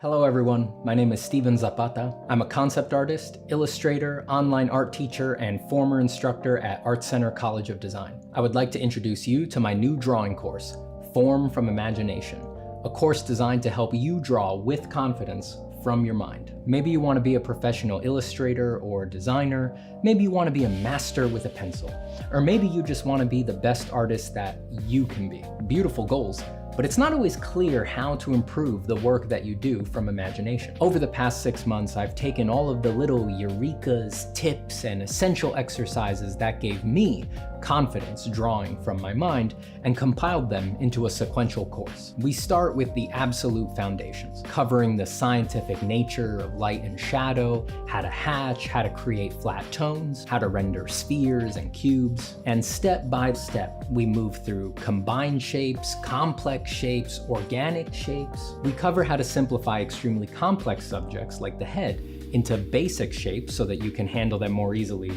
Hello everyone, my name is Steven Zapata. I'm a concept artist, illustrator, online art teacher, and former instructor at Art Center College of Design. I would like to introduce you to my new drawing course, Form from Imagination, a course designed to help you draw with confidence from your mind. Maybe you want to be a professional illustrator or designer, maybe you want to be a master with a pencil, or maybe you just want to be the best artist that you can be. Beautiful goals. But it's not always clear how to improve the work that you do from imagination. Over the past 6 months, I've taken all of the little eurekas, tips, and essential exercises that gave me confidence drawing from my mind and compiled them into a sequential course. We start with the absolute foundations, covering the scientific nature of light and shadow, how to hatch, how to create flat tones, how to render spheres and cubes, and step by step, we move through combined shapes, complex shapes, organic shapes. We cover how to simplify extremely complex subjects like the head into basic shapes so that you can handle them more easily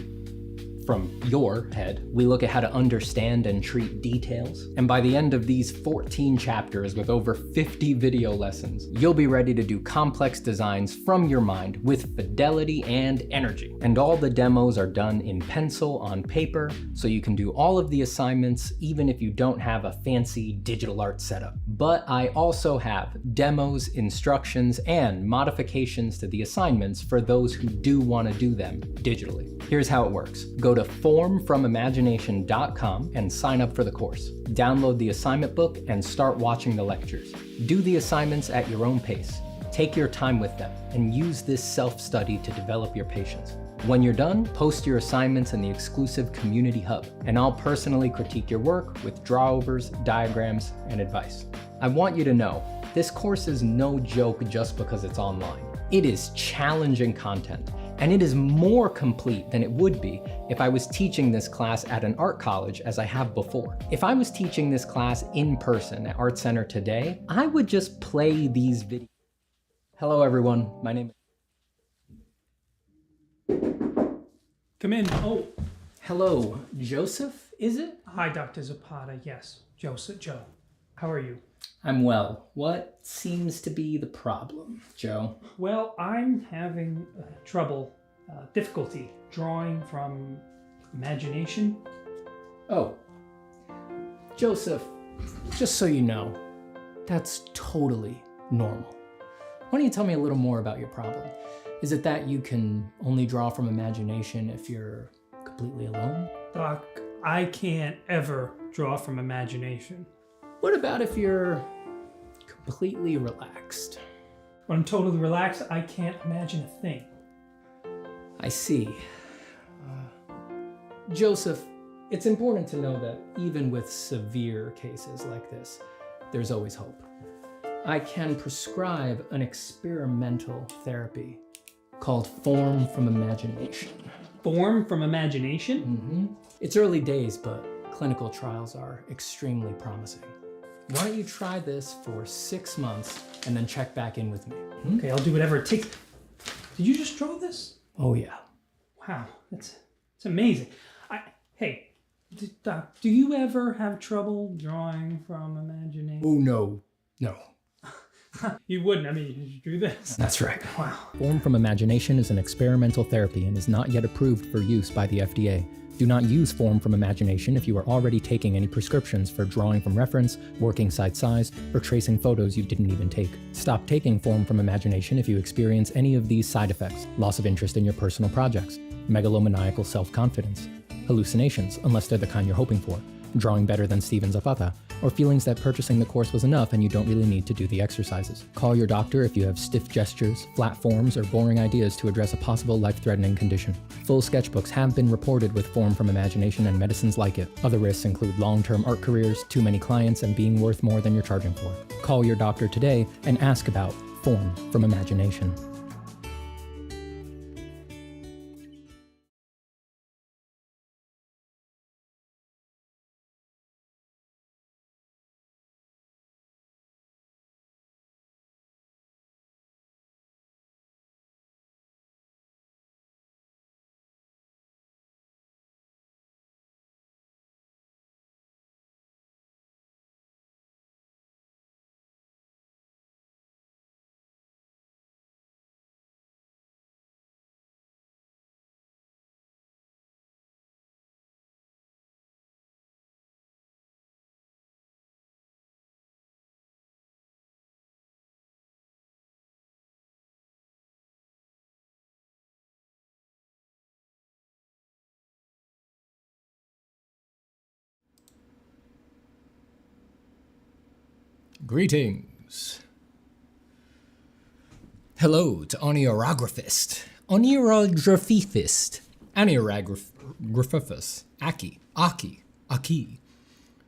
from your head. We look at how to understand and treat details. And by the end of these 14 chapters with over 50 video lessons, you'll be ready to do complex designs from your mind with fidelity and energy. And all the demos are done in pencil on paper, so you can do all of the assignments even if you don't have a fancy digital art setup. But I also have demos, instructions, and modifications to the assignments for those who do want to do them digitally. Here's how it works. Go to formfromimagination.com and sign up for the course. Download the assignment book and start watching the lectures. Do the assignments at your own pace. Take your time with them and use this self-study to develop your patience. When you're done, post your assignments in the exclusive community hub, and I'll personally critique your work with drawovers, diagrams, and advice. I want you to know, this course is no joke just because it's online. It is challenging content, and it is more complete than it would be if I was teaching this class at an art college as I have before. If I was teaching this class in person at Art Center today, I would just play these videos. Hello everyone, my name is... Come in. Oh. Hello, Joseph, is it? Hi, Dr. Zapata. Yes, Joe. How are you? I'm well. What seems to be the problem, Joe? Well, I'm having difficulty drawing from imagination. Oh, Joseph, just so you know, that's totally normal. Why don't you tell me a little more about your problem? Is it that you can only draw from imagination if you're completely alone? Doc, I can't ever draw from imagination. What about if you're completely relaxed? When I'm totally relaxed, I can't imagine a thing. I see. Joseph, it's important to know that even with severe cases like this, there's always hope. I can prescribe an experimental therapy called Form from Imagination. Form from imagination? Mm-hmm. It's early days, but clinical trials are extremely promising. Why don't you try this for 6 months and then check back in with me? Okay, I'll do whatever it takes. Did you just draw this? Oh yeah. Wow, it's amazing. Hey, Doc, do you ever have trouble drawing from imagination? Oh no. You wouldn't. I mean, you do this. That's right. Wow. Form from Imagination is an experimental therapy and is not yet approved for use by the FDA. Do not use Form from Imagination if you are already taking any prescriptions for drawing from reference, working side size, or tracing photos you didn't even take. Stop taking Form from Imagination if you experience any of these side effects: loss of interest in your personal projects, megalomaniacal self-confidence, hallucinations unless they're the kind you're hoping for, drawing better than Steven Zapata, or feelings that purchasing the course was enough and you don't really need to do the exercises. Call your doctor if you have stiff gestures, flat forms, or boring ideas to address a possible life-threatening condition. Full sketchbooks have been reported with Form from Imagination and medicines like it. Other risks include long-term art careers, too many clients, and being worth more than you're charging for. Call your doctor today and ask about Form from Imagination. Greetings. Hello to Onioragraphist. Onioragraphist. Onioragraphist. Aki.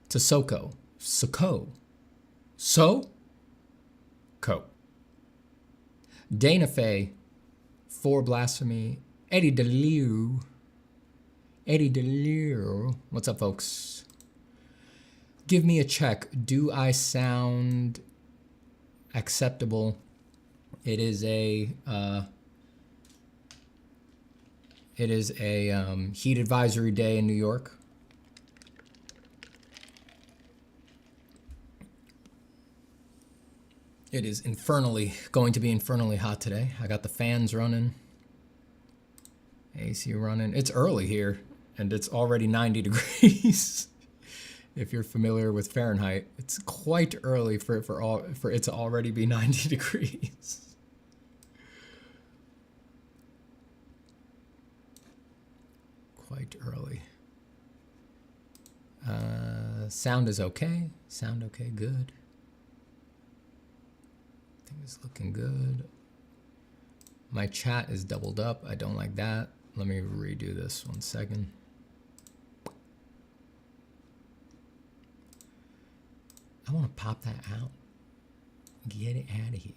To Soko. Ko. Dana Faye. For Blasphemy. Eddie DeLieu. What's up, folks? Give me a check. Do I sound acceptable? It is a heat advisory day in New York. It is going to be infernally hot today. I got the fans running, AC running. It's early here, and it's already 90 degrees. If you're familiar with Fahrenheit, it's quite early for it to already be 90 degrees. Quite early. Sound is okay. Sound okay, good. Things looking good. My chat is doubled up. I don't like that. Let me redo this 1 second. I want to pop that out. Get it out of here.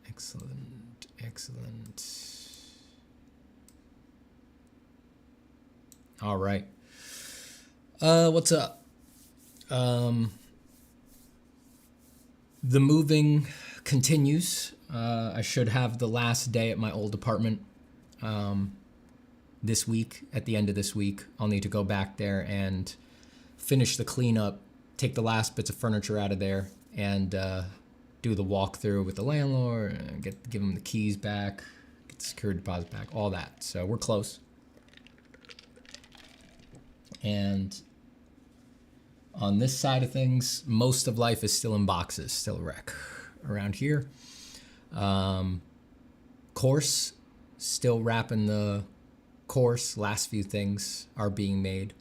Excellent. All right. What's up? The moving continues. I should have the last day at my old apartment this week. At the end of this week, I'll need to go back there and finish the cleanup, take the last bits of furniture out of there, and do the walkthrough with the landlord, and give him the keys back, get the security deposit back, all that. So we're close. And on this side of things, most of life is still in boxes, still a wreck. Around here, course, still wrapping the course. Last few things are being made.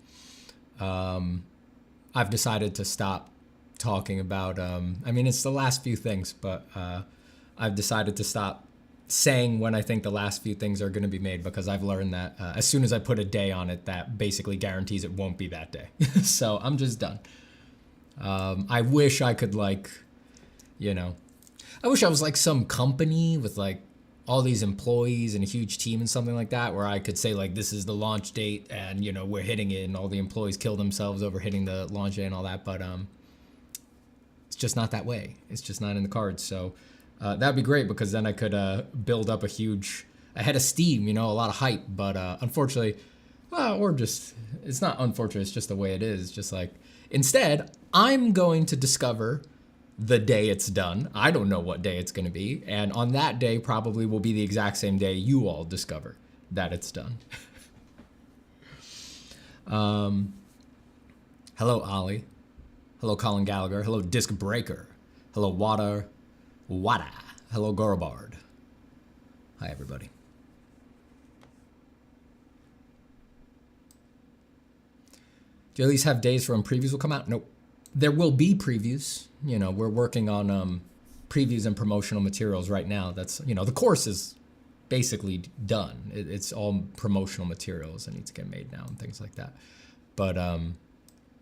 I've decided to stop talking about, it's the last few things, but I've decided to stop saying when I think the last few things are going to be made, because I've learned that as soon as I put a day on it, that basically guarantees it won't be that day. So I'm just done. I wish I could I wish I was like some company with like all these employees and a huge team and something like that, where I could say like, this is the launch date and we're hitting it, and all the employees kill themselves over hitting the launch date and all that. But it's just not that way. It's just not in the cards. So that'd be great, because then I could build up a head of steam, a lot of hype. But unfortunately, it's not unfortunate. It's just the way it is. Just like, instead, I'm going to discover the day it's done. I don't know what day it's going to be. And on that day probably will be the exact same day you all discover that it's done. Hello, Ollie. Hello, Colin Gallagher. Hello, Disc Breaker. Hello, Wada. Hello, Gorobard. Hi, everybody. Do you at least have days for when previews will come out? Nope. There will be previews. We're working on previews and promotional materials right now. That's, the course is basically done. It's all promotional materials that need to get made now and things like that. But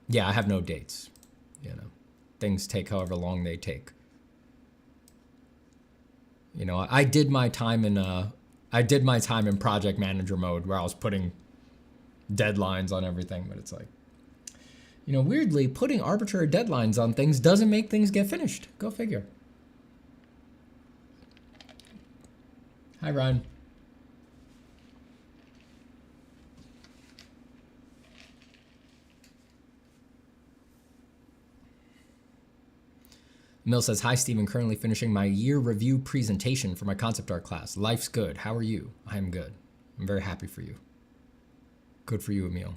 yeah, I have no dates. Things take however long they take. I did my time in project manager mode, where I was putting deadlines on everything, but it's like, weirdly, putting arbitrary deadlines on things doesn't make things get finished. Go figure. Hi, Ryan. Mill says, hi, Stephen. Currently finishing my year review presentation for my concept art class. Life's good. How are you? I'm good. I'm very happy for you. Good for you, Emil.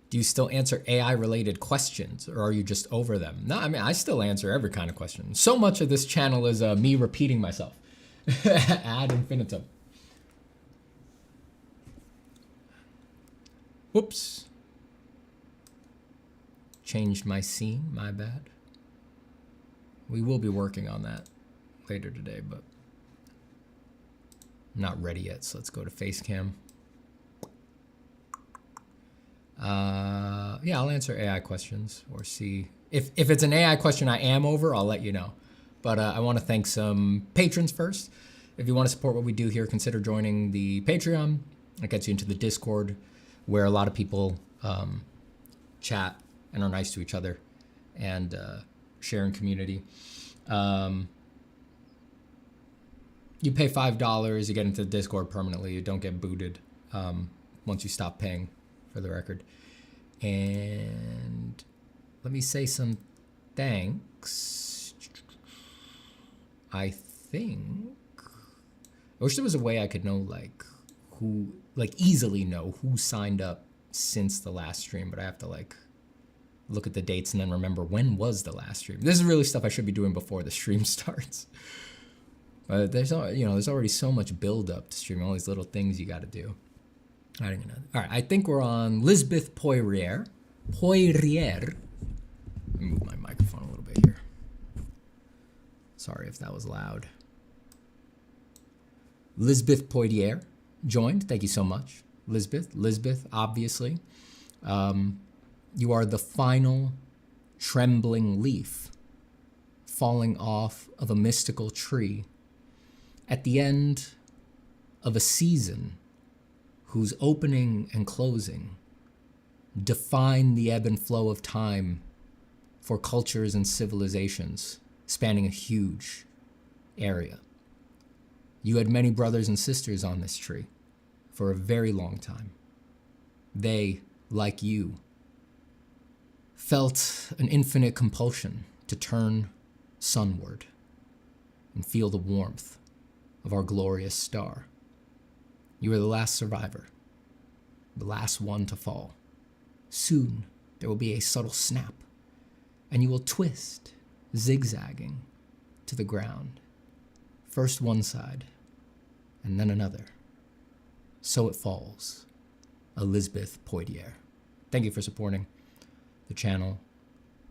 Do you still answer AI-related questions, or are you just over them? No, I still answer every kind of question. So much of this channel is me repeating myself. Ad infinitum. Whoops. Changed my scene, my bad. We will be working on that later today, but I'm not ready yet, so let's go to Facecam. Yeah, I'll answer AI questions or see. If it's an AI question I am over, I'll let you know. But I want to thank some patrons first. If you want to support what we do here, consider joining the Patreon. It gets you into the Discord, where a lot of people chat and are nice to each other and share in community. You pay $5, you get into the Discord permanently. You don't get booted once you stop paying, for the record. And let me say some thanks. I wish there was a way I could know easily know who signed up since the last stream, but I have to look at the dates and then remember when was the last stream. This is really stuff I should be doing before the stream starts. But there's already so much build up to streaming, all these little things you got to do. I don't even know. All right, I think we're on Lisbeth Poirier. Let me move my microphone a little bit here. Sorry if that was loud. Lisbeth Poirier joined. Thank you so much, Lisbeth, obviously. You are the final trembling leaf falling off of a mystical tree at the end of a season whose opening and closing define the ebb and flow of time for cultures and civilizations spanning a huge area. You had many brothers and sisters on this tree for a very long time. They, like you, felt an infinite compulsion to turn sunward and feel the warmth of our glorious star. You are the last survivor, the last one to fall. Soon there will be a subtle snap, and you will twist, zigzagging to the ground. First one side, and then another. So it falls. Elizabeth Poitier. Thank you for supporting the channel.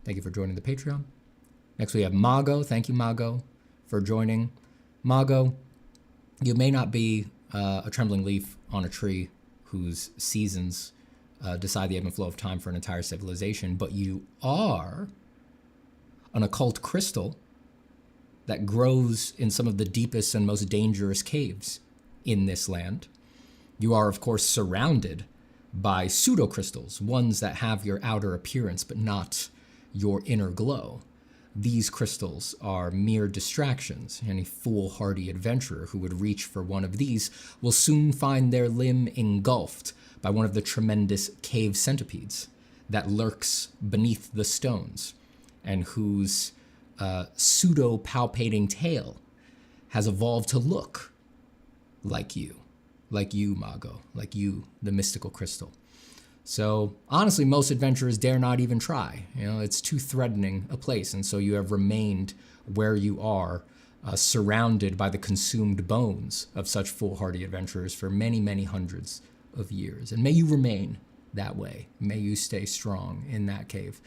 Thank you for joining the Patreon. Next we have Mago. Thank you, Mago, for joining. Mago, you may not be a trembling leaf on a tree whose seasons decide the ebb and flow of time for an entire civilization, but you are an occult crystal that grows in some of the deepest and most dangerous caves in this land. You are, of course, surrounded by pseudocrystals, ones that have your outer appearance but not your inner glow. These crystals are mere distractions. Any foolhardy adventurer who would reach for one of these will soon find their limb engulfed by one of the tremendous cave centipedes that lurks beneath the stones and whose pseudo-palpating tail has evolved to look like you, Mago, like you, the mystical crystal. So honestly, most adventurers dare not even try. It's too threatening a place, and so you have remained where you are, surrounded by the consumed bones of such foolhardy adventurers for many, many hundreds of years. And may you remain that way. May you stay strong in that cave,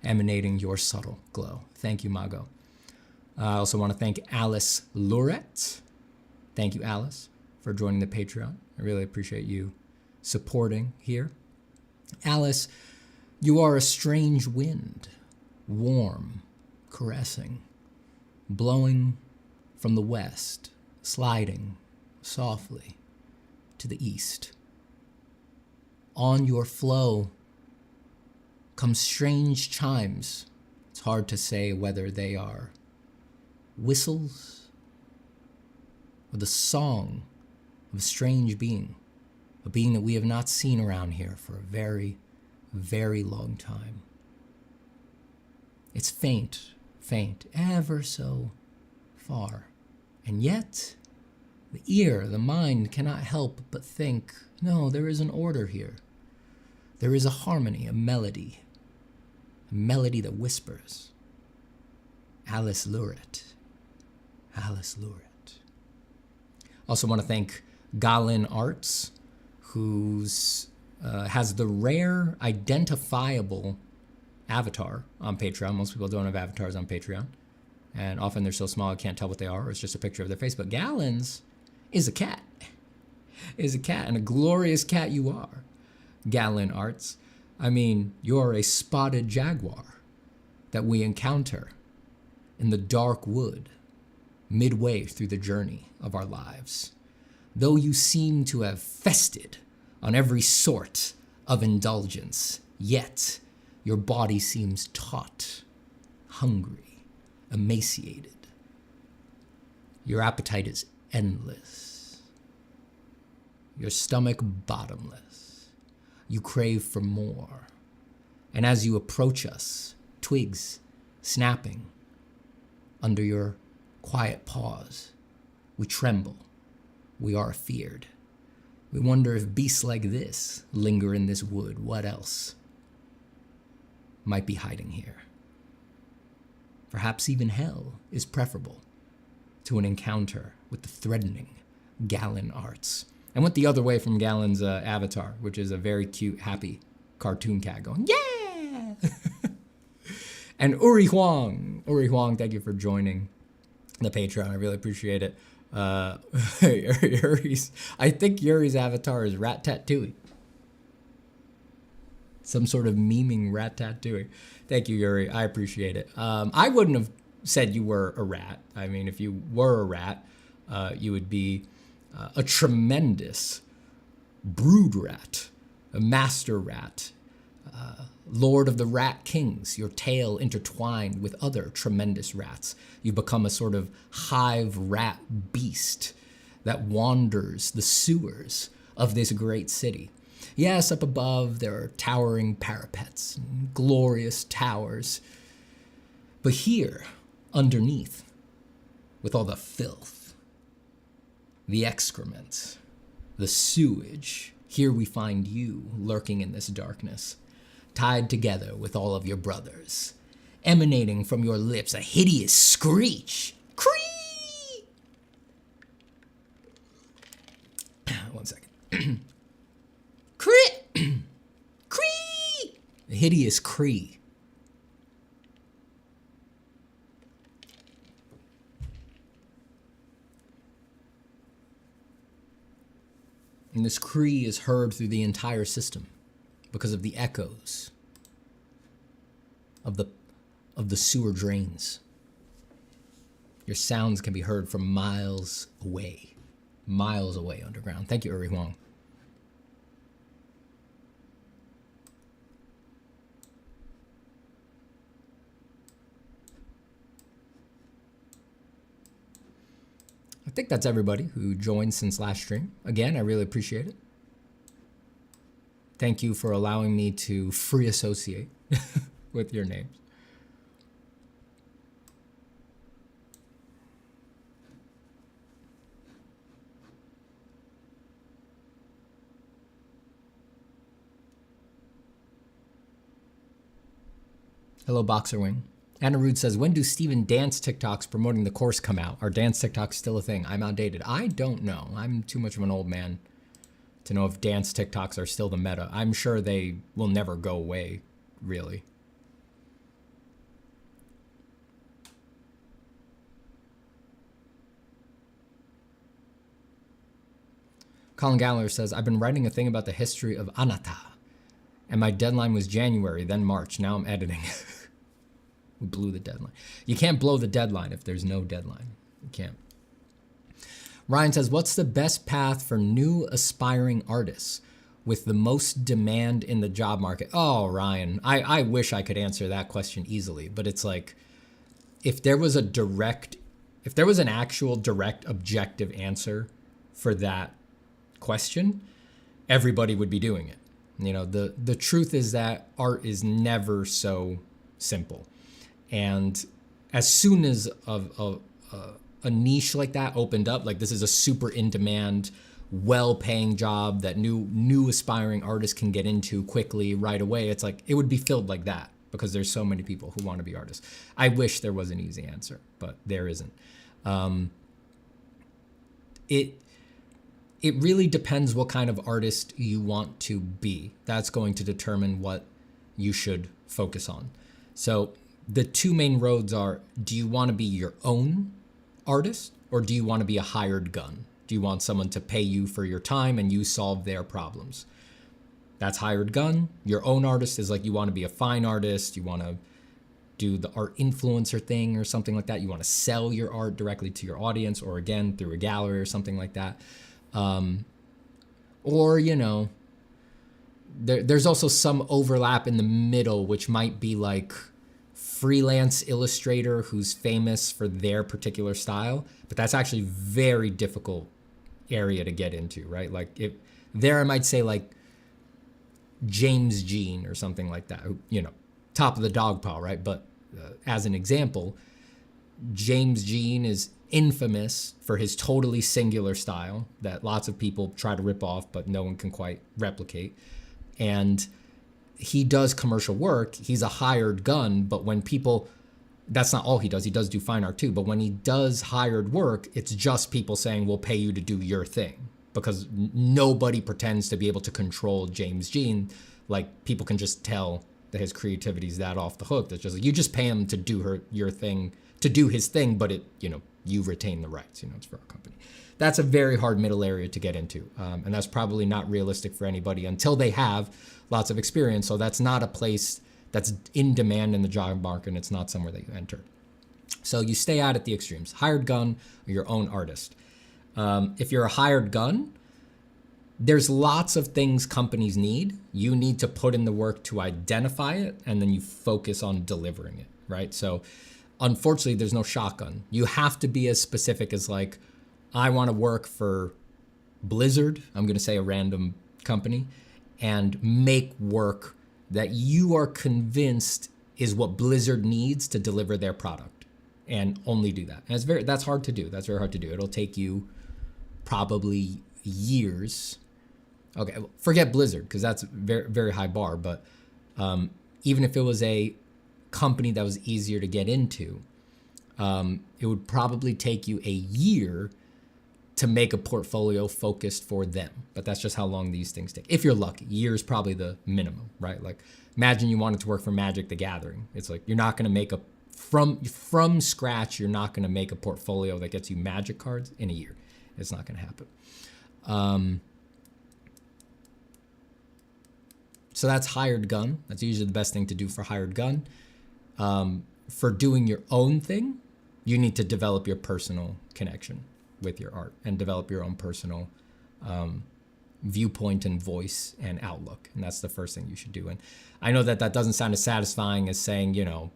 emanating your subtle glow. Thank you, Mago. I also want to thank Alice Lorette. Thank you, Alice, for joining the Patreon. I really appreciate you supporting here. Alice, you are a strange wind, warm, caressing, blowing from the west, sliding softly to the east. On your flow come strange chimes. It's hard to say whether they are whistles or the song of a strange being, a being that we have not seen around here for a very, very long time. It's faint, ever so far, and yet the ear, the mind cannot help but think, no, there is an order here. There is a harmony, a melody that whispers. Alice Lorette. Alice Lorette. Also want to thank Galen Arts, whose has the rare identifiable avatar on Patreon. Most people don't have avatars on Patreon. And often they're so small I can't tell what they are, or it's just a picture of their face. But Gallons is a cat. Is a cat, and a glorious cat you are, Gallon Arts. I mean, you're a spotted jaguar that we encounter in the dark wood midway through the journey of our lives. Though you seem to have fested on every sort of indulgence, yet your body seems taut, hungry, emaciated. Your appetite is endless. Your stomach bottomless. You crave for more. And as you approach us, twigs snapping under your quiet paws, we tremble. We are afeared. We wonder if beasts like this linger in this wood. What else might be hiding here? Perhaps even hell is preferable to an encounter with the threatening Gallon Arts. I went the other way from Gallon's avatar, which is a very cute, happy cartoon cat going, yeah! And Uri Huang, thank you for joining the Patreon. I really appreciate it. I think Yuri's avatar is Rat Tattooing. Some sort of memeing rat tattooing. Thank you, Yuri. I appreciate it. I wouldn't have said you were a rat. I mean, if you were a rat, you would be a tremendous brood rat, a master rat, Lord of the Rat Kings, your tail intertwined with other tremendous rats. You become a sort of hive rat beast that wanders the sewers of this great city. Yes, up above there are towering parapets, and glorious towers. But here, underneath, with all the filth, the excrement, the sewage, here we find you lurking in this darkness, tied together with all of your brothers, emanating from your lips a hideous screech. Cree! One second. Cree! Cree! A hideous cree. And this cree is heard through the entire system because of the echoes of the sewer drains. Your sounds can be heard from miles away underground. Thank you, Uri Huang. I think that's everybody who joined since last stream. Again, I really appreciate it. Thank you for allowing me to free associate with your names. Hello, Boxer Wing. Anna Rude says, when do Steven dance TikToks promoting the course come out? Are dance TikToks still a thing? I'm outdated. I don't know. I'm too much of an old man to know if dance TikToks are still the meta. I'm sure they will never go away, really. Colin Galler says, I've been writing a thing about the history of Anata, and my deadline was January, then March. Now I'm editing. We blew the deadline. You can't blow the deadline if there's no deadline. You can't. Ryan says, what's the best path for new aspiring artists with the most demand in the job market? Oh, Ryan, I wish I could answer that question easily, but it's like, if there was an actual direct objective answer for that question, everybody would be doing it. You know, the truth is that art is never so simple. And as soon as a niche like that opened up, like this is a super in-demand, well-paying job that new aspiring artists can get into quickly right away, it's like it would be filled like that because there's so many people who want to be artists. I wish there was an easy answer, but there isn't. it really depends what kind of artist you want to be. That's going to determine what you should focus on. So the two main roads are, do you want to be your own artist, or do you want to be a hired gun? Do you want someone to pay you for your time and you solve their problems? That's hired gun. Your own artist is like, you want to be a fine artist, you want to do the art influencer thing or something like that. You want to sell your art directly to your audience, or again, through a gallery or something like that. Or, you know, there's also some overlap in the middle, which might be like freelance illustrator who's famous for their particular style, but that's actually very difficult area to get into, right? Like I might say like James Jean or something like that, you know, top of the dog pile, right? But as an example, James Jean is infamous for his totally singular style that lots of people try to rip off, but no one can quite replicate. And he does commercial work. He's a hired gun, but when people, that's not all he does. He does do fine art too. But when he does hired work, it's just people saying, we'll pay you to do your thing, because nobody pretends to be able to control James Jean. Like, people can just tell that his creativity is that off the hook. That's just like, you just pay him to do your thing, to do his thing, but it, you know, you retain the rights, you know, it's for our company. That's a very hard middle area to get into. And that's probably not realistic for anybody until they have lots of experience. So that's not a place that's in demand in the job market, and it's not somewhere that you enter. So you stay out at the extremes, hired gun or your own artist. If you're a hired gun, there's lots of things companies need. You need to put in the work to identify it, and then you focus on delivering it, right? So unfortunately, there's no shotgun. You have to be as specific as like, I want to work for Blizzard, I'm going to say a random company, and make work that you are convinced is what Blizzard needs to deliver their product, and only do that. And that's hard to do. That's very hard to do. It'll take you probably years. Okay, forget Blizzard, because that's very, very high bar. But even if it was a company that was easier to get into, it would probably take you a year to make a portfolio focused for them. But that's just how long these things take. If you're lucky, year is probably the minimum, right? Like, imagine you wanted to work for Magic the Gathering. It's like, you're not going to make from scratch, you're not going to make a portfolio that gets you Magic cards in a year. It's not going to happen. So that's hired gun. That's usually the best thing to do for hired gun. For doing your own thing, you need to develop your personal connection with your art and develop your own personal viewpoint and voice and outlook. And that's the first thing you should do. And I know that doesn't sound as satisfying as saying, you know,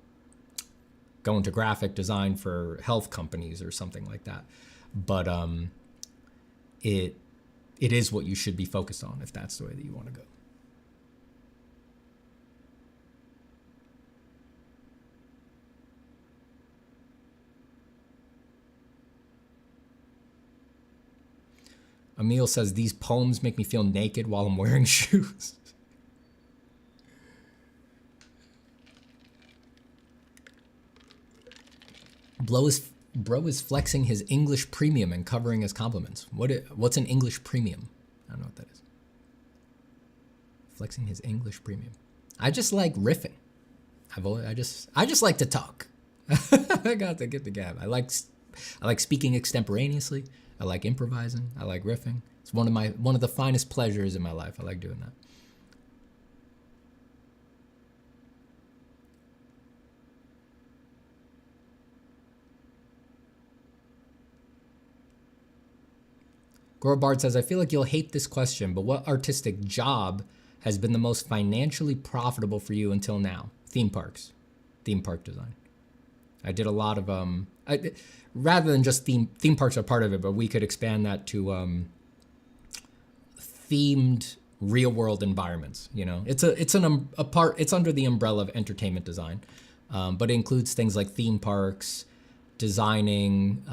go into graphic design for health companies or something like that. But it is what you should be focused on if that's the way that you want to go. Emil says, these poems make me feel naked while I'm wearing shoes. Bro is flexing his English premium and covering his compliments. What's an English premium? I don't know what that is. Flexing his English premium. I just like riffing. I just like to talk. I got to get the gab. I like speaking extemporaneously. I like improvising. I like riffing. It's one of the finest pleasures in my life. I like doing that. Gorobard says, I feel like you'll hate this question, but what artistic job has been the most financially profitable for you until now? Theme parks. Theme park design. I did a lot of rather than just theme parks are part of it, but we could expand that to themed real world environments. You know, it's under the umbrella of entertainment design, but it includes things like theme parks, designing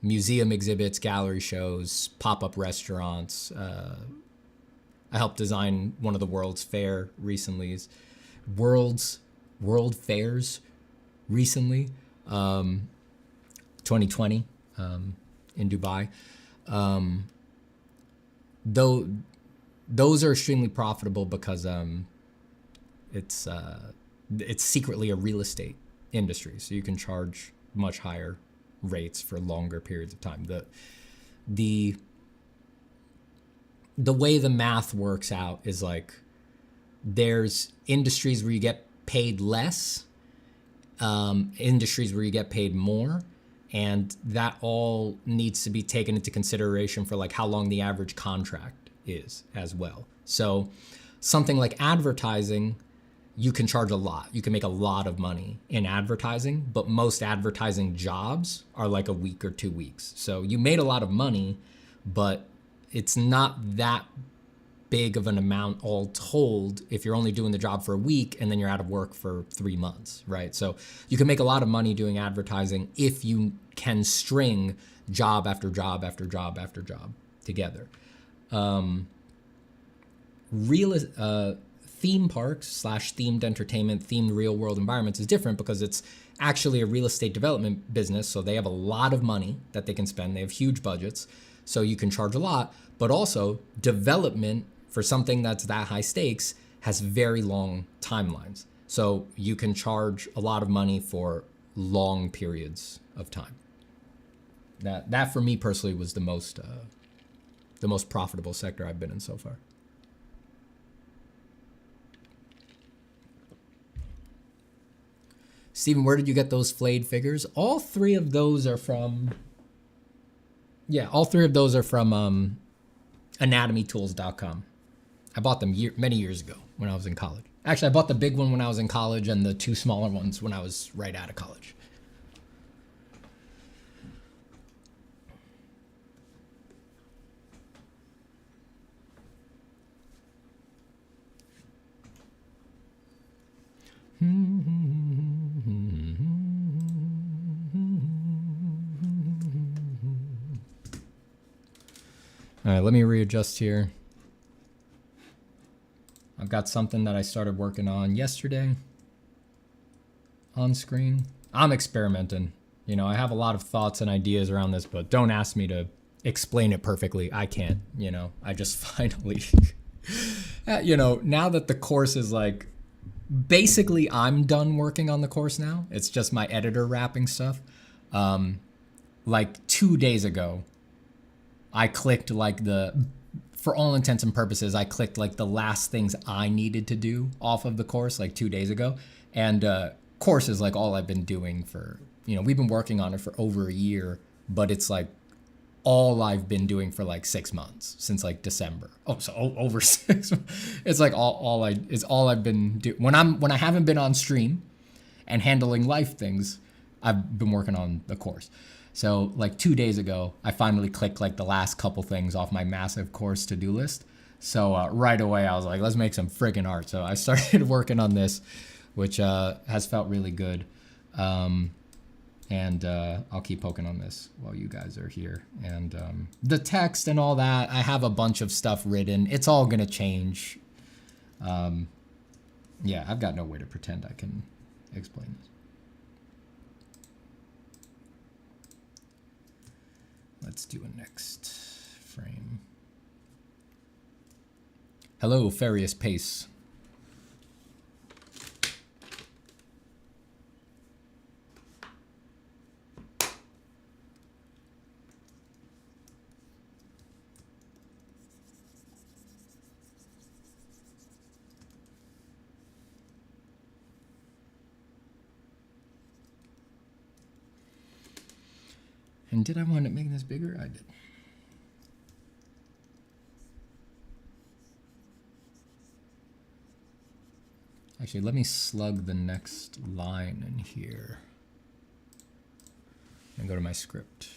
museum exhibits, gallery shows, pop-up restaurants. I helped design one of the World's Fair recently. World Fairs recently, 2020 in Dubai. though those are extremely profitable because it's secretly a real estate industry, so you can charge much higher rates for longer periods of time. The way the math works out is like there's industries where you get paid less, industries where you get paid more, and that all needs to be taken into consideration for like how long the average contract is as well. So something like advertising, you can charge a lot. You can make a lot of money in advertising, but most advertising jobs are like a week or 2 weeks. So you made a lot of money, but it's not that big of an amount all told if you're only doing the job for a week and then you're out of work for 3 months, right? So you can make a lot of money doing advertising if you can string job after job after job after job together. Theme parks / themed entertainment, themed real world environments is different because it's actually a real estate development business. So they have a lot of money that they can spend. They have huge budgets. So you can charge a lot, but also development for something that's that high stakes has very long timelines. So you can charge a lot of money for long periods of time. That for me personally was the most profitable sector I've been in so far. Steven, where did you get those flayed figures? All three of those are from anatomytools.com. I bought them many years ago when I was in college. Actually, I bought the big one when I was in college and the 2 smaller ones when I was right out of college. All right, let me readjust here. I've got something that I started working on yesterday on screen. I'm experimenting. You know, I have a lot of thoughts and ideas around this, but don't ask me to explain it perfectly. I can't, you know, I just finally, you know, now that the course is like, basically I'm done working on the course now. It's just my editor wrapping stuff. Like 2 days ago, I clicked like for all intents and purposes, I clicked like the last things I needed to do off of the course like 2 days ago. And course is like all I've been doing for, you know, we've been working on it for over a year, but it's like all I've been doing for like 6 months since like December. Oh, so over 6 months. It's like all I've been doing. When I haven't been on stream and handling life things, I've been working on the course. So like 2 days ago, I finally clicked like the last couple things off my massive course to-do list. So right away, I was like, let's make some friggin' art. So I started working on this, which has felt really good. And I'll keep poking on this while you guys are here. And the text and all that, I have a bunch of stuff written. It's all going to change. Yeah, I've got no way to pretend I can explain this. Let's do a next frame. Hello, Farius Pace. And did I want to make this bigger? I did. Actually, let me slug the next line in here and go to my script.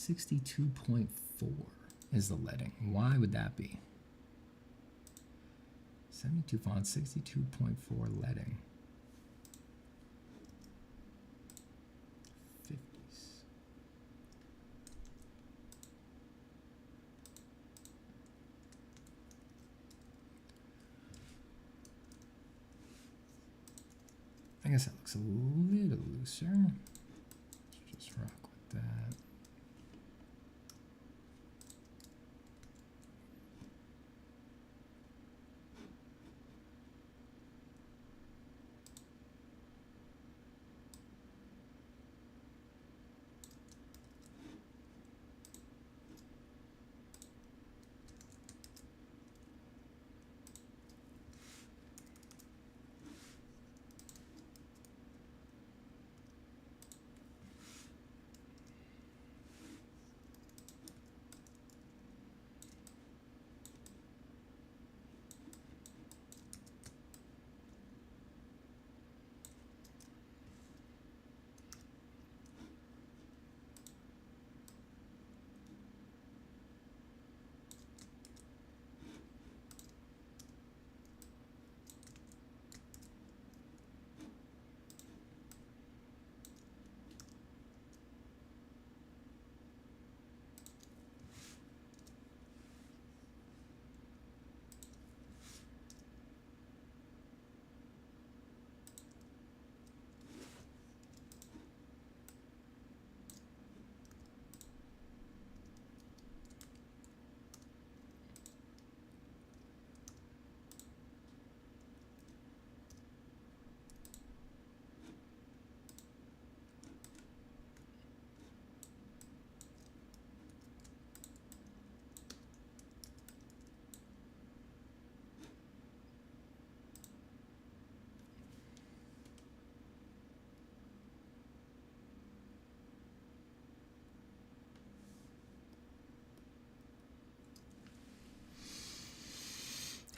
62.4 is the leading. Why would that be? 72 font, 62.4 leading. 50s. I guess that looks a little looser. Let's just rock with that.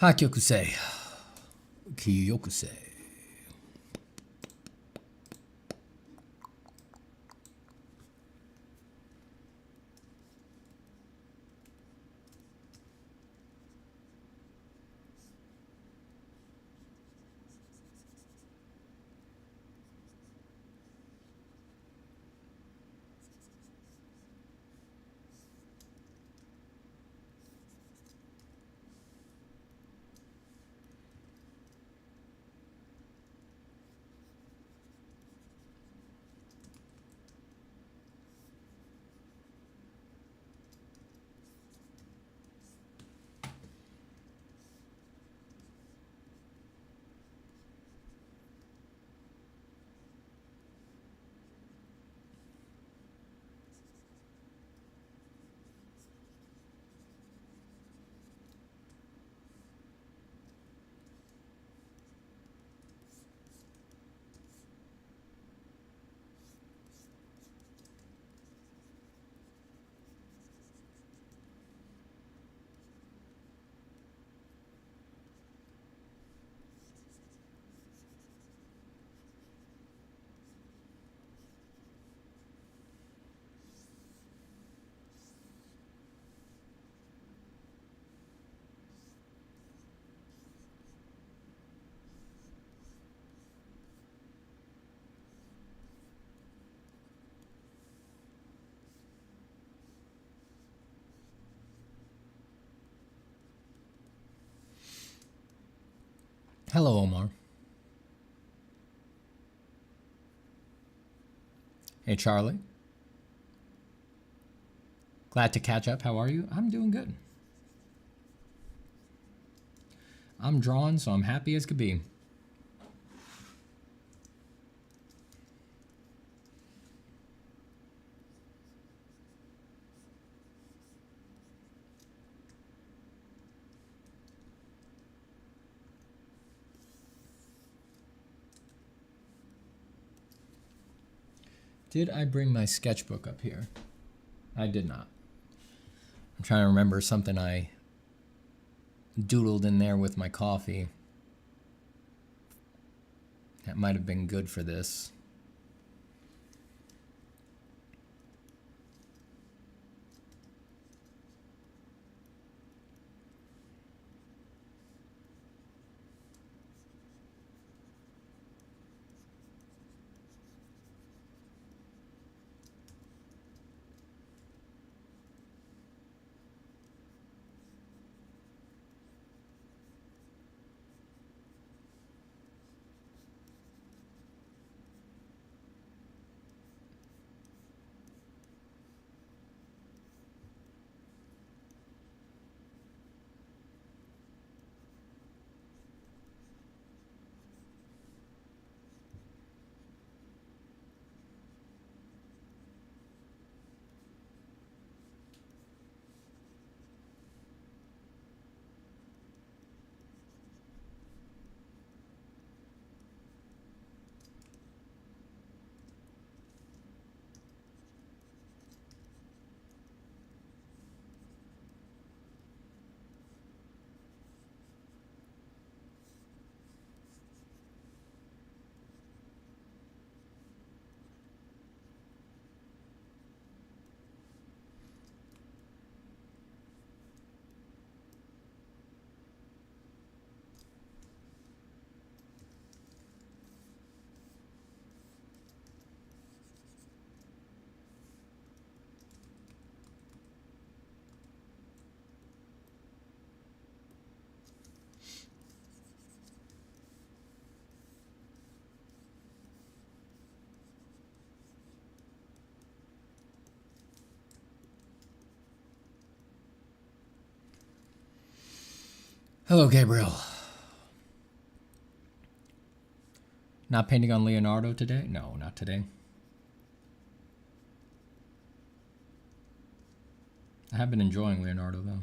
Hakyokusei. Kiyokusei. Hello, Omar. Hey, Charlie. Glad to catch up. How are you? I'm doing good. I'm drawn, so I'm happy as could be. Did I bring my sketchbook up here? I did not. I'm trying to remember something I doodled in there with my coffee. That might have been good for this. Hello, Gabriel. Not painting on Leonardo today? No, not today. I have been enjoying Leonardo, though.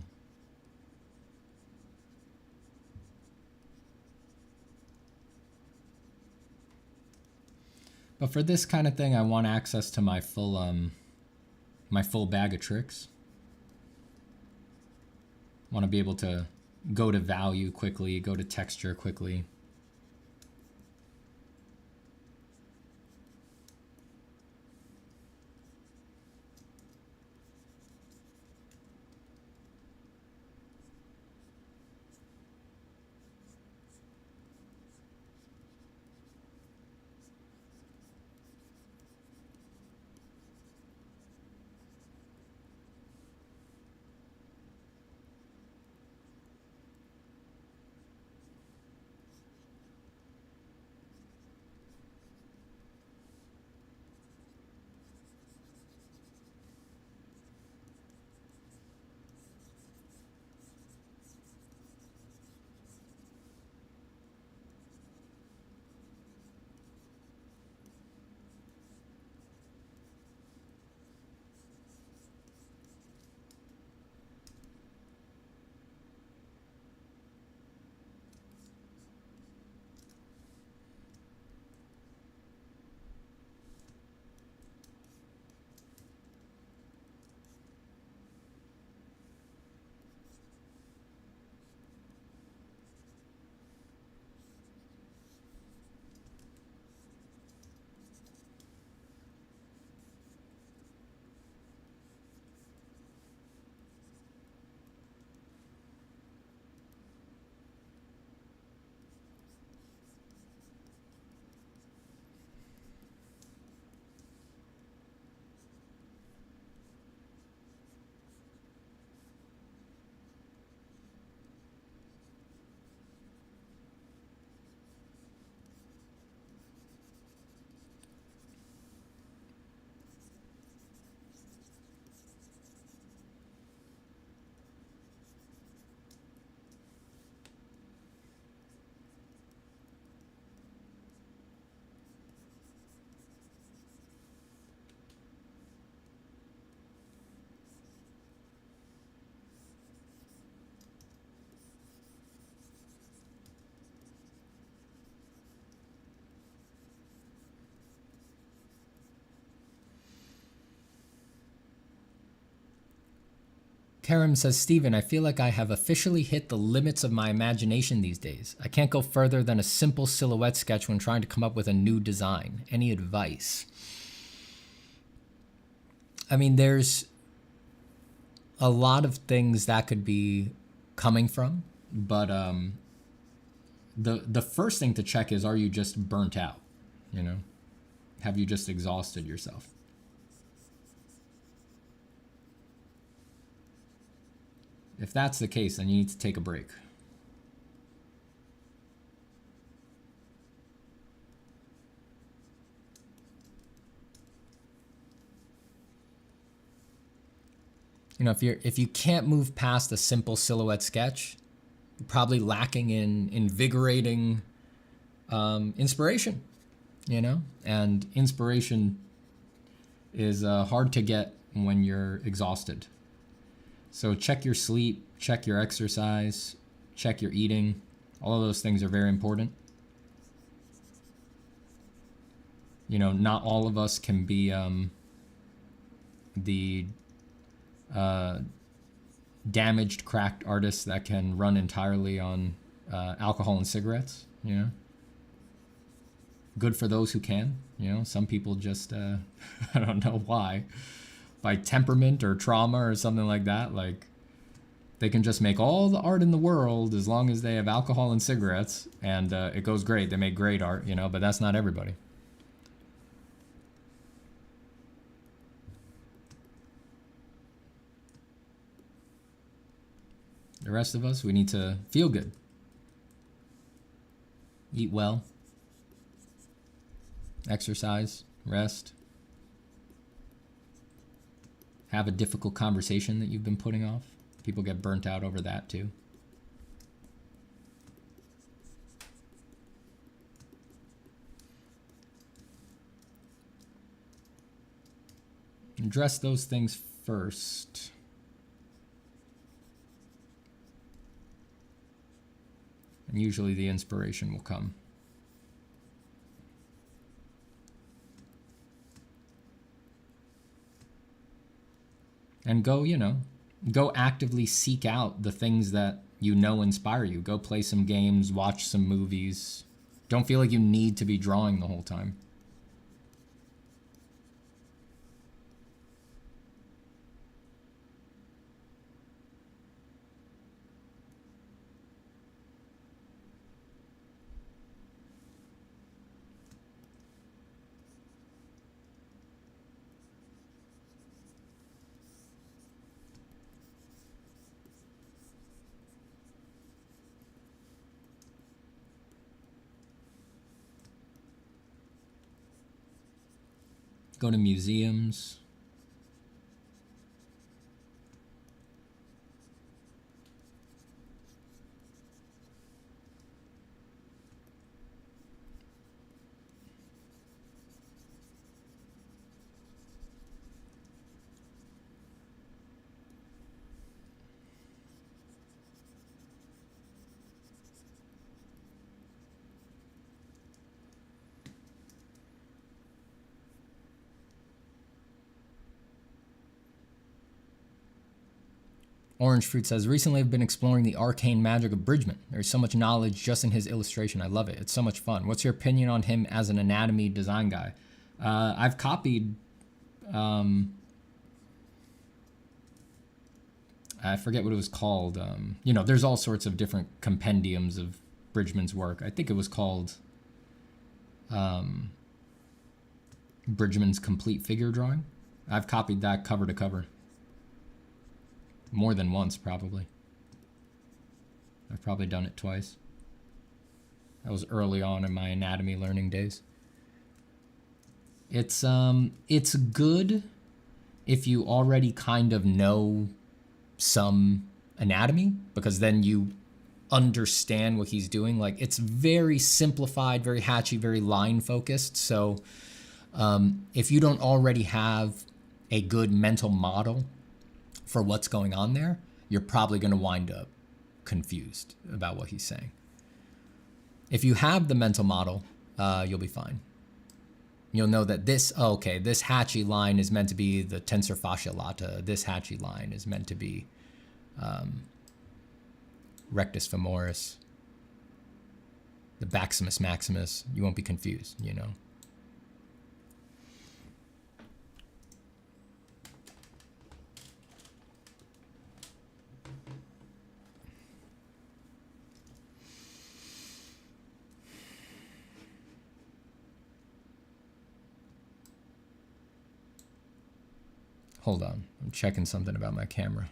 But for this kind of thing, I want access to my full bag of tricks. I want to be able to go to value quickly, go to texture quickly. Karim says, Steven, I feel like I have officially hit the limits of my imagination these days. I can't go further than a simple silhouette sketch when trying to come up with a new design. Any advice? I mean, there's a lot of things that could be coming from, but the first thing to check is, are you just burnt out? You know, have you just exhausted yourself? If that's the case, then you need to take a break. You know, if you can't move past a simple silhouette sketch, you're probably lacking in invigorating inspiration. You know, and inspiration is hard to get when you're exhausted. So check your sleep, check your exercise, check your eating. All of those things are very important. You know, not all of us can be the damaged, cracked artists that can run entirely on alcohol and cigarettes, you know. Good for those who can, you know. Some people just, I don't know why, by temperament or trauma or something like that, like they can just make all the art in the world as long as they have alcohol and cigarettes, and it goes great. They make great art, you know, but that's not everybody. The rest of us, we need to feel good, eat well, exercise, rest, have a difficult conversation that you've been putting off. People get burnt out over that too. Address those things first. And usually the inspiration will come. And go, you know, go actively seek out the things that you know inspire you. Go play some games, watch some movies. Don't feel like you need to be drawing the whole time. Go to museums. Orange Fruit says, recently I've been exploring the arcane magic of Bridgman. There's so much knowledge just in his illustration. I love it. It's so much fun. What's your opinion on him as an anatomy design guy? I've copied, I forget what it was called. You know, there's all sorts of different compendiums of Bridgman's work. I think it was called Bridgman's Complete Figure Drawing. I've copied that cover to cover. More than once, probably. I've probably done it twice. That was early on in my anatomy learning days. It's good if you already kind of know some anatomy, because then you understand what he's doing. Like, it's very simplified, very hatchy, very line focused. So if you don't already have a good mental model for what's going on there, you're probably going to wind up confused about what he's saying. If you have the mental model, you'll be fine. You'll know that this, oh, okay, this hatchy line is meant to be the tensor fascia lata. This hatchy line is meant to be rectus femoris, the maximus maximus. You won't be confused, you know. Hold on, I'm checking something about my camera.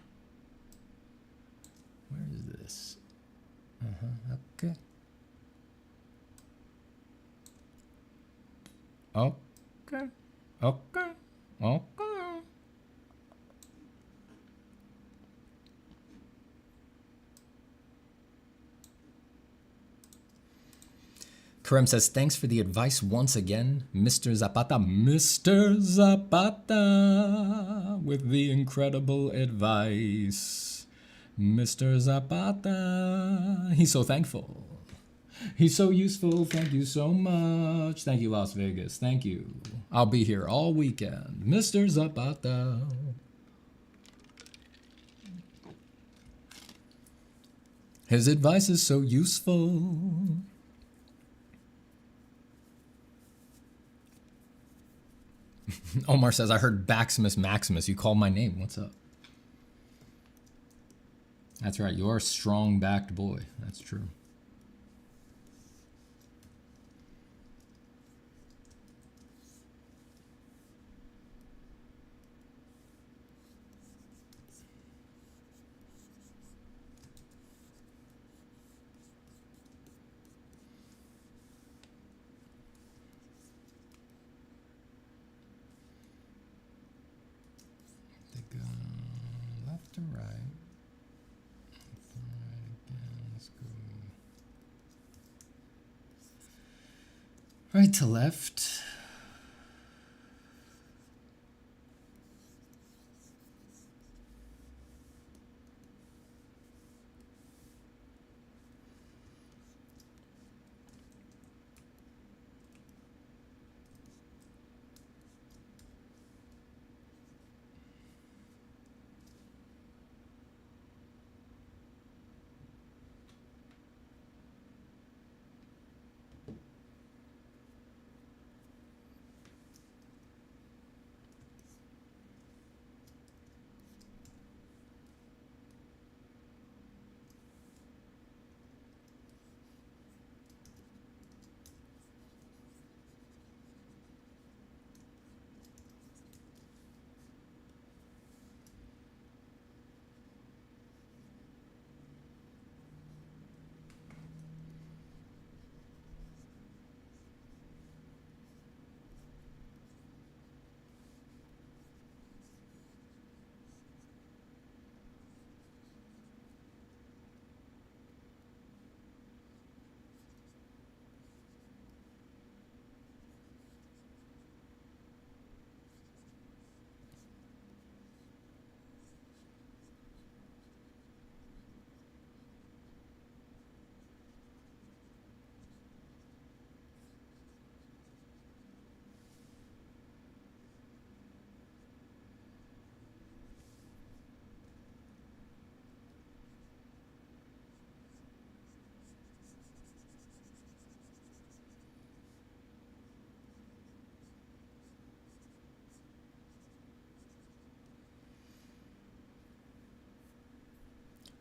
Where is this? Okay. Okay. Okay. Okay. Karem says, thanks for the advice once again, Mr. Zapata. Mr. Zapata with the incredible advice. Mr. Zapata. He's so thankful. He's so useful. Thank you so much. Thank you, Las Vegas. Thank you. I'll be here all weekend. Mr. Zapata. His advice is so useful. Omar says, I heard Maximus Maximus. You called my name. What's up? That's right. You're a strong-backed boy. That's true. Left to right. Left to right again. Let's go. Right to left.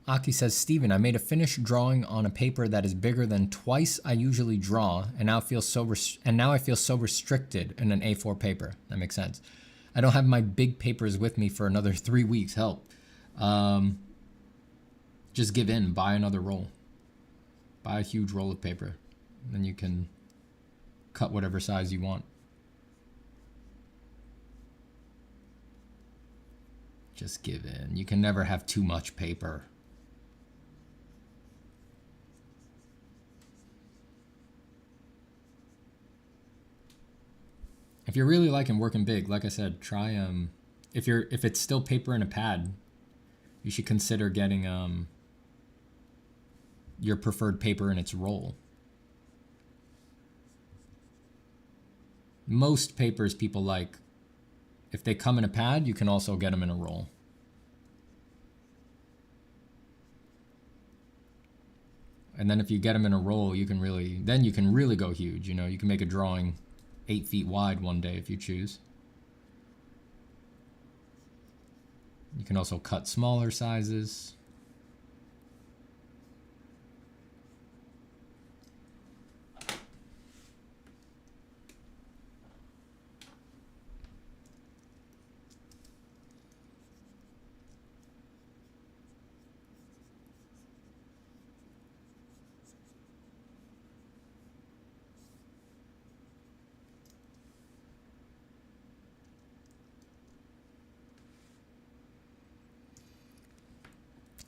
Aki says, Steven, I made a finished drawing on a paper that is bigger than twice I usually draw, and now I feel so restricted in an A4 paper. That makes sense. I don't have my big papers with me for another 3 weeks. Help. Just give in. Buy another roll. Buy a huge roll of paper. Then you can cut whatever size you want. Just give in. You can never have too much paper. If you're really liking working big, like I said, try if it's still paper and a pad, you should consider getting your preferred paper in its roll. Most papers people like, if they come in a pad, you can also get them in a roll. And then if you get them in a roll, you can really go huge. You know, you can make a drawing 8 feet wide one day if you choose. You can also cut smaller sizes.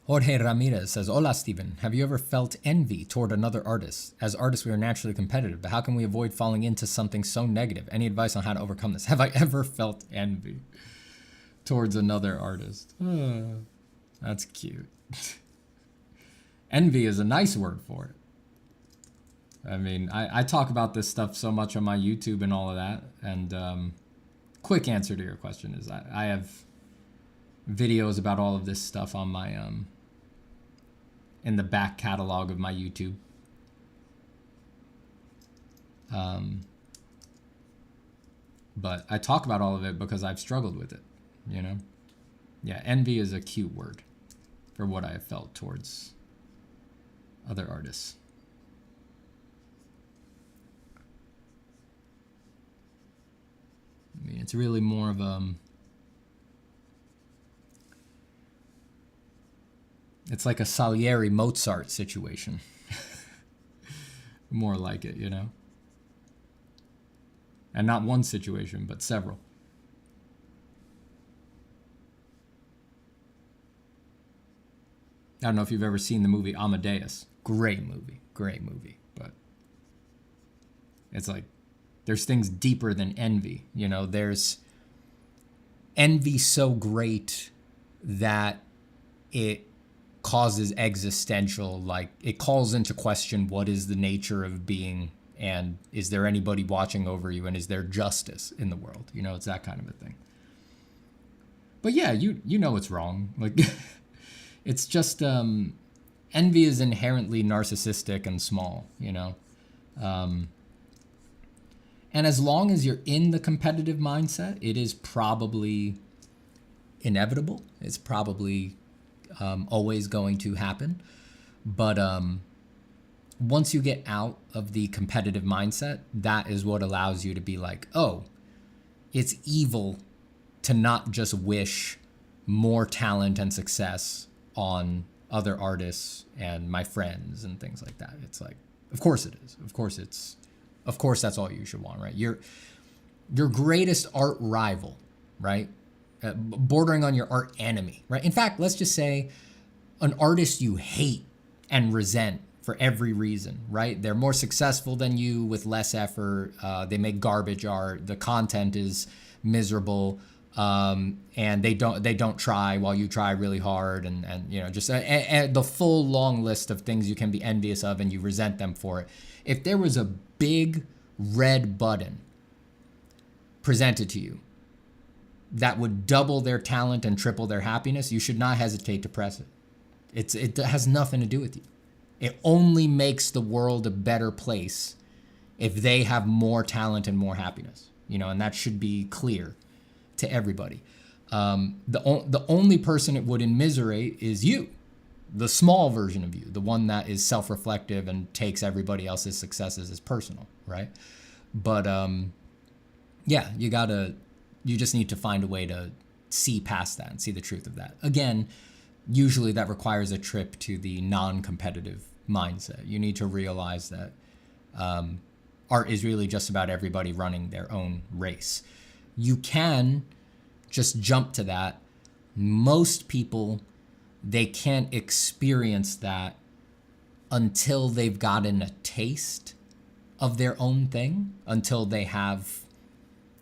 Jorge Ramirez says, Hola, Steven. Have you ever felt envy toward another artist? As artists, we are naturally competitive, but how can we avoid falling into something so negative? Any advice on how to overcome this? Have I ever felt envy towards another artist? That's cute. Envy is a nice word for it. I mean, I talk about this stuff so much on my YouTube and all of that. And quick answer to your question is I have videos about all of this stuff on my in the back catalog of my YouTube. But I talk about all of it because I've struggled with it, you know? Yeah, envy is a cute word for what I have felt towards other artists. I mean, it's really more of it's like a Salieri Mozart situation. More like it, you know? And not one situation, but several. I don't know if you've ever seen the movie Amadeus. Great movie, but it's like there's things deeper than envy, you know? There's envy so great that it causes existential, like it calls into question what is the nature of being, and is there anybody watching over you, and is there justice in the world? You know, it's that kind of a thing. But yeah, you know it's wrong. Like it's just envy is inherently narcissistic and small, you know. And as long as you're in the competitive mindset, it is probably inevitable. It's probably always going to happen. But once you get out of the competitive mindset, that is what allows you to be like, oh, it's evil to not just wish more talent and success on other artists and my friends and things like that. It's like, of course it is. Of course that's all you should want, right? Your greatest art rival, right? Bordering on your art enemy, right? In fact, let's just say an artist you hate and resent for every reason, right? They're more successful than you with less effort. They make garbage art. The content is miserable, and they don't try while you try really hard, and you know, just the full long list of things you can be envious of, and you resent them for it. If there was a big red button presented to you that would double their talent and triple their happiness, you should not hesitate to press it. It has nothing to do with you. It only makes the world a better place if they have more talent and more happiness, you know, and that should be clear to everybody. The only person it would immiserate is you, the small version of you, the one that is self-reflective and takes everybody else's successes as personal, right? But yeah, you just need to find a way to see past that and see the truth of that. Again, usually that requires a trip to the non-competitive mindset. You need to realize that art is really just about everybody running their own race. You can just jump to that. Most people, they can't experience that until they've gotten a taste of their own thing, until they have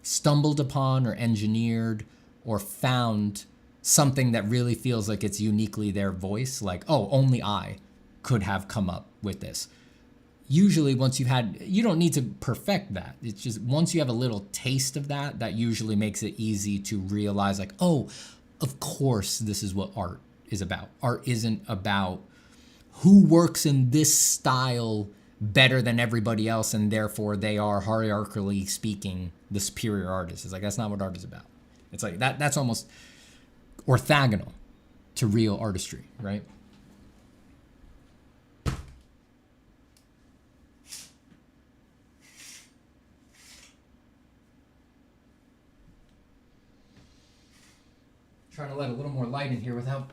stumbled upon or engineered or found something that really feels like it's uniquely their voice, like, oh, only I could have come up with this. Usually once you've had, you don't need to perfect that. It's just once you have a little taste of that, that usually makes it easy to realize like, oh, of course this is what art is about. Art isn't about who works in this style better than everybody else and therefore they are hierarchically speaking the superior artist. It's like, that's not what art is about. It's like that's almost orthogonal to real artistry, right? Trying to let a little more light in here without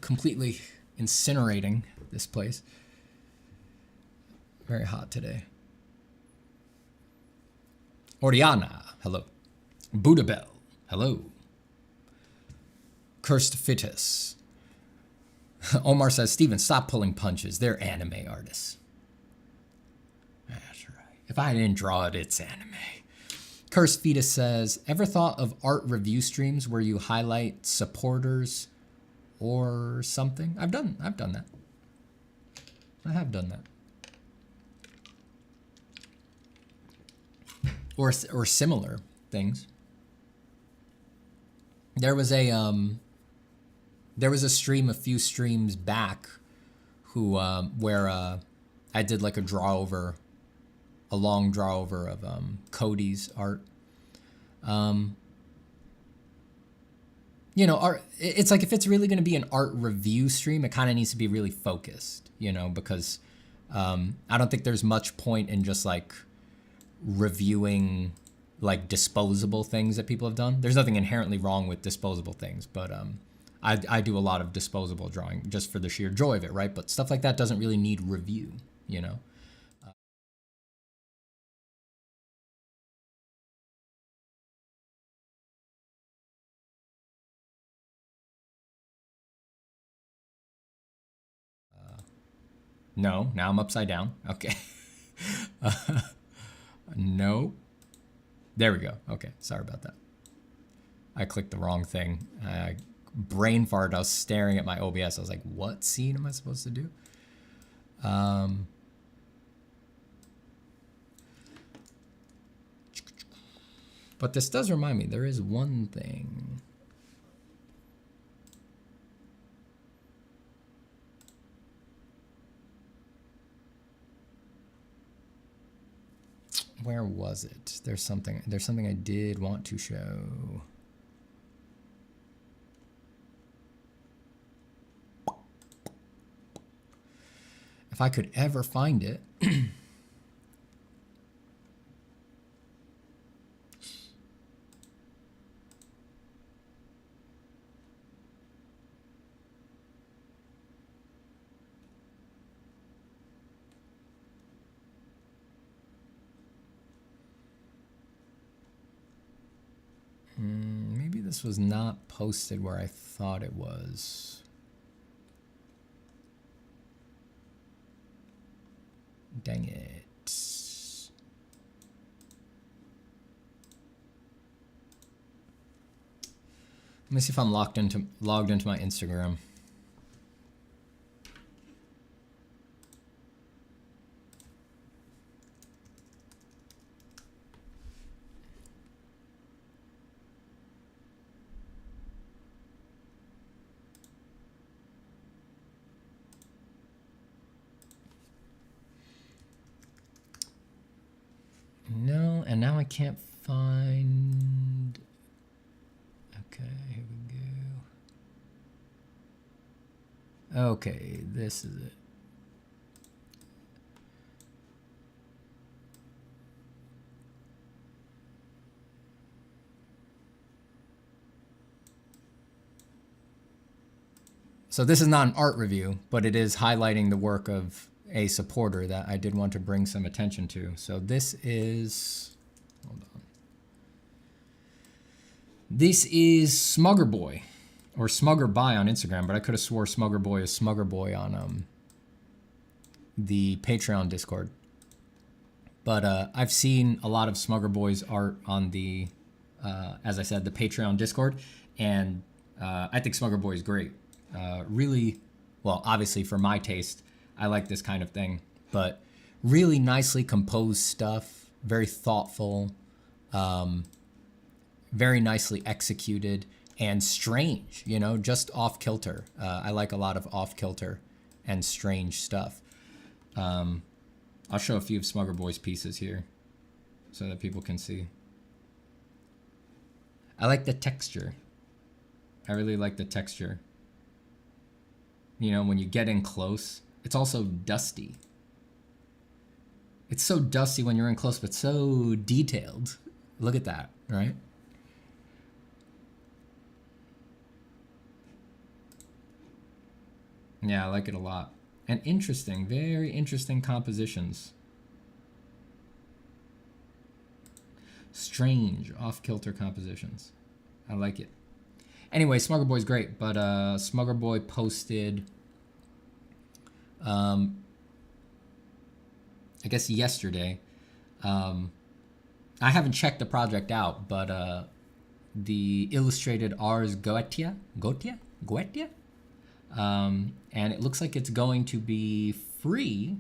completely incinerating this place. Very hot today. Oriana, hello. Buddha Bell, hello. Cursed Fitus. Omar says, Steven, stop pulling punches. They're anime artists. That's right. If I didn't draw it, it's anime. Cursed Fetus says, ever thought of art review streams where you highlight supporters or something? I've done that. I have done that. Or similar things. There was a stream a few streams back where I did like a long draw over of Cody's art. You know, art, it's like if it's really going to be an art review stream, it kind of needs to be really focused, you know, because I don't think there's much point in just like reviewing like disposable things that people have done. There's nothing inherently wrong with disposable things, but I do a lot of disposable drawing just for the sheer joy of it, right? But stuff like that doesn't really need review, you know? No, now I'm upside down. Okay. No. There we go. Okay, sorry about that. I clicked the wrong thing. Brain fart. I was staring at my OBS. I was like, what scene am I supposed to do? But this does remind me, there is one thing. Where was it? There's something I did want to show. If I could ever find it. Maybe this was not posted where I thought it was. Dang it. Let me see if I'm logged into my Instagram. No, and now I can't find. Okay, here we go. Okay, this is it. So this is not an art review, but it is highlighting the work of a supporter that I did want to bring some attention to. So this is, hold on. This is Smugger Boy, or Smugger By on Instagram, but I could have swore Smugger Boy is Smugger Boy on the Patreon Discord. But I've seen a lot of Smugger Boy's art on the, as I said, the Patreon Discord, and I think Smugger Boy is great. Really, well, obviously for my taste, I like this kind of thing, but really nicely composed stuff, very thoughtful, very nicely executed, and strange, you know, just off kilter. I like a lot of off kilter and strange stuff. I'll show a few of Smugger Boy's pieces here so that people can see. I like the texture. I really like the texture. You know, when you get in close, it's also dusty. It's so dusty when you're in close, but so detailed. Look at that, right? Yeah, I like it a lot. And interesting, very interesting compositions. Strange, off-kilter compositions. I like it. Anyway, Smugger Boy's great, but Smugger Boy posted, I guess yesterday. I haven't checked the project out, but the illustrated Ars Goetia, and it looks like it's going to be free,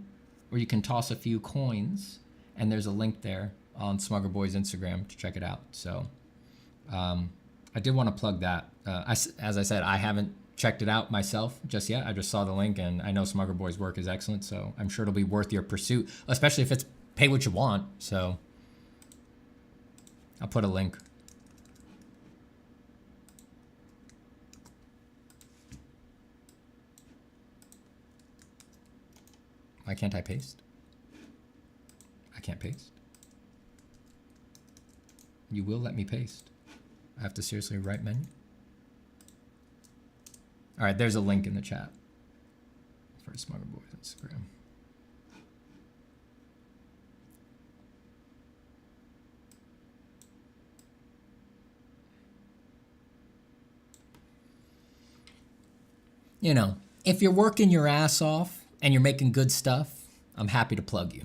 where you can toss a few coins, and there's a link there on Smugger Boy's Instagram to check it out. So I did want to plug that. As I said, I haven't checked it out myself just yet. I just saw the link, and I know Smugger Boy's work is excellent, so I'm sure it'll be worth your pursuit, especially if it's pay what you want. So I'll put a link. Why can't I paste? I can't paste. You will let me paste. I have to seriously write menu. All right, there's a link in the chat for Smugger Boy's Instagram. You know, if you're working your ass off and you're making good stuff, I'm happy to plug you.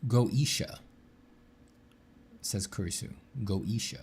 Goisha, says Kurisu. Goisha.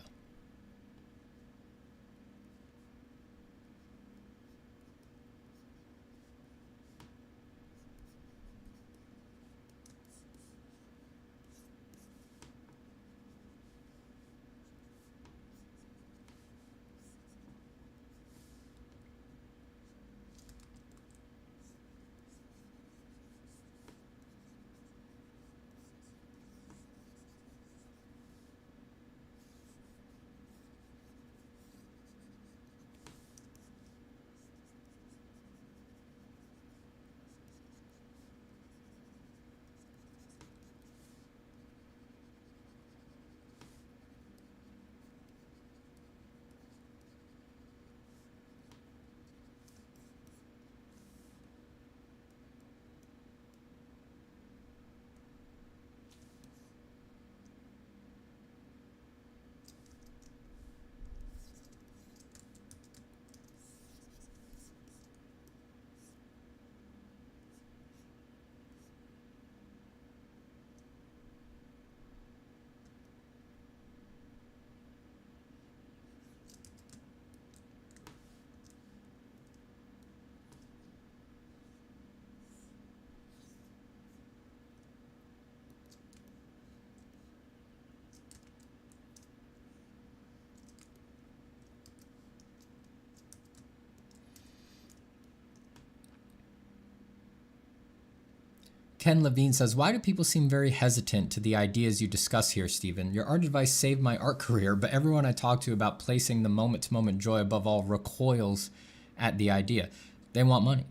Ken Levine says, why do people seem very hesitant to the ideas you discuss here, Stephen? Your art advice saved my art career, but everyone I talk to about placing the moment-to-moment joy above all recoils at the idea. They want money.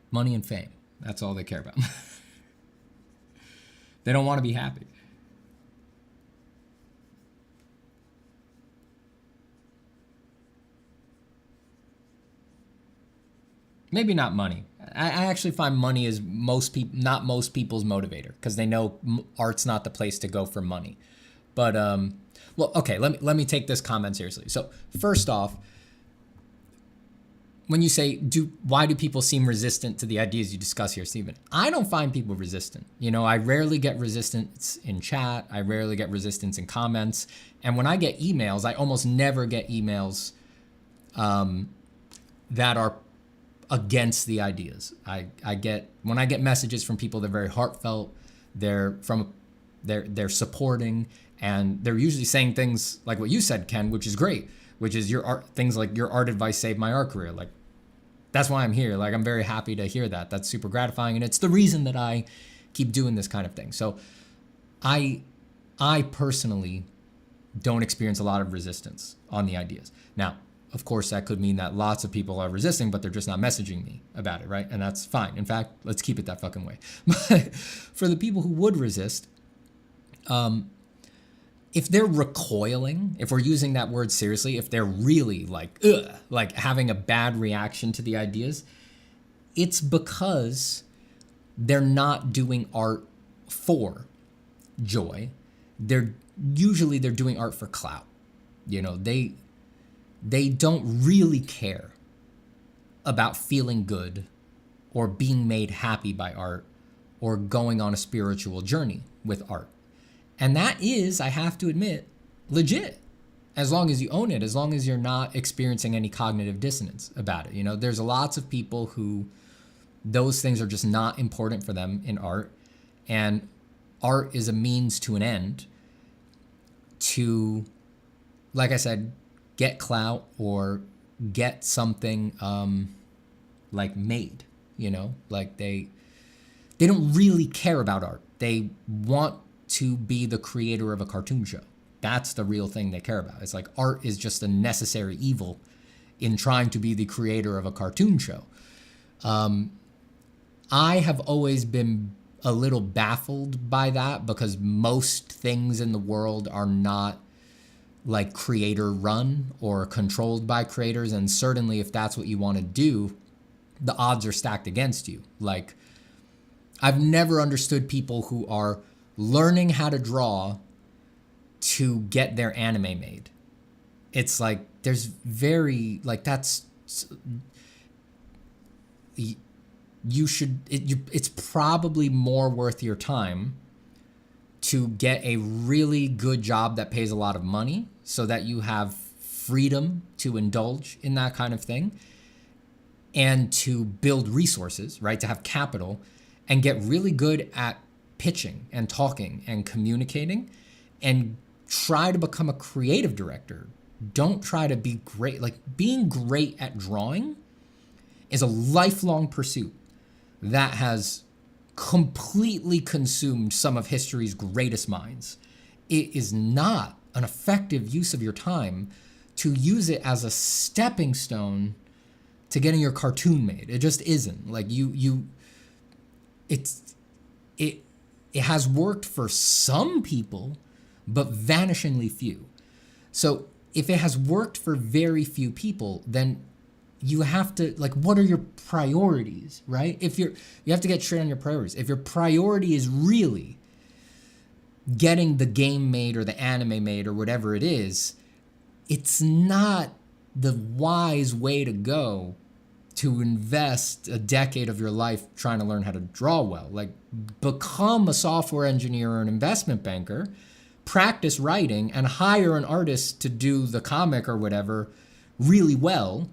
Money and fame. That's all they care about. They don't want to be happy. Maybe not money. I actually find money is not most people's motivator, because they know art's not the place to go for money. But well, okay, let me take this comment seriously. So first off, when you say why do people seem resistant to the ideas you discuss here, Stephen? I don't find people resistant. You know, I rarely get resistance in chat. I rarely get resistance in comments. And when I get emails, I almost never get emails that are against the ideas. When I get messages from people, they're very heartfelt. They're supporting, and they're usually saying things like what you said, Ken, which is great, which is things like your art advice saved my art career. Like, that's why I'm here. Like, I'm very happy to hear that. That's super gratifying, and it's the reason that I keep doing this kind of thing. So I personally don't experience a lot of resistance on the ideas. Now, of course, that could mean that lots of people are resisting, but they're just not messaging me about it, right? And that's fine. In fact, let's keep it that fucking way. But for the people who would resist, if they're recoiling, if we're using that word seriously, if they're really like having a bad reaction to the ideas, it's because they're not doing art for joy. They're doing art for clout. You know, they don't really care about feeling good or being made happy by art or going on a spiritual journey with art. And that is, I have to admit, legit. As long as you own it, as long as you're not experiencing any cognitive dissonance about it. You know, there's lots of people who those things are just not important for them in art. And art is a means to an end to, like I said, get clout or get something like made, you know, like they don't really care about art. They want to be the creator of a cartoon show. That's the real thing they care about. It's like art is just a necessary evil in trying to be the creator of a cartoon show. I have always been a little baffled by that because most things in the world are not like creator run or controlled by creators. And certainly if that's what you want to do, the odds are stacked against you. Like, I've never understood people who are learning how to draw to get their anime made. It's like, there's very, like, that's, it's probably more worth your time to get a really good job that pays a lot of money so that you have freedom to indulge in that kind of thing and to build resources, right? To have capital and get really good at pitching and talking and communicating and try to become a creative director. Don't try to be great. Like, being great at drawing is a lifelong pursuit that has completely consumed some of history's greatest minds. It is not an effective use of your time to use it as a stepping stone to getting your cartoon made. It just isn't. Like, it has worked for some people, but vanishingly few. So if it has worked for very few people, then you have to, like, what are your priorities, right? You have to get straight on your priorities. If your priority is really getting the game made or the anime made or whatever it is, it's not the wise way to go to invest a decade of your life trying to learn how to draw well. Like, become a software engineer or an investment banker, practice writing, and hire an artist to do the comic or whatever really well.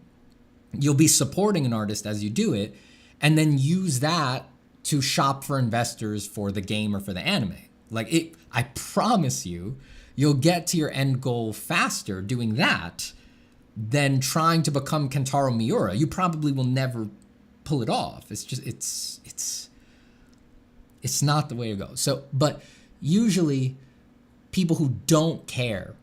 You'll be supporting an artist as you do it, and then use that to shop for investors for the game or for the anime. Like, I promise you'll get to your end goal faster doing that than trying to become Kentaro Miura. You probably will never pull it off. It's just, It's not the way to go. So, but usually people who don't care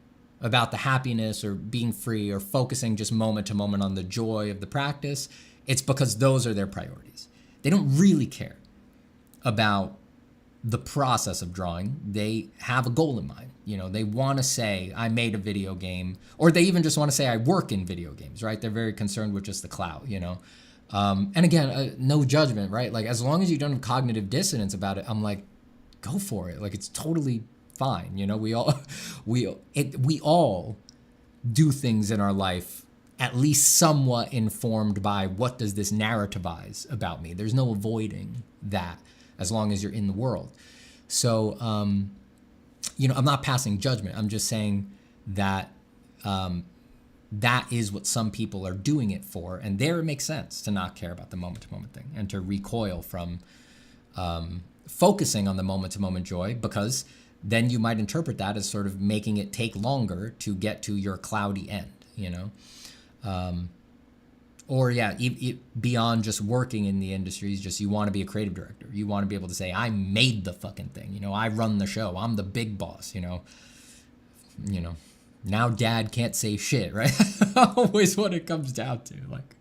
about the happiness or being free or focusing just moment to moment on the joy of the practice, it's because those are their priorities. They don't really care about the process of drawing. They have a goal in mind. You know, they want to say, I made a video game, or they even just want to say, I work in video games, right? They're very concerned with just the clout, you know? And again, no judgment, right? Like, as long as you don't have cognitive dissonance about it, I'm like, go for it. Like, it's totally fine. You know, we all do things in our life at least somewhat informed by what does this narrativize about me. There's no avoiding that as long as you're in the world. So, you know, I'm not passing judgment. I'm just saying that that is what some people are doing it for. And there it makes sense to not care about the moment-to-moment thing and to recoil from focusing on the moment-to-moment joy, because then you might interpret that as sort of making it take longer to get to your cloudy end, you know? Or yeah, beyond just working in the industries, just you want to be a creative director. You want to be able to say, I made the fucking thing, you know, I run the show, I'm the big boss, you know, now dad can't say shit, right? Always what it comes down to. Like,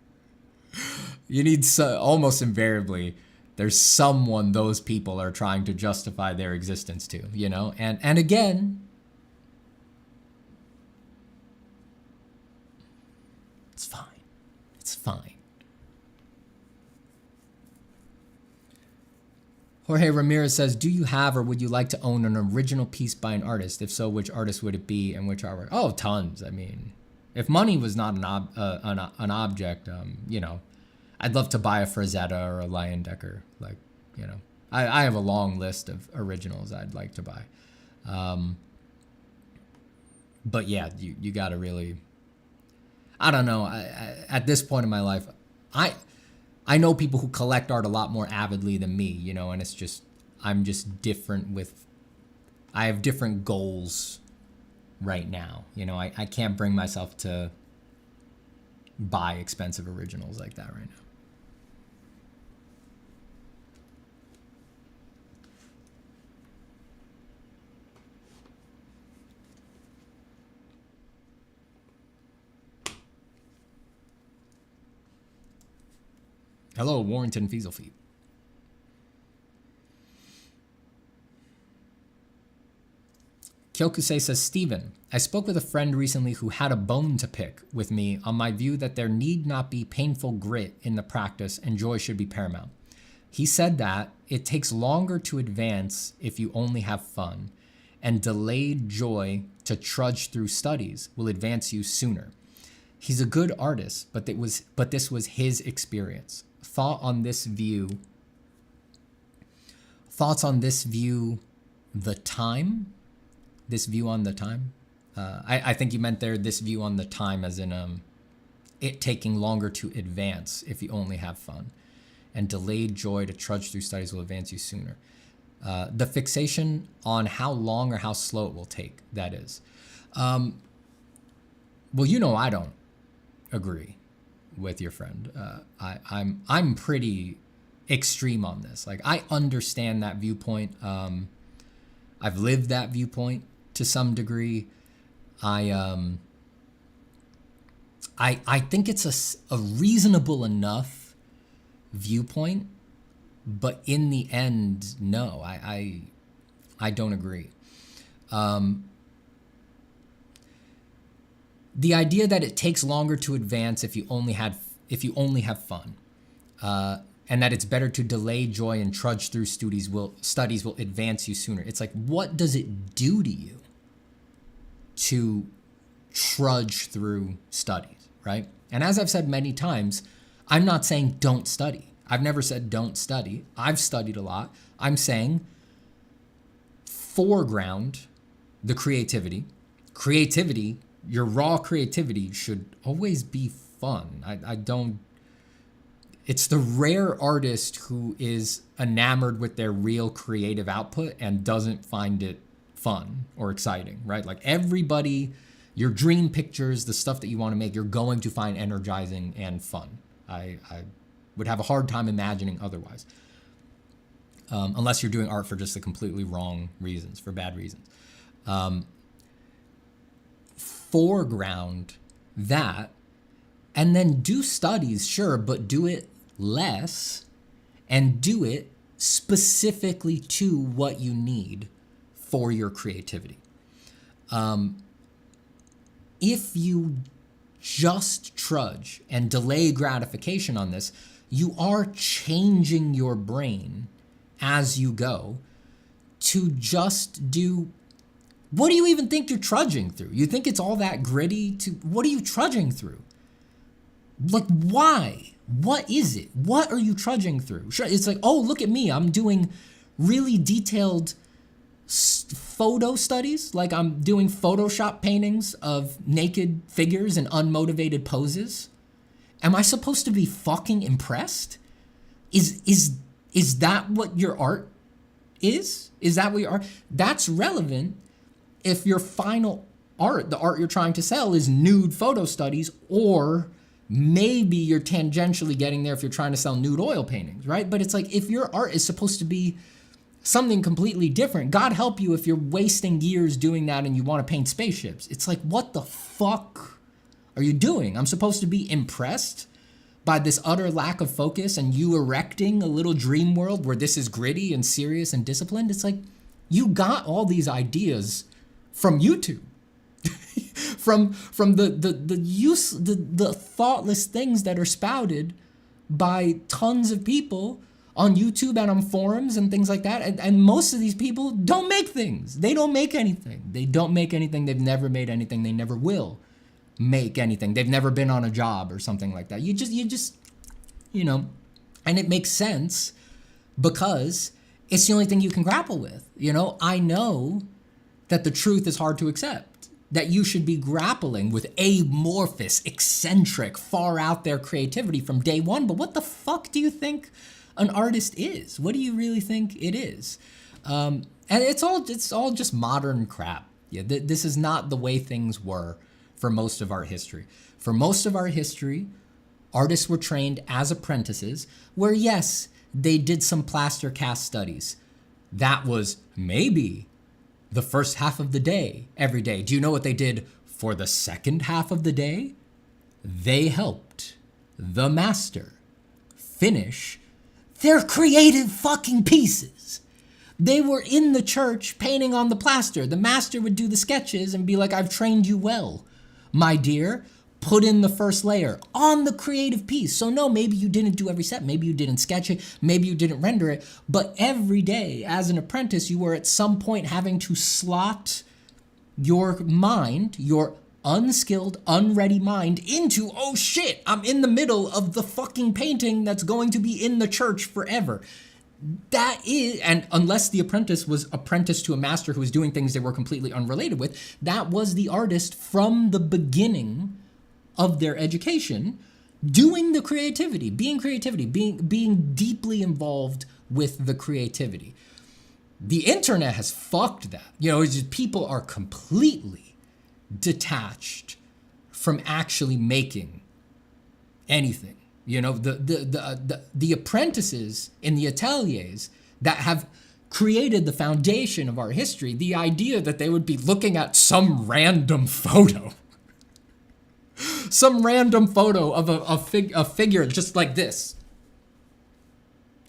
you need almost invariably, there's someone those people are trying to justify their existence to, you know? And again, it's fine. It's fine. Jorge Ramirez says, do you have or would you like to own an original piece by an artist? If so, which artist would it be and which artwork? Oh, tons. I mean, if money was not an object, you know, I'd love to buy a Frazetta or a Lion Decker. Like, you know, I have a long list of originals I'd like to buy. But yeah, you got to really, I don't know. At this point in my life, I know people who collect art a lot more avidly than me, you know, and it's just, I'm just different with, I have different goals right now. You know, I can't bring myself to buy expensive originals like that right now. Hello, Warrington Fieselfeet. Kyokusei says, Steven, I spoke with a friend recently who had a bone to pick with me on my view that there need not be painful grit in the practice and joy should be paramount. He said that it takes longer to advance if you only have fun, and delayed joy to trudge through studies will advance you sooner. He's a good artist, but this was his experience. Thoughts on this view, the time? This view on the time? I think you meant there this view on the time as in it taking longer to advance if you only have fun. And delayed joy to trudge through studies will advance you sooner. The fixation on how long or how slow it will take, that is. Well, you know I don't agree with your friend. I'm pretty extreme on this. Like, I understand that viewpoint. I've lived that viewpoint to some degree. I think it's a reasonable enough viewpoint, but in the end, no, I don't agree. The idea that it takes longer to advance if you only have fun, and that it's better to delay joy and trudge through studies will advance you sooner. It's like, what does it do to you to trudge through studies, right? And as I've said many times, I'm not saying don't study. I've never said don't study. I've studied a lot. I'm saying foreground the creativity. Your raw creativity should always be fun. It's the rare artist who is enamored with their real creative output and doesn't find it fun or exciting, right? Like, everybody, your dream pictures, the stuff that you want to make, you're going to find energizing and fun. I would have a hard time imagining otherwise. unless you're doing art for just the completely wrong reasons, for bad reasons. Foreground that, and then do studies, sure, but do it less and do it specifically to what you need for your creativity. If you just trudge and delay gratification on this, you are changing your brain as you go to just do. What do you even think you're trudging through? You think it's all that gritty? What are you trudging through? Like, why? What is it? What are you trudging through? Sure, it's like, oh, look at me. I'm doing really detailed photo studies. Like, I'm doing Photoshop paintings of naked figures in unmotivated poses. Am I supposed to be fucking impressed? Is that what your art is? Is that what your art? That's relevant if your final art, the art you're trying to sell, is nude photo studies, or maybe you're tangentially getting there if you're trying to sell nude oil paintings, right? But it's like, if your art is supposed to be something completely different, God help you if you're wasting years doing that and you want to paint spaceships. It's like, what the fuck are you doing? I'm supposed to be impressed by this utter lack of focus and you erecting a little dream world where this is gritty and serious and disciplined? It's like, you got all these ideas from YouTube. from the thoughtless things that are spouted by tons of people on YouTube and on forums and things like that. And most of these people don't make things. They don't make anything. They don't make anything. They've never made anything. They never will make anything. They've never been on a job or something like that. You just, and it makes sense because it's the only thing you can grapple with. I know that the truth is hard to accept, that you should be grappling with amorphous, eccentric, far out there creativity from day one. But what the fuck do you think an artist is? What do you really think it is? And it's all just modern crap. Yeah, this is not the way things were for most of art history. For most of art history, artists were trained as apprentices, where yes, they did some plaster cast studies. That was maybe the first half of the day, every day. Do you know what they did for the second half of the day? They helped the master finish their creative fucking pieces. They were in the church painting on the plaster. The master would do the sketches and be like, I've trained you well, my dear. Put in the first layer on the creative piece. So no, maybe you didn't do every step. Maybe you didn't sketch it. Maybe you didn't render it. But every day as an apprentice, you were at some point having to slot your mind, your unskilled, unready mind into, oh shit, I'm in the middle of the fucking painting that's going to be in the church forever. That is, and unless the apprentice was apprenticed to a master who was doing things they were completely unrelated with, that was the artist from the beginning of their education, doing the creativity, being deeply involved with the creativity. The internet has fucked that. It's just, people are completely detached from actually making anything. The apprentices in the ateliers that have created the foundation of our history, the idea that they would be looking at some random photo of a figure just like this.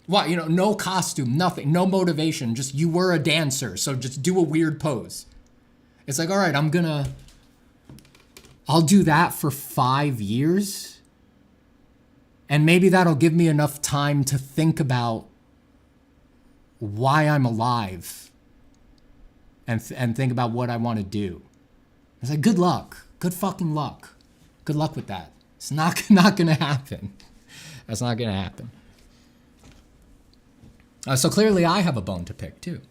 What, no costume, nothing, no motivation, just you were a dancer, so just do a weird pose. It's like, all right, I'll do that for 5 years, and maybe that'll give me enough time to think about why I'm alive and think about what I want to do. It's like, good luck. Good fucking luck. Good luck with that. It's not going to happen. That's not going to happen. So clearly I have a bone to pick too.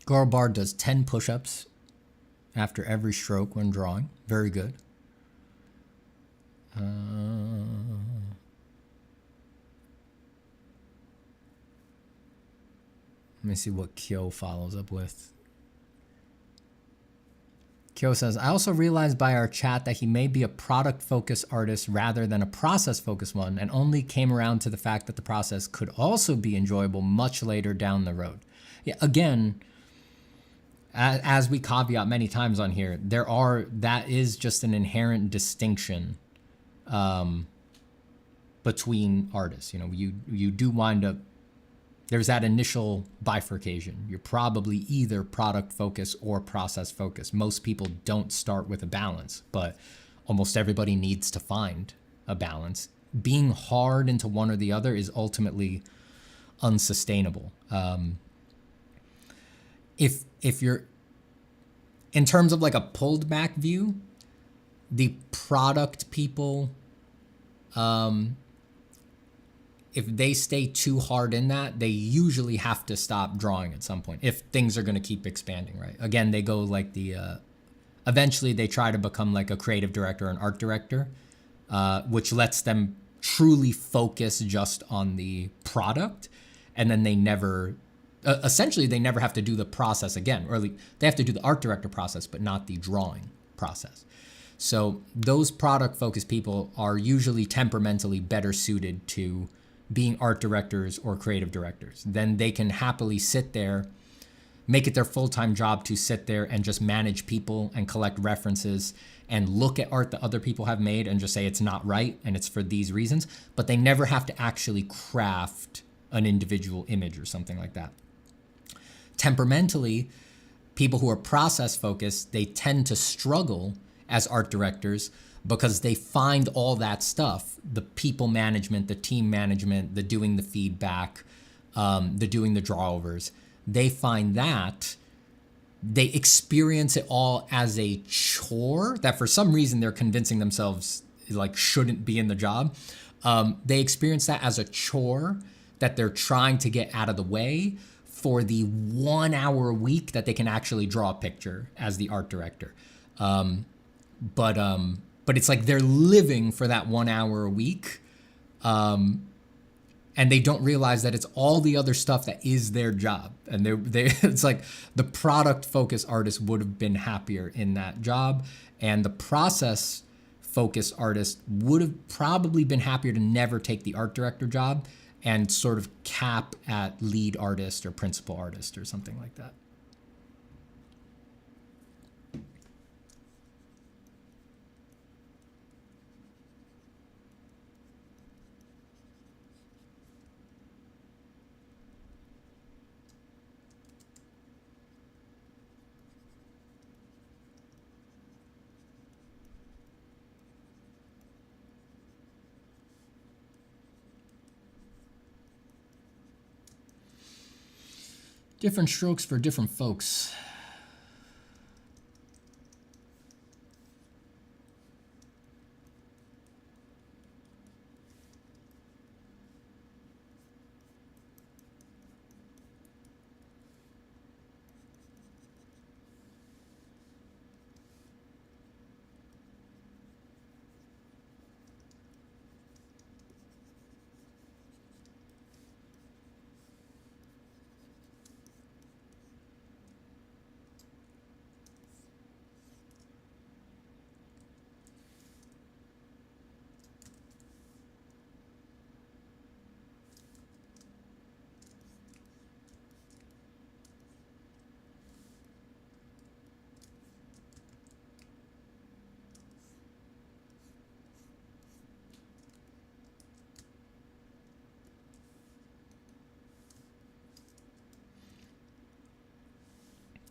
Girl Bard does 10 push-ups after every stroke when drawing. Very good. Let me see what Kyo follows up with. Kyo says, I also realized by our chat that he may be a product-focused artist rather than a process-focused one, and only came around to the fact that the process could also be enjoyable much later down the road. Yeah, again, as we caveat many times on here, that is just an inherent distinction between artists. You know, you do wind up, there's that initial bifurcation. You're probably either product focused or process focused. Most people don't start with a balance, but almost everybody needs to find a balance. Being hard into one or the other is ultimately unsustainable. If you're, in terms of like a pulled back view, the product people, if they stay too hard in that, they usually have to stop drawing at some point if things are going to keep expanding, right? Again, they go like eventually they try to become like a creative director or an art director, which lets them truly focus just on the product. And then they never, essentially they never have to do the process again, or they have to do the art director process, but not the drawing process. So those product focused people are usually temperamentally better suited to being art directors or creative directors. Then they can happily sit there, make it their full-time job to sit there and just manage people and collect references and look at art that other people have made and just say it's not right and it's for these reasons, but they never have to actually craft an individual image or something like that. Temperamentally, people who are process focused, they tend to struggle as art directors because they find all that stuff, the people management, the team management, the doing the feedback, the doing the drawovers. They find that they experience it all as a chore that for some reason they're convincing themselves like shouldn't be in the job. They experience that as a chore that they're trying to get out of the way for the 1 hour a week that they can actually draw a picture as the art director. But it's like they're living for that 1 hour a week. And they don't realize that it's all the other stuff that is their job. And it's like the product focused artist would have been happier in that job. And the process focused artist would have probably been happier to never take the art director job and sort of cap at lead artist or principal artist or something like that. Different strokes for different folks.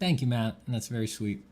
Thank you, Matt. That's very sweet.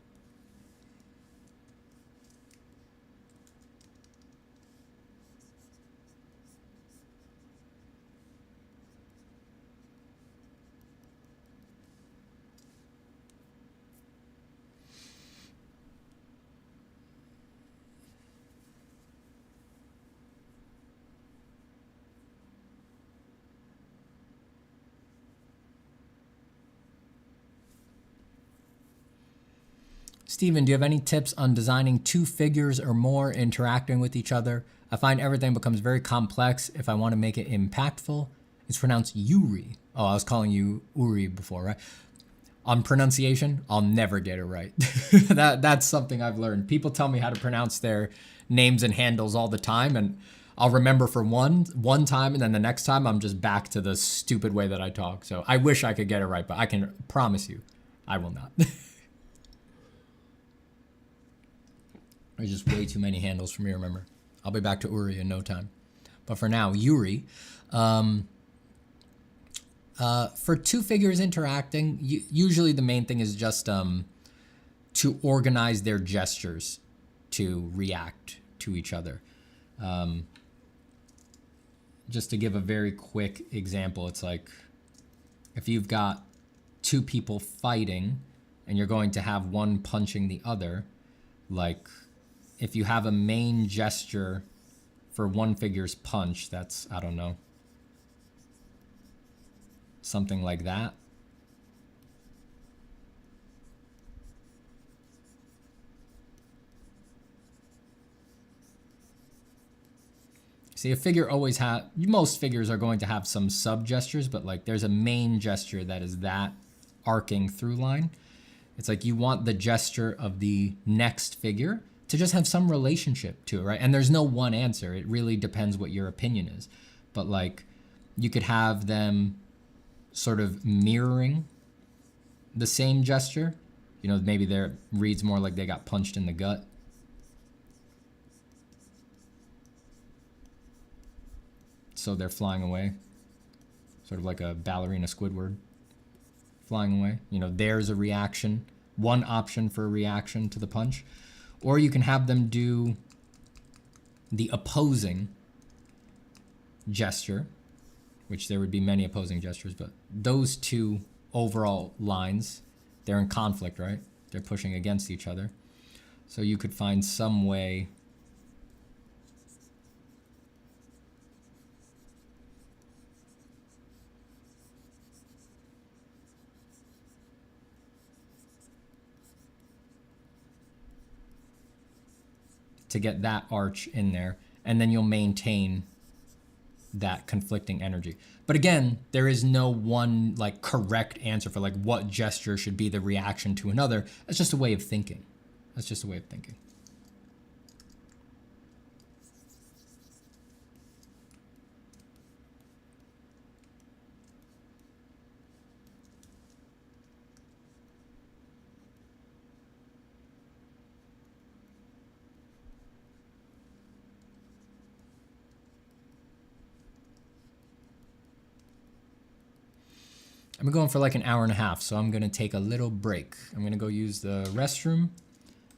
Steven, do you have any tips on designing two figures or more interacting with each other? I find everything becomes very complex if I want to make it impactful. It's pronounced Yuri. Oh, I was calling you Uri before, right? On pronunciation, I'll never get it right. That's something I've learned. People tell me how to pronounce their names and handles all the time, and I'll remember for one time, and then the next time I'm just back to the stupid way that I talk. So I wish I could get it right, but I can promise you, I will not. There's just way too many handles for me to remember. I'll be back to Uri in no time. But for now, Yuri. For two figures interacting, usually the main thing is just to organize their gestures to react to each other. Just to give a very quick example, it's like if you've got two people fighting and you're going to have one punching the other, like if you have a main gesture for one figure's punch, that's, I don't know, something like that. See, a figure always most figures are going to have some sub gestures, but like there's a main gesture that is that arcing through line. It's like you want the gesture of the next figure to just have some relationship to it, right? And there's no one answer. It really depends what your opinion is. But like you could have them sort of mirroring the same gesture. You know, maybe there reads more like they got punched in the gut. So they're flying away. Sort of like a ballerina Squidward flying away. You know, there's a reaction, one option for a reaction to the punch. Or you can have them do the opposing gesture, which there would be many opposing gestures, but those two overall lines, they're in conflict, right? They're pushing against each other. So you could find some way to get that arch in there, and then you'll maintain that conflicting energy. But again, there is no one like correct answer for like what gesture should be the reaction to another. That's just a way of thinking. That's just a way of thinking. I've been going for like an hour and a half, so I'm going to take a little break. I'm going to go use the restroom,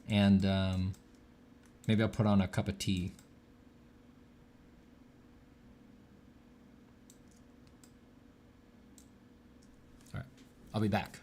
and maybe I'll put on a cup of tea. All right, I'll be back.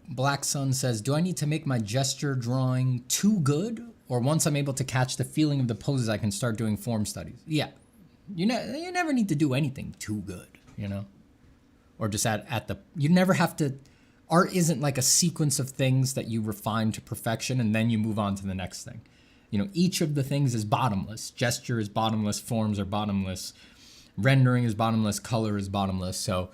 Black Sun says, do I need to make my gesture drawing too good? Or once I'm able to catch the feeling of the poses, I can start doing form studies? Yeah. You never need to do anything too good, you know? Or just you never have to, art isn't like a sequence of things that you refine to perfection and then you move on to the next thing. You know, each of the things is bottomless. Gesture is bottomless, forms are bottomless, rendering is bottomless, color is bottomless. So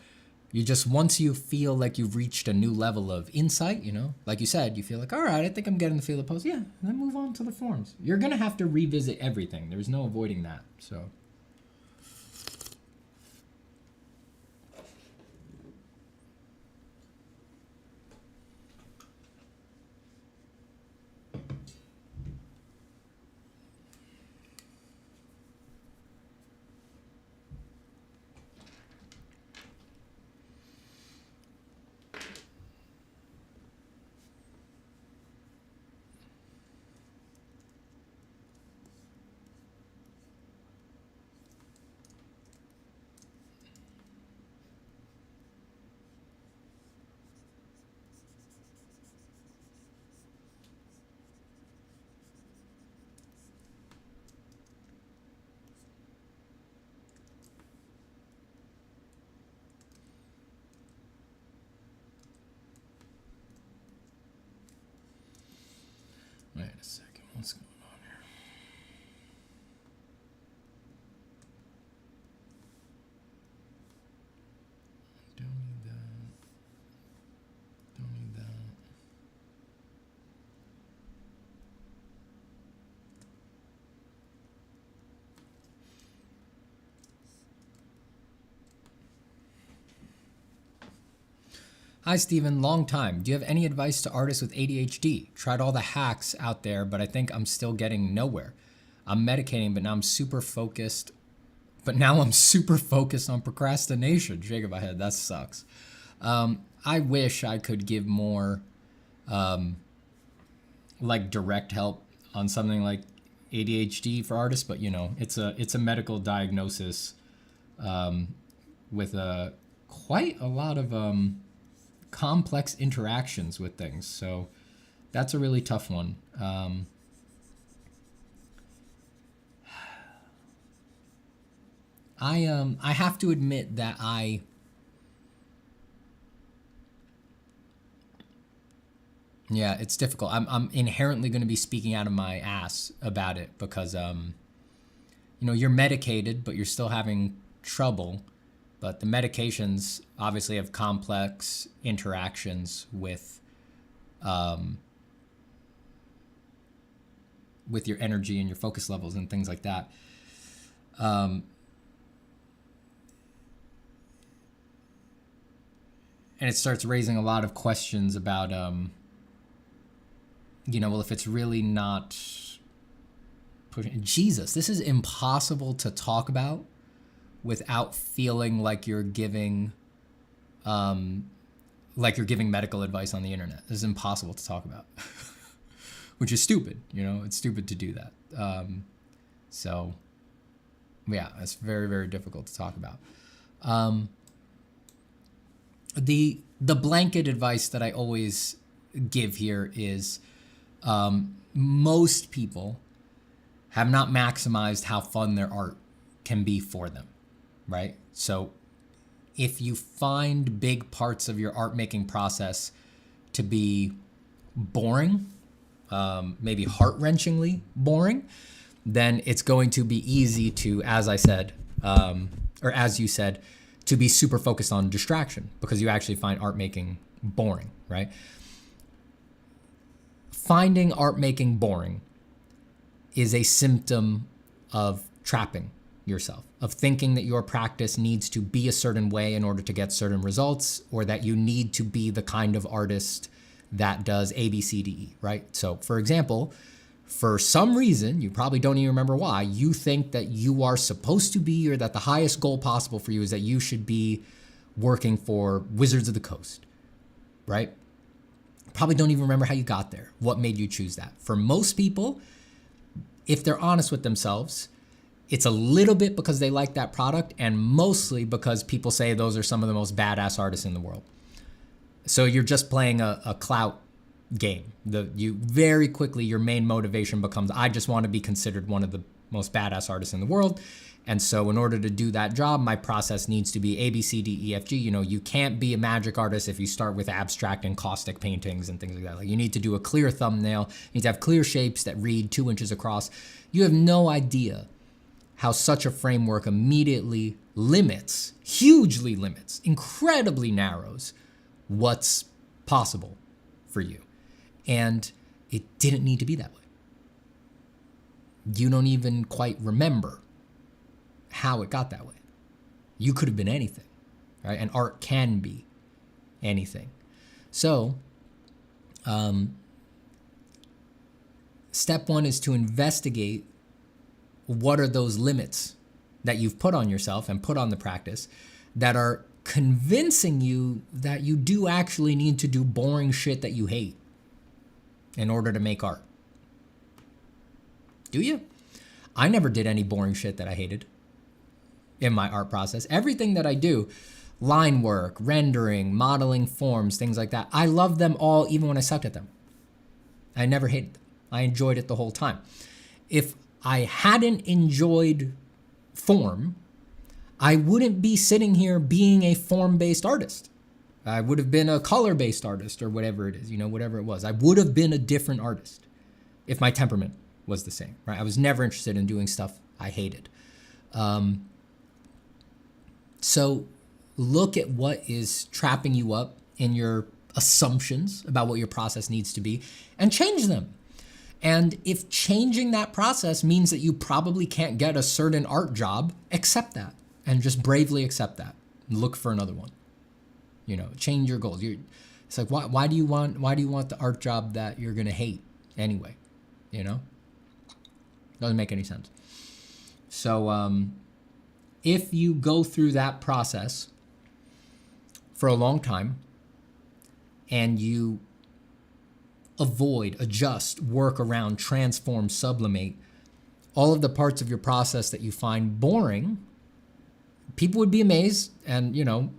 you just, once you feel like you've reached a new level of insight, you know, like you said, you feel like, all right, I think I'm getting the feel of the pose. Yeah, then move on to the forms. You're going to have to revisit everything. There's no avoiding that. So. Wait a second, what's going on here? Don't need that. Don't need that. Hi, Steven. Long time. Do you have any advice to artists with ADHD? Tried all the hacks out there, but I think I'm still getting nowhere. I'm medicating, but now I'm super focused. On procrastination. Shaking my head. That sucks. I wish I could give more, like direct help on something like ADHD for artists, but you know, it's a medical diagnosis, with quite a lot of complex interactions with things. So that's a really tough one. I have to admit that yeah, it's difficult. I'm inherently going to be speaking out of my ass about it because, you know, you're medicated, but you're still having trouble. But the medications obviously have complex interactions with your energy and your focus levels and things like that. And it starts raising a lot of questions about, you know, well, if it's really not pushing, Jesus, this is impossible to talk about without feeling like you're giving medical advice on the internet. This is impossible to talk about, which is stupid. You know, it's stupid to do that. So yeah, it's very, very difficult to talk about. The blanket advice that I always give here is, most people have not maximized how fun their art can be for them. Right? So if you find big parts of your art making process to be boring, maybe heart-wrenchingly boring, then it's going to be easy to, as I said, or as you said, to be super focused on distraction because you actually find art making boring, right? Finding art making boring is a symptom of trapping yourself, of thinking that your practice needs to be a certain way in order to get certain results, or that you need to be the kind of artist that does A, B, C, D, E, right? So for example, for some reason, you probably don't even remember why, you think that you are supposed to be, or that the highest goal possible for you is that you should be working for Wizards of the Coast, right? probably don't even remember how you got there. What made you choose that? For most people, if they're honest with themselves, it's a little bit because they like that product, and mostly because people say those are some of the most badass artists in the world. So you're just playing a clout game. You very quickly, your main motivation becomes, I just want to be considered one of the most badass artists in the world. And so in order to do that job, my process needs to be A, B, C, D, E, F, G. You know, you can't be a magic artist if you start with abstract and caustic paintings and things like that. Like, you need to do a clear thumbnail. You need to have clear shapes that read 2 inches across. You have no idea how such a framework immediately limits, hugely limits, incredibly narrows what's possible for you. And it didn't need to be that way. You don't even quite remember how it got that way. You could have been anything, right? And art can be anything. So, step one is to investigate what are those limits that you've put on yourself and put on the practice that are convincing you that you do actually need to do boring shit that you hate in order to make art. Do you? I never did any boring shit that I hated in my art process. Everything that I do, line work, rendering, modeling forms, things like that, I love them all even when I sucked at them. I never hated them. I enjoyed it the whole time. If I hadn't enjoyed form, I wouldn't be sitting here being a form-based artist. I would have been a color-based artist or whatever it is, you know, whatever it was. I would have been a different artist if my temperament was the same, right? I was never interested in doing stuff I hated. So look at what is trapping you up in your assumptions about what your process needs to be and change them. And if changing that process means that you probably can't get a certain art job, accept that and just bravely accept that. Look for another one. You know, change your goals. It's like, why do you want the art job that you're gonna hate anyway? You know, doesn't make any sense. So if you go through that process for a long time and you avoid, adjust, work around, transform, sublimate all of the parts of your process that you find boring, people would be amazed. And, you know,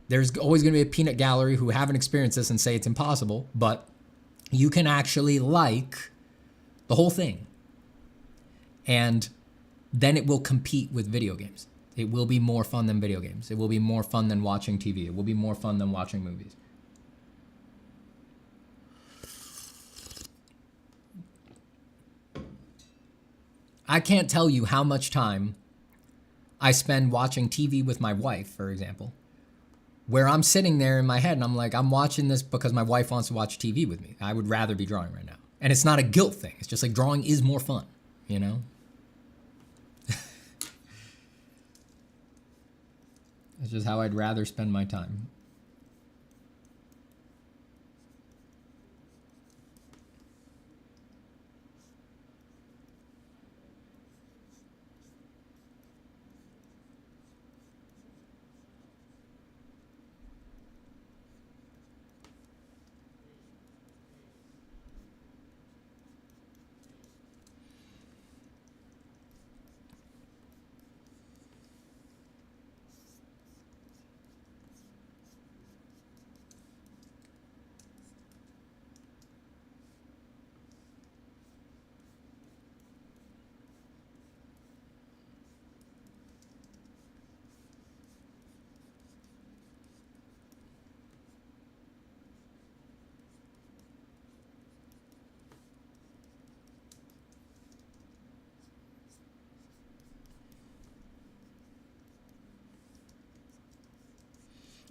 there's always going to be a peanut gallery who haven't experienced this and say it's impossible, but you can actually like the whole thing. And then it will compete with video games. It will be more fun than video games. It will be more fun than watching TV. It will be more fun than watching movies. I can't tell you how much time I spend watching TV with my wife, for example, where I'm sitting there in my head and I'm like, I'm watching this because my wife wants to watch TV with me. I would rather be drawing right now. And it's not a guilt thing. It's just like drawing is more fun, you know? It's just how I'd rather spend my time.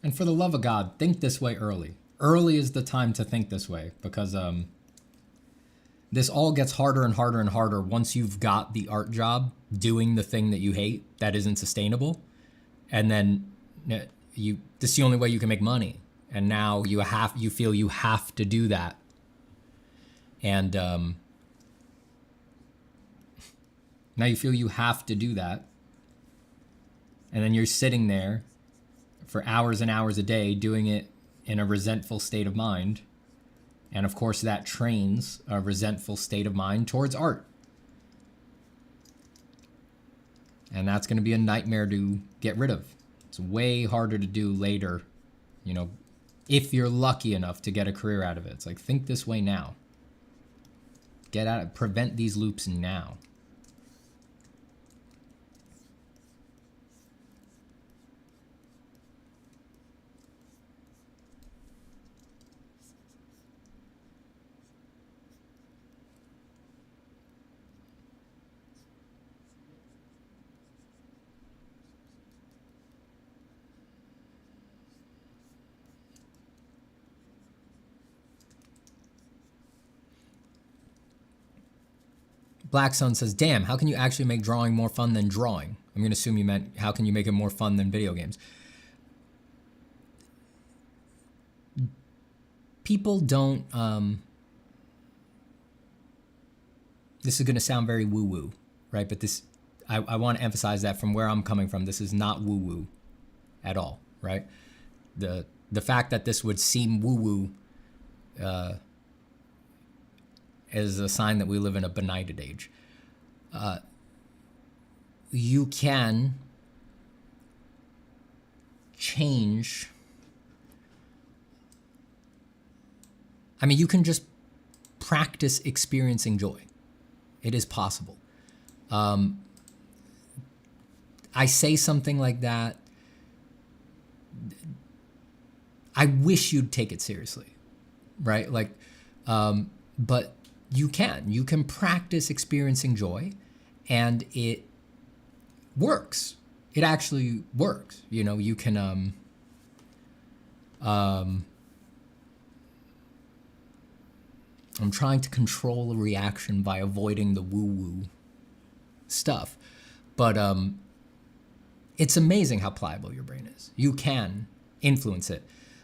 And for the love of God, think this way early. Early is the time to think this way, because this all gets harder and harder and harder once you've got the art job doing the thing that you hate that isn't sustainable. And then this is the only way you can make money. And now you feel you have to do that. And now you feel you have to do that. And then you're sitting there for hours and hours a day doing it in a resentful state of mind And of course, that trains a resentful state of mind towards art. And that's going to be a nightmare to get rid of. It's way harder to do later, you know, if you're lucky enough to get a career out of it. It's like, think this way now. Get out, prevent these loops now. Black Sun says, damn, how can you actually make drawing more fun than drawing? I'm going to assume you meant, how can you make it more fun than video games? People don't, this is going to sound very woo-woo, right? But this, I want to emphasize that from where I'm coming from, this is not woo-woo at all, right? The fact that this would seem woo-woo is a sign that we live in a benighted age. You can change. I mean, you can just practice experiencing joy. It is possible. I say something like that. I wish you'd take it seriously, right? Like, but you can practice experiencing joy, and it works. It actually works. You know, you can, I'm trying to control a reaction by avoiding the woo-woo stuff, but it's amazing how pliable your brain is. You can influence it.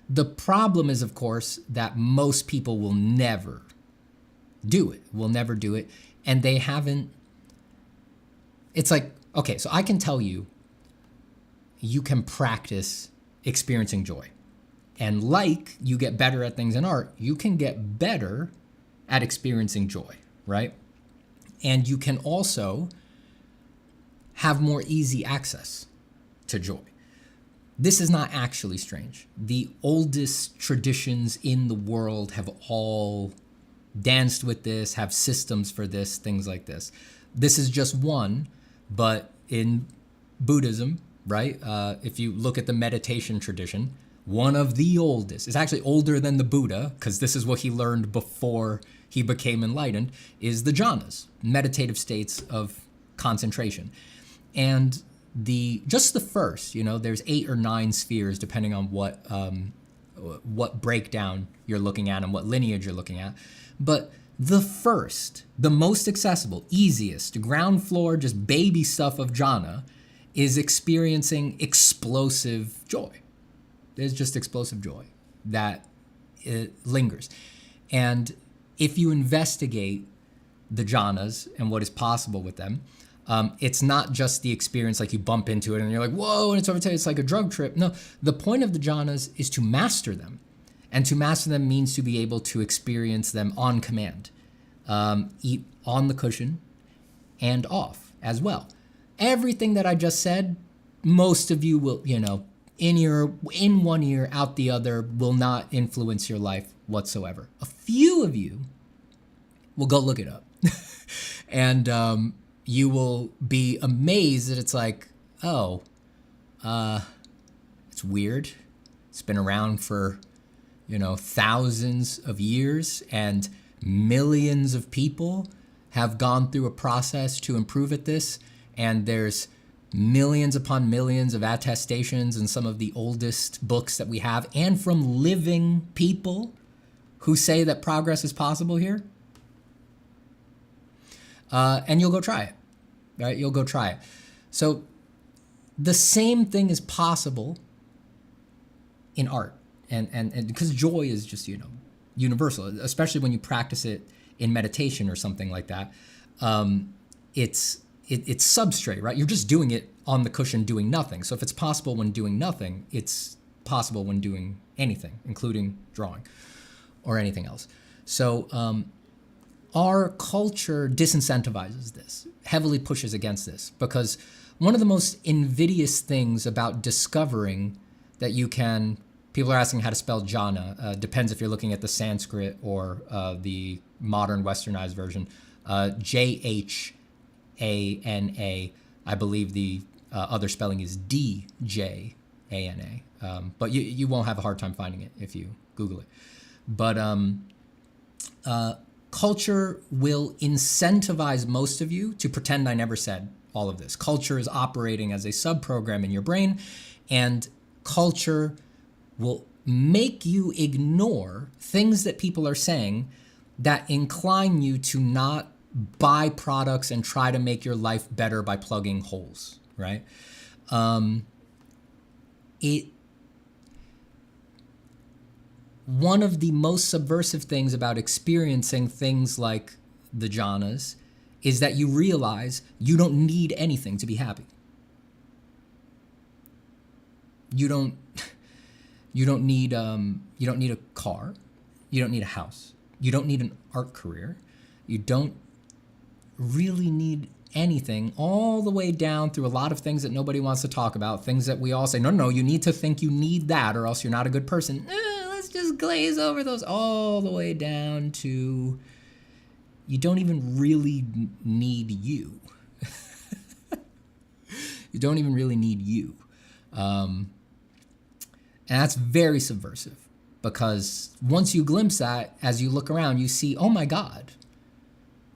The problem is, of course, that most people will never do it, and they haven't. It's like, okay, so I can tell you, you can practice experiencing joy, and like you get better at things in art, you can get better at experiencing joy, right? And you can also have more easy access to joy. This is not actually strange. The oldest traditions in the world have all danced with this, have systems for this, things like this. This is just one, but in Buddhism, right? If you look at the meditation tradition, one of the oldest, it's actually older than the Buddha, because this is what he learned before he became enlightened, is the jhanas, meditative states of concentration. And just the first, you know, there's 8 or 9 spheres depending on what breakdown you're looking at and what lineage you're looking at. But the first, the most accessible, easiest, ground floor, just baby stuff of jhana is experiencing explosive joy. There's just explosive joy that it lingers. And if you investigate the jhanas and what is possible with them, it's not just the experience like you bump into it and you're like, whoa, and it's over to you, it's like a drug trip. No, the point of the jhanas is to master them. And to master them means to be able to experience them on command, eat on the cushion and off as well. Everything that I just said, most of you will, you know, in one ear, out the other, will not influence your life whatsoever. A few of you will go look it up. And you will be amazed that it's like, oh, it's weird. It's been around for, you know, thousands of years, and millions of people have gone through a process to improve at this. And there's millions upon millions of attestations in some of the oldest books that we have, and from living people who say that progress is possible here. And you'll go try it, right? You'll go try it. So the same thing is possible in art. And because joy is just, you know, universal, especially when you practice it in meditation or something like that. It's substrate, right? You're just doing it on the cushion doing nothing. So if it's possible when doing nothing, it's possible when doing anything, including drawing or anything else. So our culture disincentivizes this, heavily pushes against this, because one of the most invidious things about discovering that you can, people are asking how to spell jhana, depends if you're looking at the Sanskrit or the modern westernized version, Jhana, I believe the other spelling is Djana, but you won't have a hard time finding it if you Google it. But culture will incentivize most of you to pretend I never said all of this. Culture is operating as a subprogram in your brain, and culture will make you ignore things that people are saying that incline you to not buy products and try to make your life better by plugging holes, right? One of the most subversive things about experiencing things like the jhanas is that you realize you don't need anything to be happy. You don't need a car. You don't need a house. You don't need an art career. You don't really need anything, all the way down through a lot of things that nobody wants to talk about, things that we all say, no, you need to think you need that or else you're not a good person. Let's just glaze over those, all the way down to you don't even really need you. You don't even really need you. And that's very subversive, because once you glimpse that, as you look around, you see, oh my God,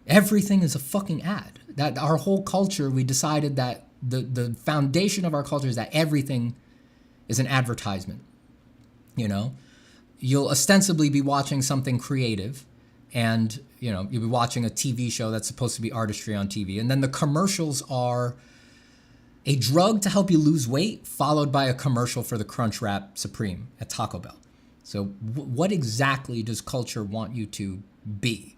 everything is a fucking ad. That our whole culture, we decided that the foundation of our culture is that everything is an advertisement. You know, you'll ostensibly be watching something creative, and you'll be watching a TV show that's supposed to be artistry on TV, and then the commercials are a drug to help you lose weight, followed by a commercial for the Crunchwrap Supreme at Taco Bell. So what exactly does culture want you to be?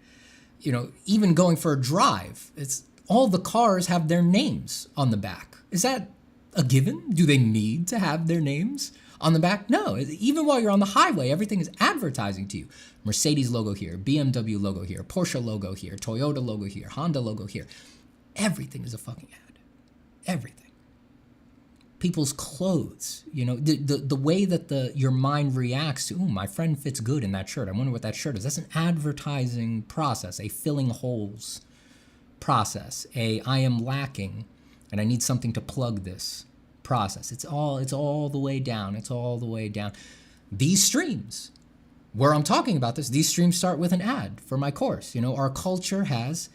Even going for a drive, it's all the cars have their names on the back. Is that a given? Do they need to have their names on the back? No. Even while you're on the highway, everything is advertising to you. Mercedes logo here, BMW logo here, Porsche logo here, Toyota logo here, Honda logo here. Everything is a fucking ad. Everything. People's clothes, the way that your mind reacts to, my friend fits good in that shirt. I wonder what that shirt is. That's an advertising process, a filling holes process, I am lacking and I need something to plug this process. It's all the way down. It's all the way down. These streams, where I'm talking about this, these streams start with an ad for my course. Our culture has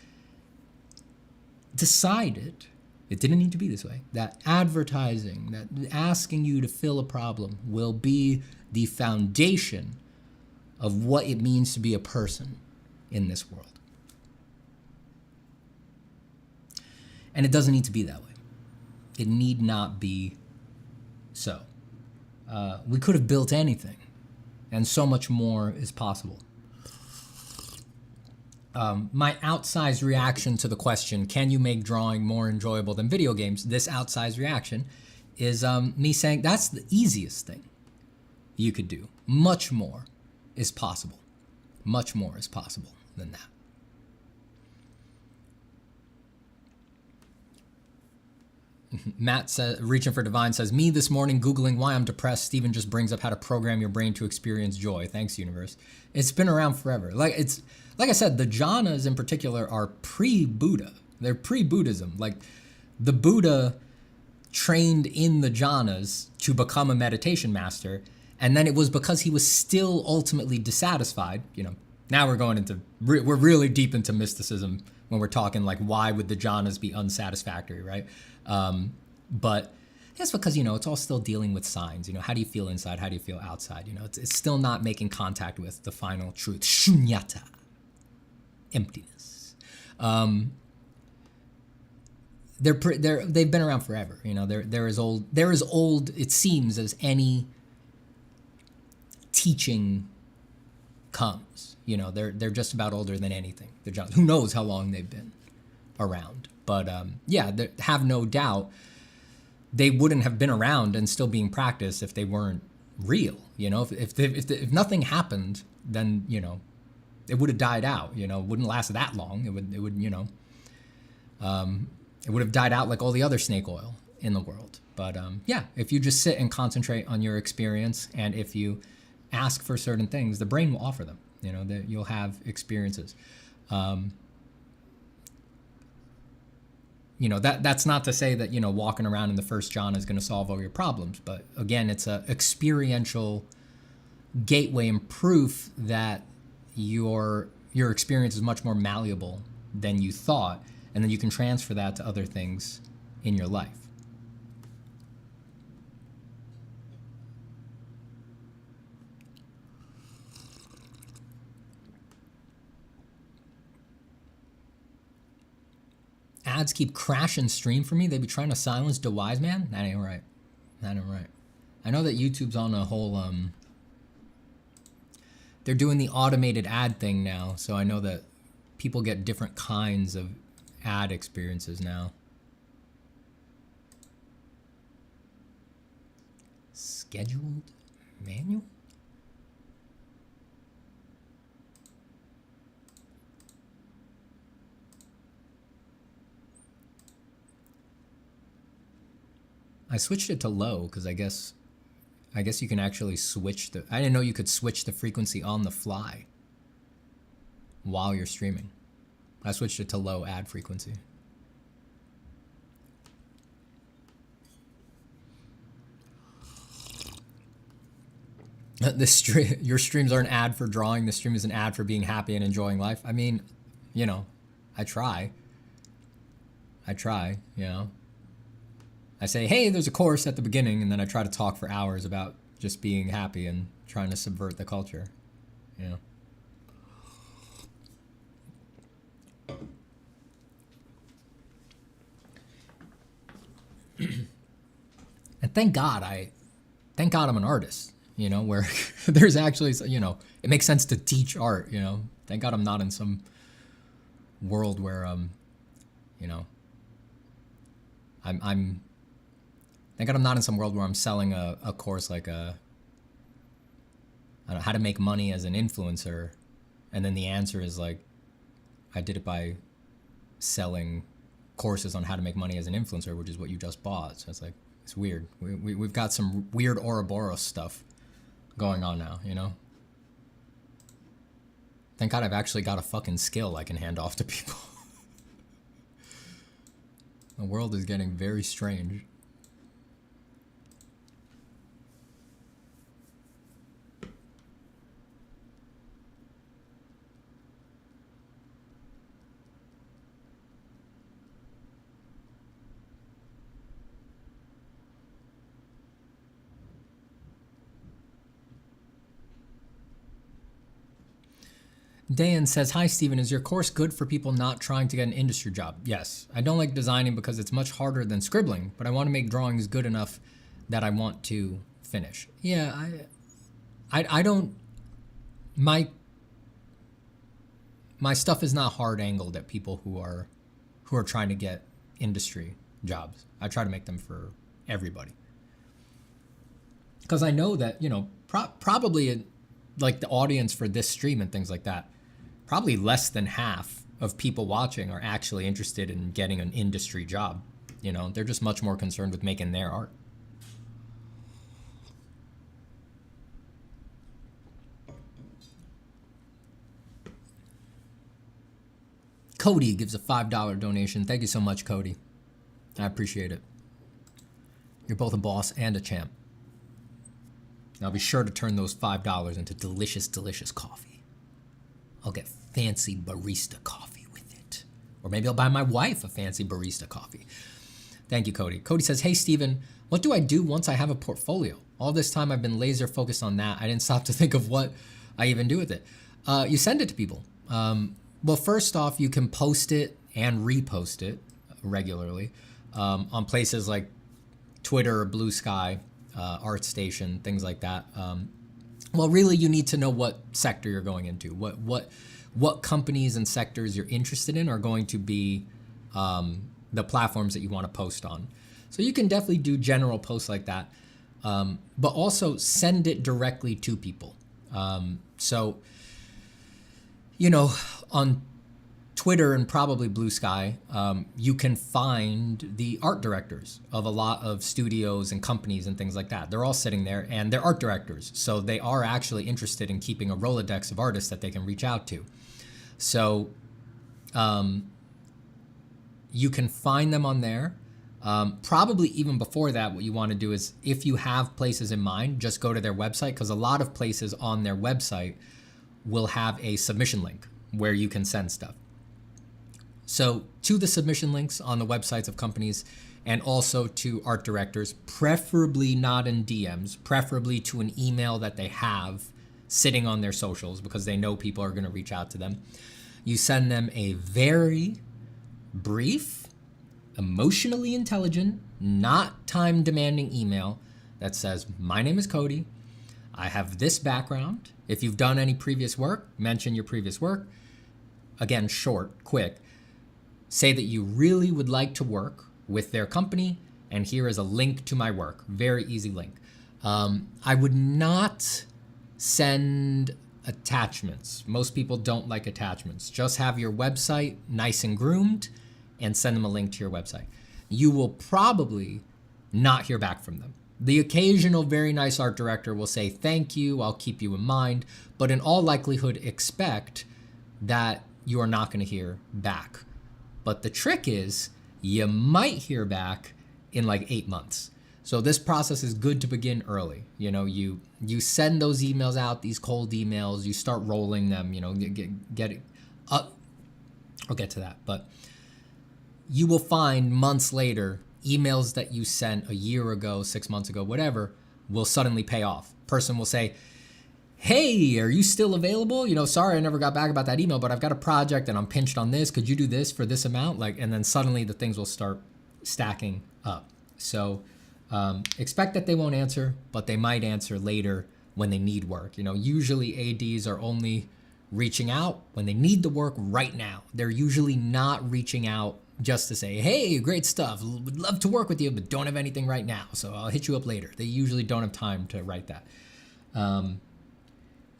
decided, it didn't need to be this way, that advertising, that asking you to fill a problem will be the foundation of what it means to be a person in this world. And it doesn't need to be that way. It need not be so. We could have built anything, and so much more is possible. My outsized reaction to the question, can you make drawing more enjoyable than video games? This outsized reaction is me saying that's the easiest thing you could do. Much more is possible. Much more is possible than that. Matt says, reaching for divine says, me this morning Googling why I'm depressed. Steven just brings up how to program your brain to experience joy. Thanks, universe. It's been around forever. Like I said, the jhanas in particular are pre-Buddha. They're pre-Buddhism. Like the Buddha trained in the jhanas to become a meditation master. And then it was because he was still ultimately dissatisfied. Now we're really deep into mysticism when we're talking like, why would the jhanas be unsatisfactory, right? But that's because, it's all still dealing with signs. How do you feel inside? How do you feel outside? It's still not making contact with the final truth, shunyata, emptiness. They've been around forever. They're as old, it seems, as any teaching comes. They're just about older than anything. Who knows how long they've been around. But have no doubt they wouldn't have been around and still being practiced if they weren't real. If nothing happened, then it would have died out, you know, it wouldn't last that long. It would, you know, it would have died out like all the other snake oil in the world. But yeah, if you just sit and concentrate on your experience, and if you ask for certain things, the brain will offer them, you know, that you'll have experiences. You know, that's not to say that, you know, walking around in the first jhana is going to solve all your problems. But again, it's a experiential gateway and proof that your experience is much more malleable than you thought. And then you can transfer that to other things in your life. Ads keep crashing stream for me. They be trying to silence the wise man. That ain't right. That ain't right. I know that YouTube's on a whole they're doing the automated ad thing now, so I know that people get different kinds of ad experiences now. Scheduled manual? I switched it to low because I guess you can actually switch the, I didn't know you could switch the frequency on the fly while you're streaming. I switched it to low ad frequency. Your streams are an ad for drawing. The stream is an ad for being happy and enjoying life. I mean, you know, I try, you know. I say, hey, there's a course at the beginning, and then I try to talk for hours about just being happy and trying to subvert the culture, you know. And thank God I'm an artist, you know, where there's actually, you know, it makes sense to teach art, you know. Thank God I'm not in some world where, you know, thank God I'm not in some world where I'm selling a course like I don't know, how to make money as an influencer. And then the answer is like, I did it by selling courses on how to make money as an influencer, which is what you just bought. So it's like, it's weird. We've got some weird Ouroboros stuff going on now, you know? Thank God I've actually got a fucking skill I can hand off to people. The world is getting very strange. Dan says, hi, Steven. Is your course good for people not trying to get an industry job? Yes. I don't like designing because it's much harder than scribbling, but I want to make drawings good enough that I want to finish. Yeah, I don't, my stuff is not hard angled at people who are trying to get industry jobs. I try to make them for everybody. Because I know that, you know, probably like the audience for this stream and things like that, probably less than half of people watching are actually interested in getting an industry job. You know, they're just much more concerned with making their art. Cody gives a $5 donation. Thank you so much, Cody. I appreciate it. You're both a boss and a champ. Now be sure to turn those $5 into delicious, delicious coffee. I'll get fancy barista coffee with it. Or maybe I'll buy my wife a fancy barista coffee. Thank you, Cody. Cody says, hey, Steven, what do I do once I have a portfolio? All this time I've been laser focused on that. I didn't stop to think of what I even do with it. You send it to people. Well, first off, you can post it and repost it regularly on places like Twitter or Blue Sky, ArtStation, things like that. Well, really, you need to know what sector you're going into. What companies and sectors you're interested in are going to be the platforms that you want to post on. So you can definitely do general posts like that, but also send it directly to people. So, You know, on Twitter and probably Blue Sky, you can find the art directors of a lot of studios and companies and things like that. They're all sitting there and they're art directors. So they are actually interested in keeping a Rolodex of artists that they can reach out to. So you can find them on there. Probably even before that, what you want to do is, if you have places in mind, just go to their website, because a lot of places on their website will have a submission link where you can send stuff. So to the submission links on the websites of companies, and also to art directors, preferably not in DMs, preferably to an email that they have sitting on their socials, because they know people are going to reach out to them. You send them a very brief, emotionally intelligent, not time demanding email that says, my name is Cody. I have this background. If you've done any previous work, mention your previous work. Again, short, quick. Say that you really would like to work with their company, and here is a link to my work. Very easy link. I would not send attachments. Most people don't like attachments. Just have your website nice and groomed and send them a link to your website. You will probably not hear back from them. The occasional very nice art director will say, thank you, I'll keep you in mind, but in all likelihood, expect that you are not going to hear back. But the trick is, you might hear back in like 8 months. So this process is good to begin early. You know, you send those emails out, these cold emails, you start rolling them, you know, get it up. I'll get to that. But you will find months later, emails that you sent a year ago, 6 months ago, whatever, will suddenly pay off. Person will say, hey, are you still available? You know, sorry, I never got back about that email, but I've got a project and I'm pinched on this. Could you do this for this amount? And then suddenly the things will start stacking up. So expect that they won't answer, but they might answer later when they need work. You know, usually ADs are only reaching out when they need the work right now. They're usually not reaching out just to say, hey, great stuff, would love to work with you, but don't have anything right now, so I'll hit you up later. They usually don't have time to write that.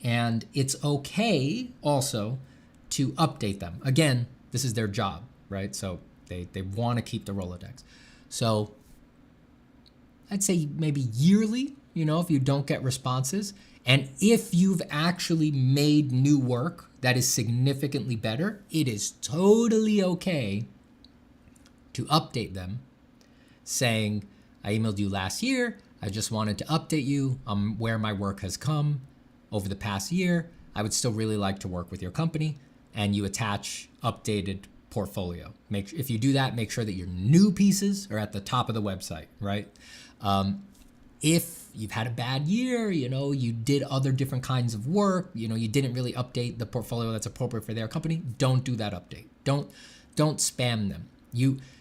And it's okay also to update them. Again, this is their job, right? So they want to keep the Rolodex. So I'd say maybe yearly, you know, if you don't get responses. And if you've actually made new work that is significantly better, it is totally okay to update them saying, I emailed you last year. I just wanted to update you on where my work has come over the past year. I would still really like to work with your company. And you attach updated portfolio. If you do that, make sure that your new pieces are at the top of the website, right? If you've had a bad year, you know, you did other different kinds of work, you know, you didn't really update the portfolio that's appropriate for their company, don't do that update. Don't spam them.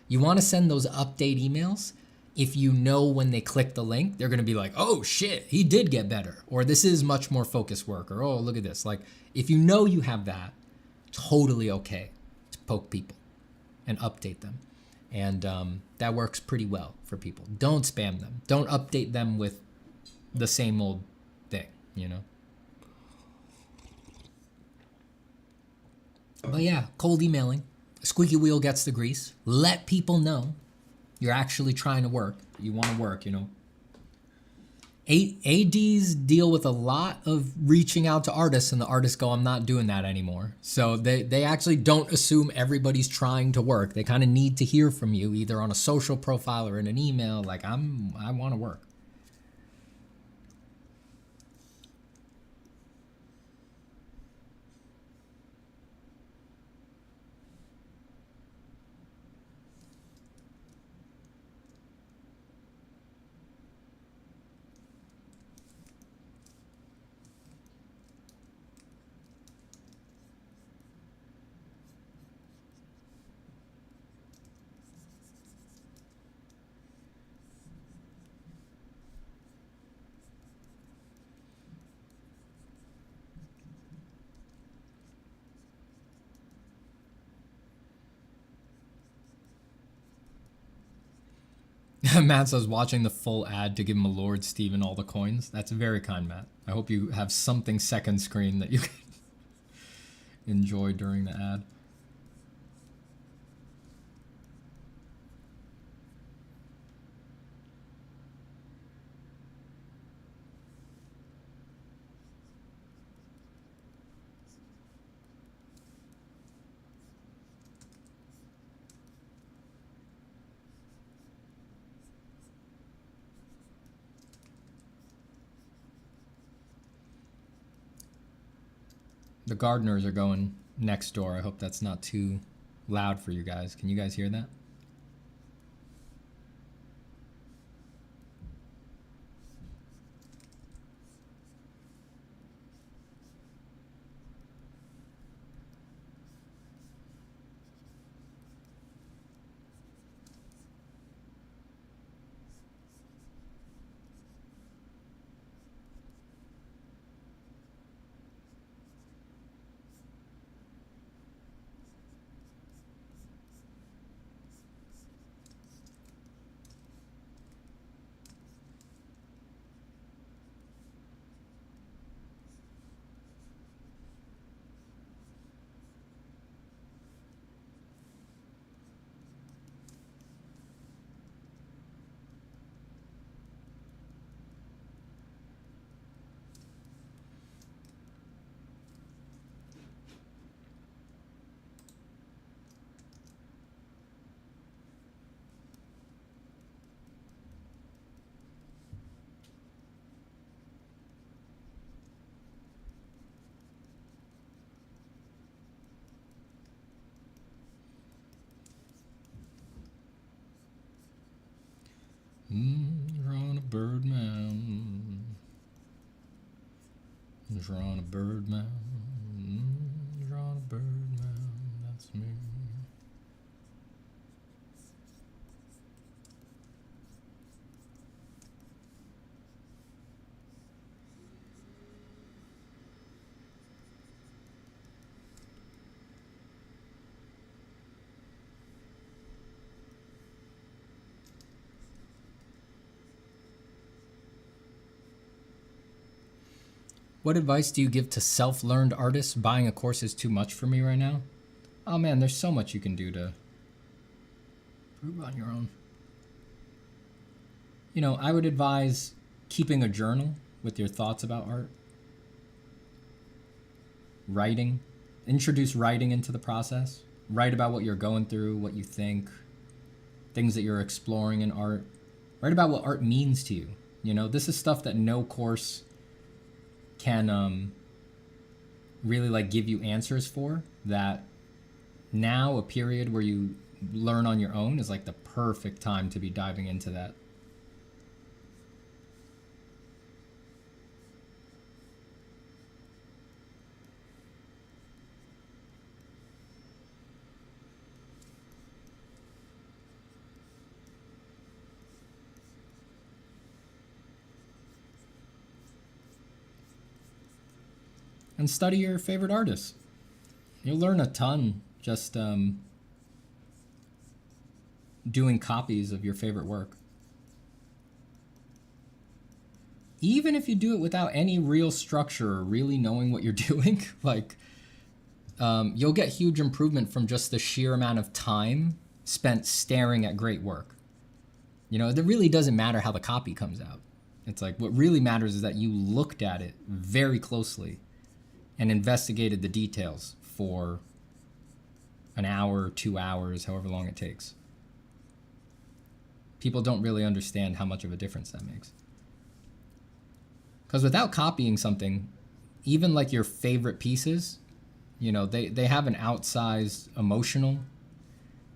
You want to send those update emails if you know when they click the link, they're going to be like, oh shit, he did get better. Or this is much more focused work. Or, oh, look at this. Like, if you know you have that, totally okay to poke people and update them. And that works pretty well for people. Don't spam them. Don't update them with the same old thing, you know? But yeah, cold emailing. Squeaky wheel gets the grease. Let people know you're actually trying to work. You want to work, you know. ADs deal with a lot of reaching out to artists, and the artists go, I'm not doing that anymore. So they actually don't assume everybody's trying to work. They kind of need to hear from you, either on a social profile or in an email, like, I want to work. Matt says, watching the full ad to give him a Lord Steven all the coins. That's very kind, Matt. I hope you have something second screen that you can enjoy during the ad. The gardeners are going next door. I hope that's not too loud for you guys. Can you guys hear that? Drawing a bird mound. Drawing a bird mound. Drawing a bird mound. That's me. What advice do you give to self-learned artists? Buying a course is too much for me right now. Oh man, there's so much you can do to improve on your own. You know, I would advise keeping a journal with your thoughts about art. Writing. Introduce writing into the process. Write about what you're going through, what you think, things that you're exploring in art. Write about what art means to you. You know, this is stuff that no course can really like give you answers for. That now, a period where you learn on your own, is like the perfect time to be diving into that. And study your favorite artists. You'll learn a ton just doing copies of your favorite work. Even if you do it without any real structure or really knowing what you're doing, like you'll get huge improvement from just the sheer amount of time spent staring at great work. You know, it really doesn't matter how the copy comes out. It's like what really matters is that you looked at it very closely and investigated the details for an hour, 2 hours, however long it takes. People don't really understand how much of a difference that makes. Because without copying something, even like your favorite pieces, you know, they have an outsized emotional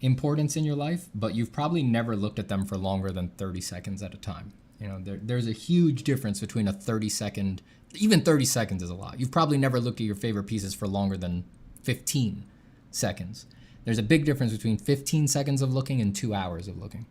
importance in your life, but you've probably never looked at them for longer than 30 seconds at a time. You know, there's a huge difference between a 30-second, even 30 seconds is a lot. You've probably never looked at your favorite pieces for longer than 15 seconds. There's a big difference between 15 seconds of looking and 2 hours of looking.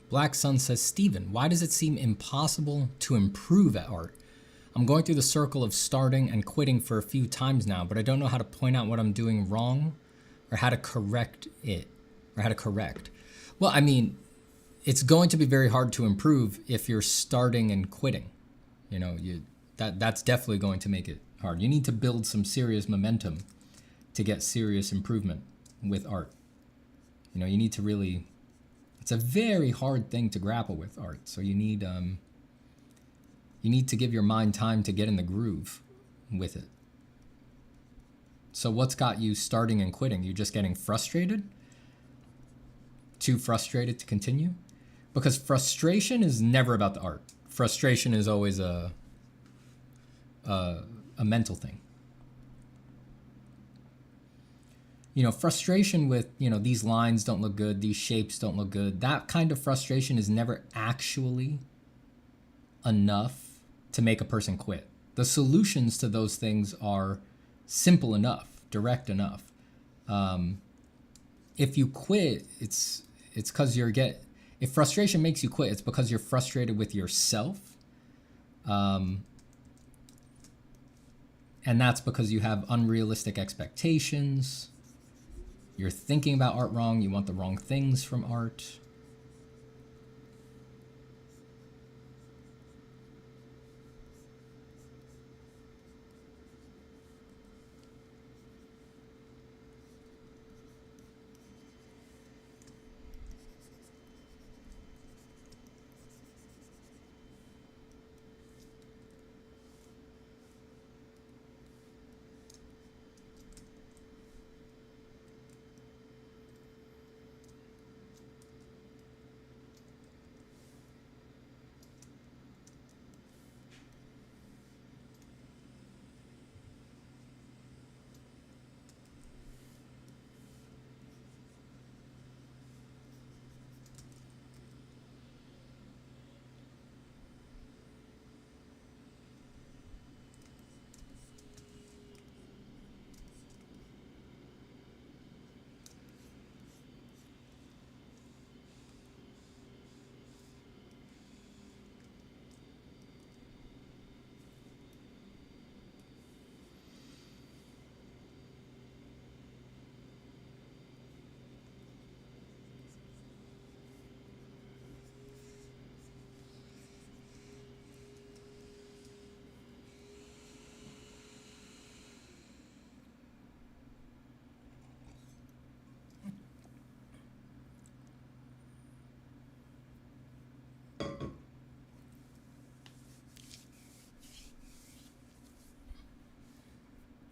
Black Sun says, Steven, why does it seem impossible to improve at art? I'm going through the circle of starting and quitting for a few times now, but I don't know how to point out what I'm doing wrong or how to correct it, or how to correct. Well, I mean, it's going to be very hard to improve if you're starting and quitting. You know, that's definitely going to make it hard. You need to build some serious momentum to get serious improvement with art. You know, you need to really, it's a very hard thing to grapple with, art. So you need to give your mind time to get in the groove with it. So what's got you starting and quitting? You just getting frustrated? Too frustrated to continue? Because frustration is never about the art. Frustration is always a mental thing. You know, frustration with, you know, these lines don't look good, these shapes don't look good. That kind of frustration is never actually enough to make a person quit. The solutions to those things are simple enough, direct enough. If you quit, it's because if frustration makes you quit, it's because you're frustrated with yourself. And that's because you have unrealistic expectations. You're thinking about art wrong. You want the wrong things from art.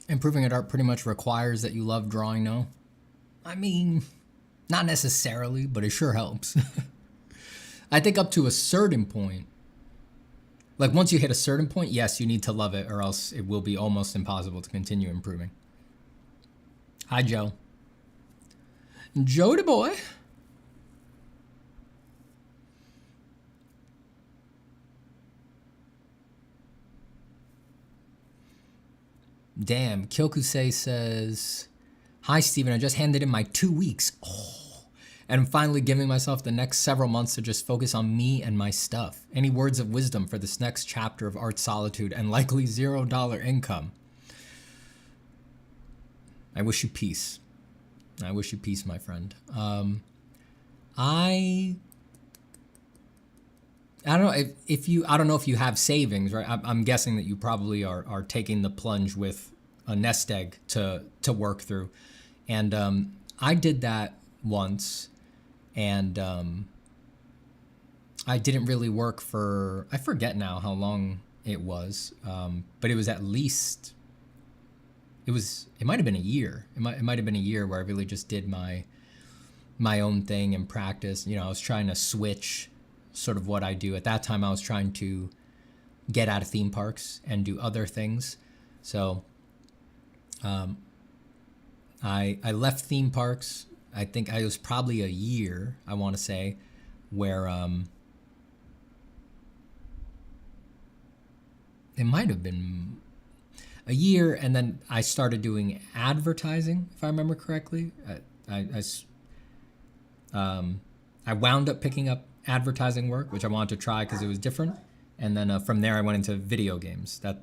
Improving at art pretty much requires that you love drawing, no? I mean, not necessarily, but it sure helps. I think up to a certain point, like once you hit a certain point, yes, you need to love it or else it will be almost impossible to continue improving. Hi, Joe. Joe the boy. Damn, Kyokusei says, hi, Steven, I just handed in my 2 weeks. Oh, and I'm finally giving myself the next several months to just focus on me and my stuff. Any words of wisdom for this next chapter of art solitude and likely $0 income? I wish you peace. I wish you peace, my friend. I don't know I don't know if you have savings, right? I'm guessing that you probably are taking the plunge with a nest egg to work through. And I did that once, and I didn't really work for, I forget now how long it was, but it was at least, it might have been a year. It might have been a year where I really just did my own thing and practice. You know, I was trying to switch sort of what I do. At that time, I was trying to get out of theme parks and do other things. So I left theme parks. I think I was probably a year, I want to say, where it might have been a year, and then I started doing advertising, if I remember correctly. I wound up picking up advertising work, which I wanted to try because it was different. And then from there, I went into video games. That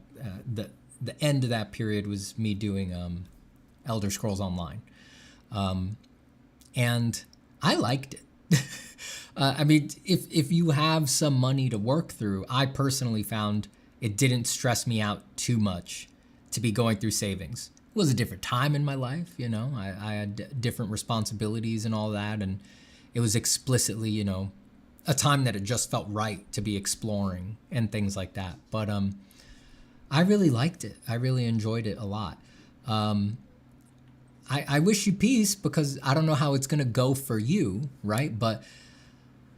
the end of that period was me doing Elder Scrolls Online. And I liked it. I mean, if you have some money to work through, I personally found it didn't stress me out too much to be going through savings. It was a different time in my life, you know. I had different responsibilities and all that, and it was explicitly, you know, a time that it just felt right to be exploring and things like that. But I really liked it. I really enjoyed it a lot. I wish you peace because I don't know how it's going to go for you, right? But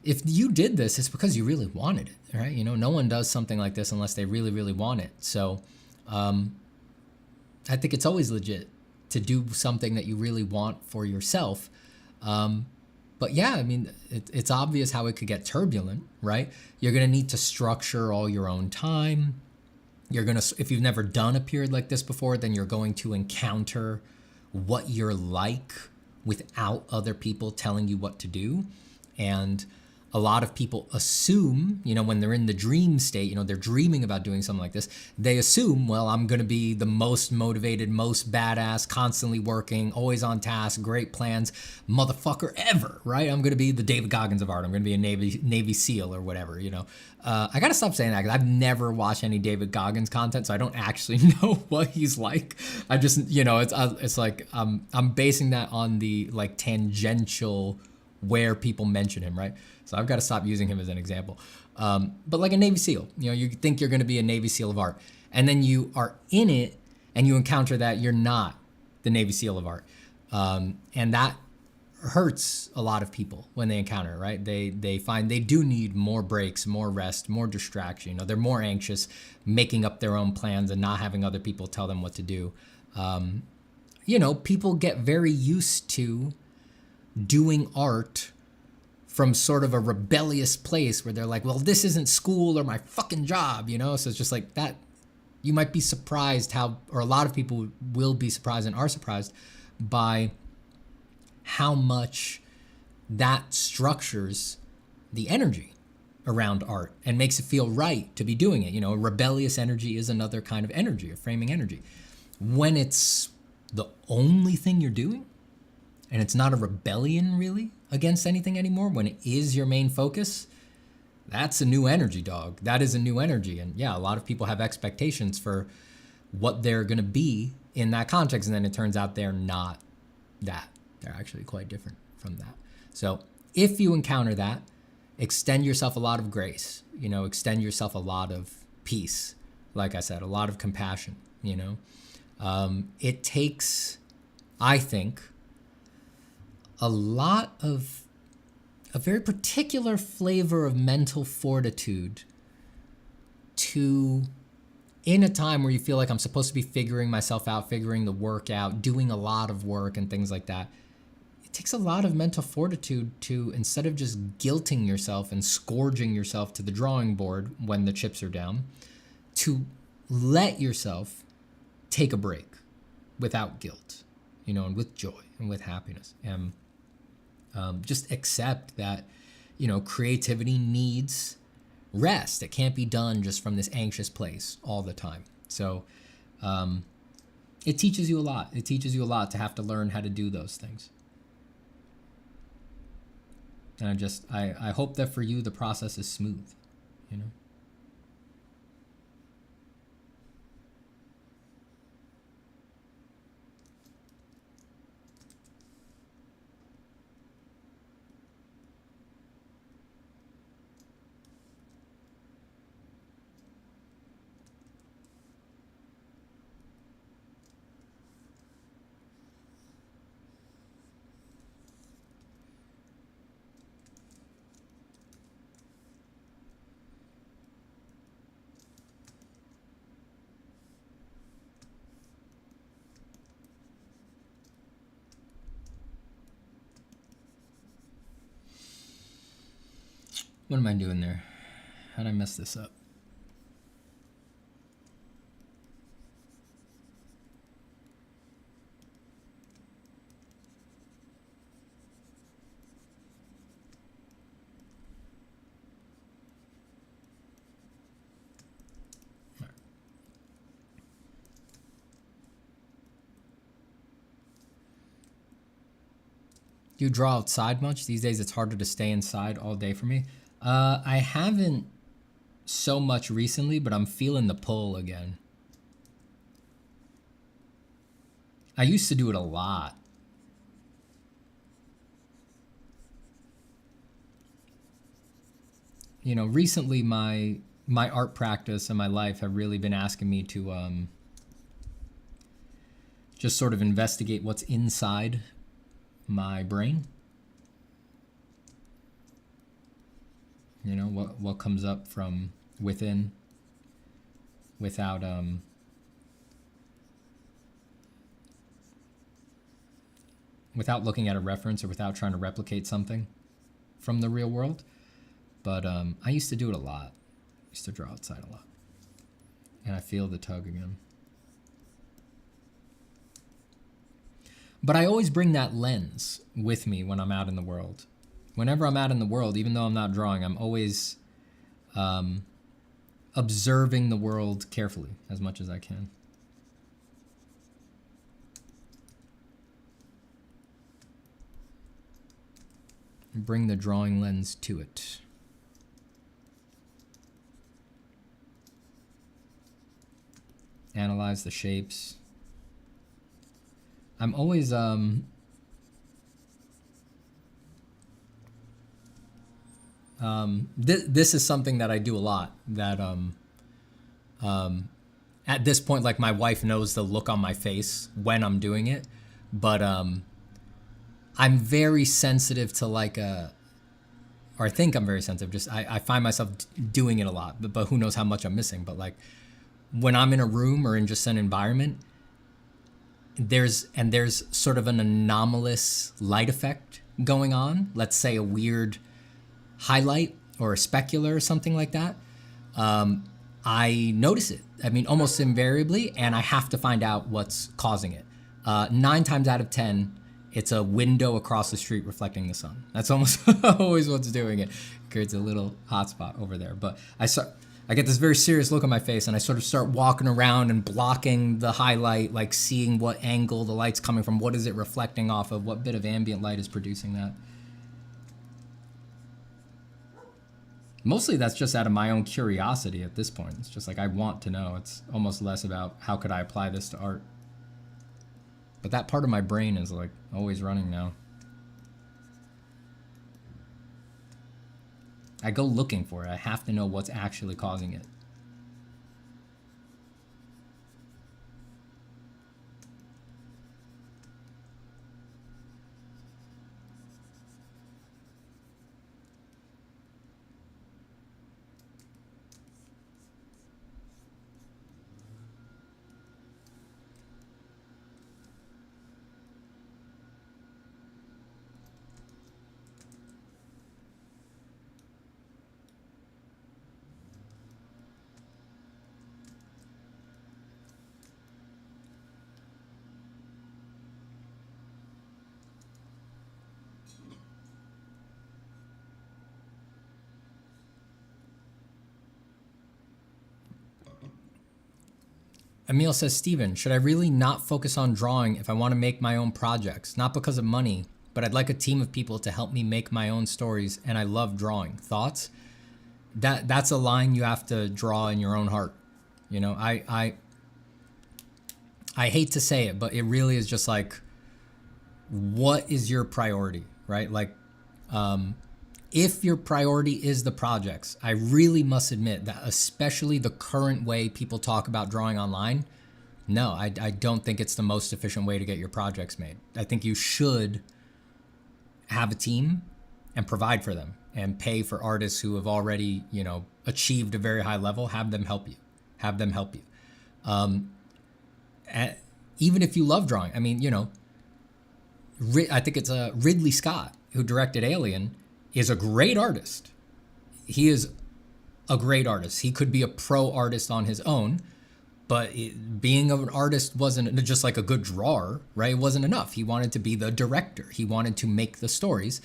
if you did this, it's because you really wanted it, right? You know, no one does something like this unless they really, really want it. So I think it's always legit to do something that you really want for yourself. But yeah, I mean, it's obvious how it could get turbulent, right? You're going to need to structure all your own time. You're going to, if you've never done a period like this before, then you're going to encounter what you're like without other people telling you what to do. And a lot of people assume, you know, when they're in the dream state, you know, they're dreaming about doing something like this, they assume, well, I'm going to be the most motivated, most badass, constantly working, always on task, great plans, motherfucker ever, right? I'm going to be the David Goggins of art. I'm going to be a Navy SEAL or whatever, you know. I got to stop saying that because I've never watched any David Goggins content, so I don't actually know what he's like. I just, you know, it's like I'm basing that on the like tangential where people mention him, right? So I've got to stop using him as an example. But like a Navy SEAL, you know, you think you're going to be a Navy SEAL of art, and then you are in it and you encounter that you're not the Navy SEAL of art. And that hurts a lot of people when they encounter it, right? They find they do need more breaks, more rest, more distraction. You know, they're more anxious, making up their own plans and not having other people tell them what to do. You know, people get very used to doing art from sort of a rebellious place where they're like, well, this isn't school or my fucking job, you know? So it's just like that. You might be surprised how, or a lot of people will be surprised and are surprised by how much that structures the energy around art and makes it feel right to be doing it. You know, rebellious energy is another kind of energy, a framing energy. When it's the only thing you're doing, and it's not a rebellion really against anything anymore, when it is your main focus, that's a new energy, dog. That is a new energy. And yeah, a lot of people have expectations for what they're going to be in that context. And then it turns out they're not that. They're actually quite different from that. So if you encounter that, extend yourself a lot of grace, you know, extend yourself a lot of peace. Like I said, a lot of compassion, you know. It takes, I think, a lot of a very particular flavor of mental fortitude to, in a time where you feel like I'm supposed to be figuring myself out, figuring the work out, doing a lot of work and things like that. It takes a lot of mental fortitude to, instead of just guilting yourself and scourging yourself to the drawing board when the chips are down, to let yourself take a break without guilt, you know, and with joy and with happiness. And just accept that, you know, creativity needs rest. It can't be done just from this anxious place all the time. So it teaches you a lot. It teaches you a lot to have to learn how to do those things. And I hope that for you, the process is smooth, you know? What am I doing there? How'd I mess this up? Do you draw outside much? These days it's harder to stay inside all day for me. I haven't so much recently, but I'm feeling the pull again. I used to do it a lot. You know, recently my art practice and my life have really been asking me to just sort of investigate what's inside my brain. You know, what comes up from within without looking at a reference or without trying to replicate something from the real world. But I used to do it a lot. I used to draw outside a lot. And I feel the tug again. But I always bring that lens with me when I'm out in the world. Whenever I'm out in the world, even though I'm not drawing, I'm always observing the world carefully as much as I can. And bring the drawing lens to it. Analyze the shapes. I'm always this is something that I do a lot, that at this point, like, my wife knows the look on my face when I'm doing it, but I'm very sensitive to, like, or I think I'm very sensitive, just I find myself doing it a lot, but who knows how much I'm missing. But, like, when I'm in a room or in just an environment, there's sort of an anomalous light effect going on. Let's say a weird highlight or a specular or something like that. I notice it. I mean, almost invariably, and I have to find out what's causing it. 9 times out of 10, it's a window across the street reflecting the sun. That's almost always what's doing it. It creates a little hotspot over there. But I get this very serious look on my face, and I sort of start walking around and blocking the highlight, like seeing what angle the light's coming from, what is it reflecting off of, what bit of ambient light is producing that. Mostly that's just out of my own curiosity at this point. It's just like, I want to know. It's almost less about how could I apply this to art. But that part of my brain is, like, always running now. I go looking for it. I have to know what's actually causing it. Emil says, Steven, should I really not focus on drawing if I want to make my own projects? Not because of money, but I'd like a team of people to help me make my own stories, and I love drawing. Thoughts? That's a line you have to draw in your own heart. You know, I hate to say it, but it really is just like, what is your priority, right? Like, if your priority is the projects, I really must admit that, especially the current way people talk about drawing online, no, I don't think it's the most efficient way to get your projects made. I think you should have a team and provide for them and pay for artists who have already, you know, achieved a very high level. Have them help you. Have them help you. Even if you love drawing, I mean, you know, I think it's Ridley Scott, who directed Alien, is a great artist. He is a great artist. He could be a pro artist on his own, but being an artist wasn't just like a good drawer, right? It wasn't enough. He wanted to be the director. He wanted to make the stories,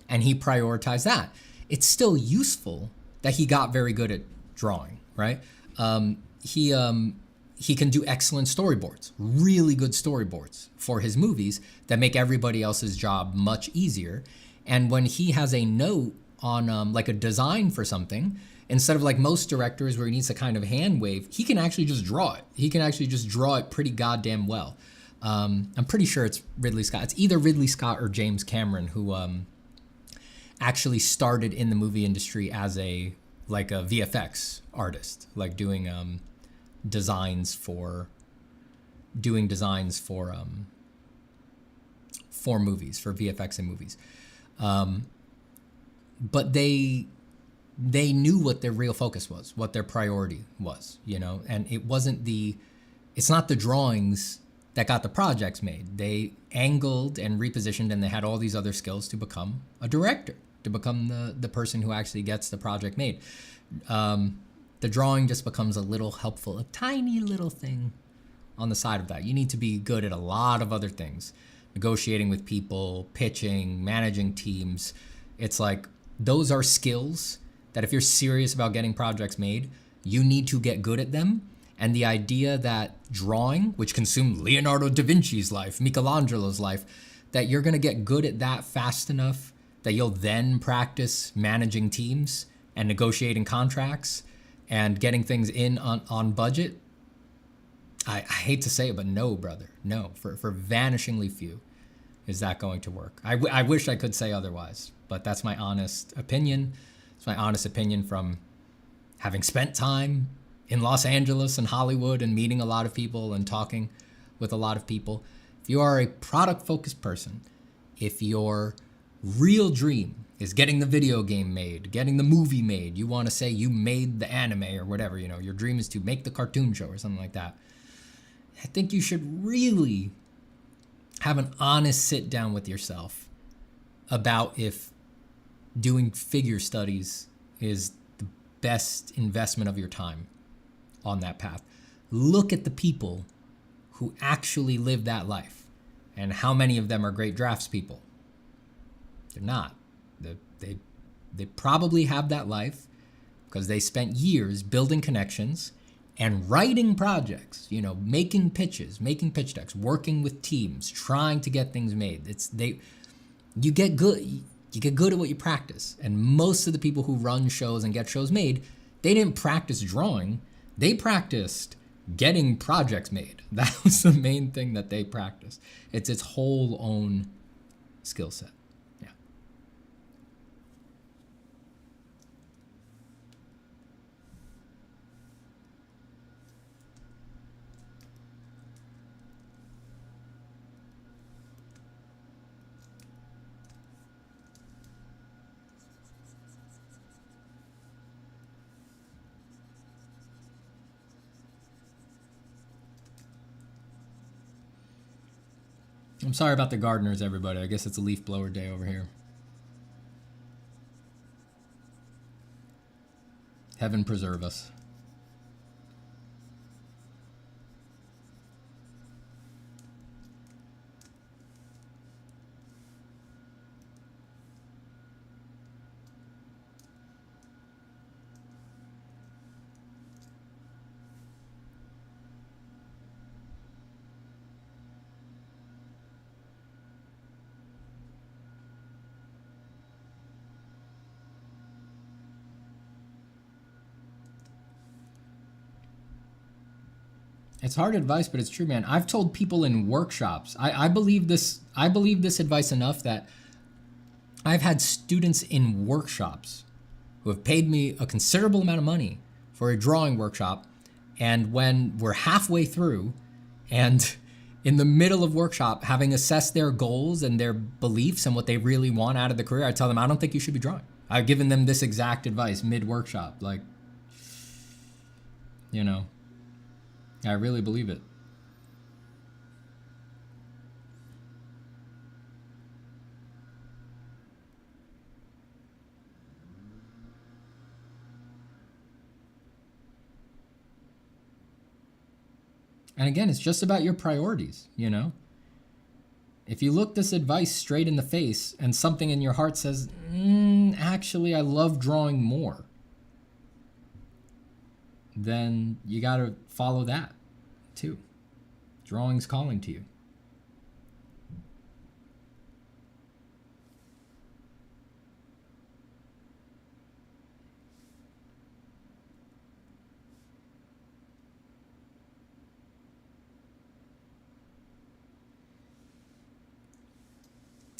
and he prioritized that. It's still useful that he got very good at drawing, right? He he can do excellent storyboards, really good storyboards for his movies that make everybody else's job much easier. And when he has a note on like a design for something, instead of like most directors where he needs to kind of hand wave, he can actually just draw it. He can actually just draw it pretty goddamn well. I'm pretty sure it's Ridley Scott. It's either Ridley Scott or James Cameron who actually started in the movie industry as a VFX artist, like doing designs for movies, for VFX in movies. But they knew what their real focus was, what their priority was, you know, and it's not the drawings that got the projects made. They angled and repositioned, and they had all these other skills to become a director, to become the person who actually gets the project made. The drawing just becomes a little helpful, a tiny little thing on the side of that. You need to be good at a lot of other things, negotiating with people, pitching, managing teams. It's like, those are skills that if you're serious about getting projects made, you need to get good at them. And the idea that drawing, which consumed Leonardo da Vinci's life, Michelangelo's life, that you're going to get good at that fast enough that you'll then practice managing teams and negotiating contracts and getting things in on budget. I hate to say it, but no, brother, no. For vanishingly few is that going to work. I wish I could say otherwise, but that's my honest opinion. It's my honest opinion from having spent time in Los Angeles and Hollywood and meeting a lot of people and talking with a lot of people. If you are a product-focused person, if your real dream is getting the video game made, getting the movie made, you want to say you made the anime or whatever, you know, your dream is to make the cartoon show or something like that, I think you should really have an honest sit down with yourself about if doing figure studies is the best investment of your time on that path. Look at the people who actually live that life and how many of them are great draftspeople. They're not. They probably have that life because they spent years building connections and writing projects, you know, making pitches, making pitch decks, working with teams, trying to get things made. You get good at what you practice. And most of the people who run shows and get shows made, they didn't practice drawing. They practiced getting projects made. That was the main thing that they practiced. It's its whole own skill set. Yeah. I'm sorry about the gardeners, everybody. I guess it's a leaf blower day over here. Heaven preserve us. It's hard advice, but it's true, man. I've told people in workshops, I believe this advice enough that I've had students in workshops who have paid me a considerable amount of money for a drawing workshop, and when we're halfway through and in the middle of workshop, having assessed their goals and their beliefs and what they really want out of the career, I tell them, I don't think you should be drawing. I've given them this exact advice mid-workshop, like, you know, I really believe it. And again, it's just about your priorities, you know? If you look this advice straight in the face and something in your heart says, actually, I love drawing more, then you got to follow that. too. Drawing's calling to you.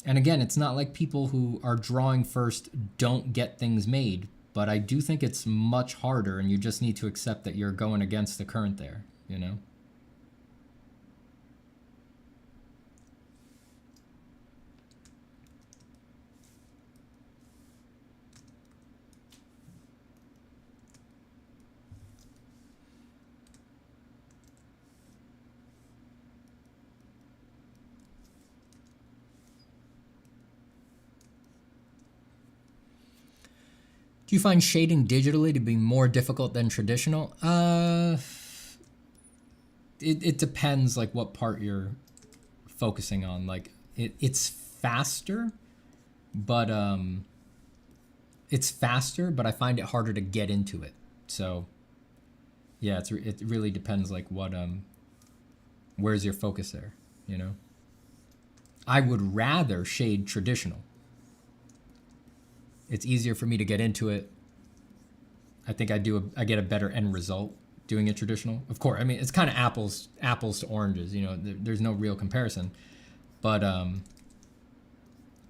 And again, it's not like people who are drawing first don't get things made, but I do think it's much harder, and you just need to accept that you're going against the current there, you know? Do you find shading digitally to be more difficult than traditional? It depends like what part you're focusing on. Like it's faster, but I find it harder to get into it. So yeah, it really depends like what where's your focus there, you know? I would rather shade traditional. It's easier for me to get into it. I think I get a better end result doing it traditional. Of course, I mean, it's kind of apples to oranges, you know, there's no real comparison, but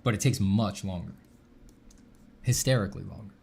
it takes much longer, hysterically longer.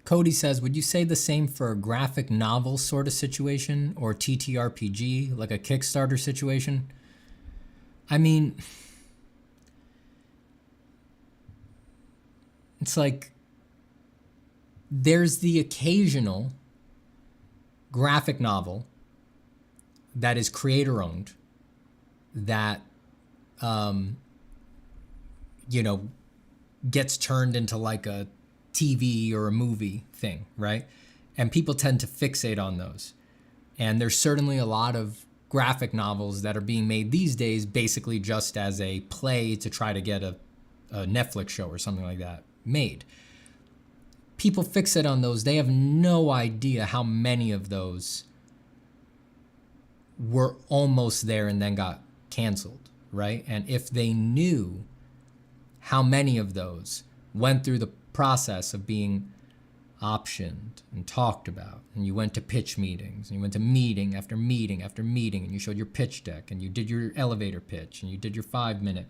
Cody says, would you say the same for a graphic novel sort of situation or TTRPG, like a Kickstarter situation? I mean, it's like there's the occasional graphic novel that is creator owned that, gets turned into like a TV or a movie thing, right? And people tend to fixate on those. And there's certainly a lot of graphic novels that are being made these days basically just as a play to try to get a Netflix show or something like that made. people fixate on those. They have no idea how many of those were almost there and then got canceled, right? And if they knew how many of those went through the process of being optioned and talked about, and you went to pitch meetings, and you went to meeting after meeting after meeting, and you showed your pitch deck, and you did your elevator pitch, and you did your 5-minute,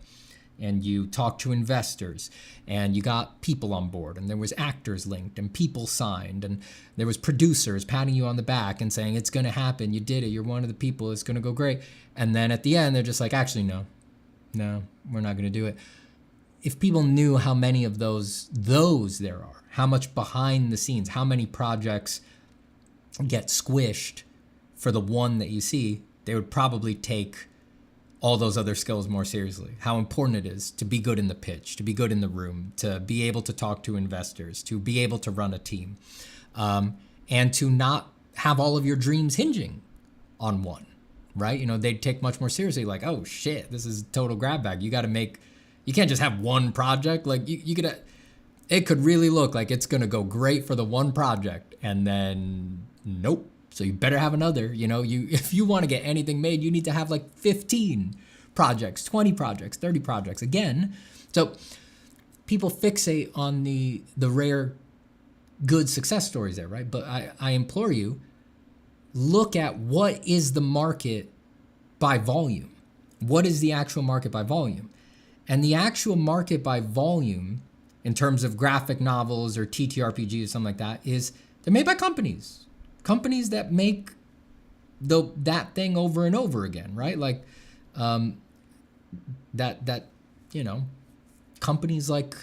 and you talked to investors, and you got people on board, and there was actors linked, and people signed, and there was producers patting you on the back and saying, it's going to happen, you did it, you're one of the people, it's going to go great. And then at the end, they're just like, actually, no, we're not going to do it. If people knew how many of those there are, how much behind the scenes, how many projects get squished for the one that you see, they would probably take all those other skills more seriously. How important it is to be good in the pitch, to be good in the room, to be able to talk to investors, to be able to run a team, and to not have all of your dreams hinging on one, right? You know, they'd take much more seriously, like, oh shit, this is total grab bag. You can't just have one project. Like it could really look like it's going to go great for the one project, and then nope. So you better have another. You know, if you want to get anything made, you need to have like 15 projects, 20 projects, 30 projects. Again, so people fixate on the rare good success stories there, right? But I implore you, look at what is the market by volume. What is the actual market by volume? And the actual market by volume, in terms of graphic novels or TTRPGs or something like that, is they're made by companies that make that thing over and over again, right? Like that you know, companies like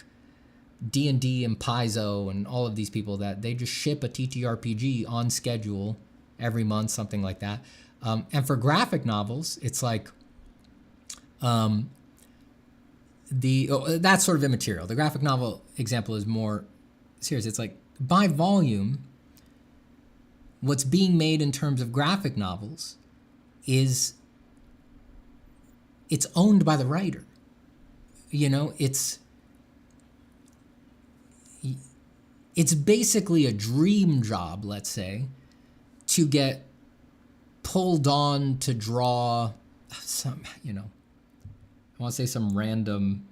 D&D and Paizo and all of these people that they just ship a TTRPG on schedule every month, something like that. And for graphic novels, it's like that's sort of immaterial. The graphic novel example is more serious. It's like by volume, what's being made in terms of graphic novels is it's owned by the writer. You know, it's basically a dream job, let's say, to get pulled on to draw some, you know, I want to say some random,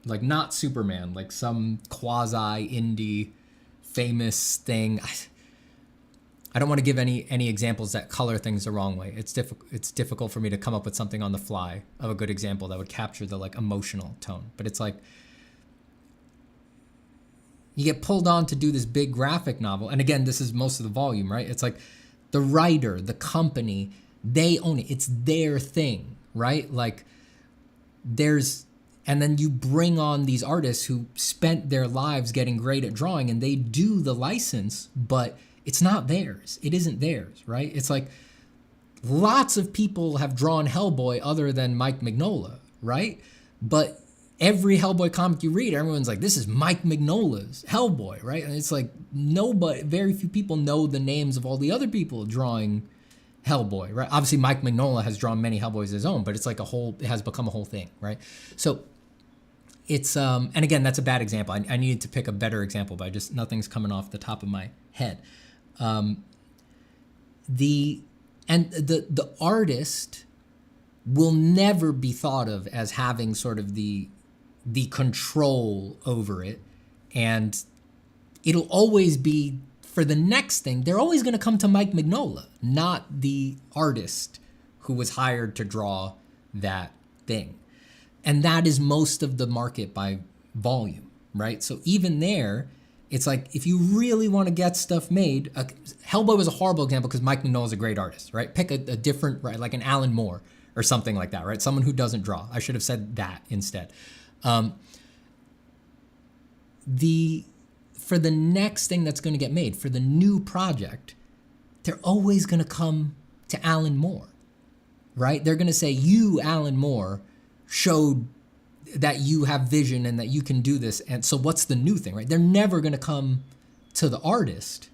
like not Superman, like some quasi indie famous thing. I don't want to give any examples that color things the wrong way. It's difficult for me to come up with something on the fly of a good example that would capture the like emotional tone. But it's like you get pulled on to do this big graphic novel, and again, this is most of the volume, right? It's like the writer, the company, they own it. It's their thing, right? Like and then you bring on these artists who spent their lives getting great at drawing, and they do the license, but it's not theirs. It isn't theirs, right? It's like lots of people have drawn Hellboy other than Mike Mignola, right? But every Hellboy comic you read, everyone's like, this is Mike Mignola's Hellboy, right? And it's like very few people know the names of all the other people drawing Hellboy, right? Obviously, Mike Mignola has drawn many Hellboys of his own, but it's like it has become a whole thing, right? So it's, and again, that's a bad example. I needed to pick a better example, but nothing's coming off the top of my head. The artist will never be thought of as having sort of the control over it, and it'll always be, for the next thing, they're always going to come to Mike Mignola, not the artist who was hired to draw that thing. And that is most of the market by volume, right? So even there, it's like, if you really want to get stuff made, Hellboy was a horrible example because Mike Mignola is a great artist, right? Pick a different, right, like an Alan Moore or something like that, right? Someone who doesn't draw. I should have said that instead. For the next thing that's going to get made, for the new project, they're always going to come to Alan Moore, right? They're going to say, you, Alan Moore, showed that you have vision and that you can do this. And so what's the new thing, right? They're never going to come to the artist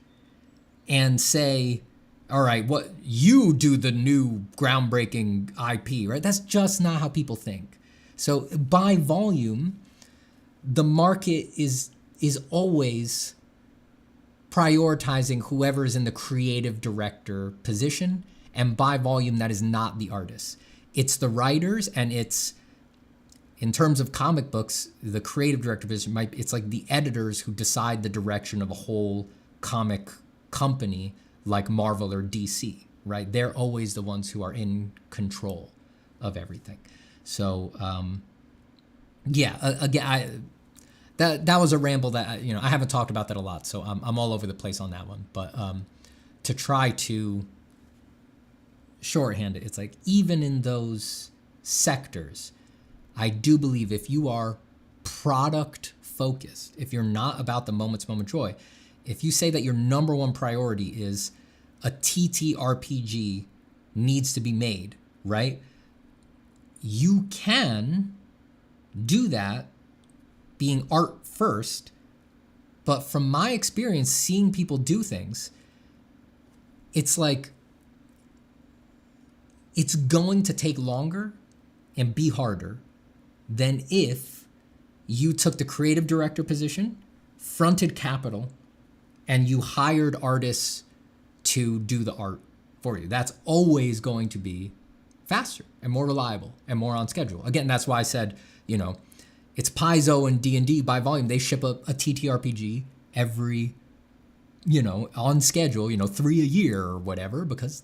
and say, all right, what you do the new groundbreaking IP, right? That's just not how people think. So by volume, the market is always prioritizing whoever is in the creative director position, and by volume, that is not the artists. It's the writers, and it's, in terms of comic books, the creative director position it's like the editors who decide the direction of a whole comic company like Marvel or DC, right? They're always the ones who are in control of everything. So, again, that was a ramble that, I haven't talked about that a lot, so I'm all over the place on that one. But to try to shorthand it, it's like, even in those sectors, I do believe if you are product focused, if you're not about the moment's moment joy, if you say that your number one priority is a TTRPG needs to be made, right? You can do that being art first, but from my experience seeing people do things, it's like, it's going to take longer and be harder than if you took the creative director position, fronted capital, and you hired artists to do the art for you. That's always going to be faster and more reliable and more on schedule. Again, that's why I said, it's Paizo and D&D by volume. They ship a TTRPG every, on schedule, 3 a year or whatever, because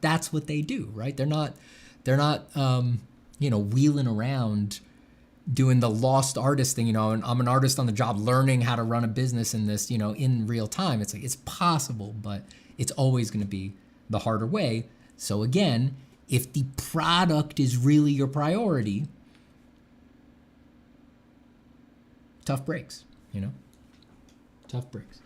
that's what they do, right? They're not wheeling around doing the lost artist thing, and I'm an artist on the job learning how to run a business in this, in real time. It's like, it's possible, but it's always going to be the harder way. So again, if the product is really your priority, tough breaks, tough breaks.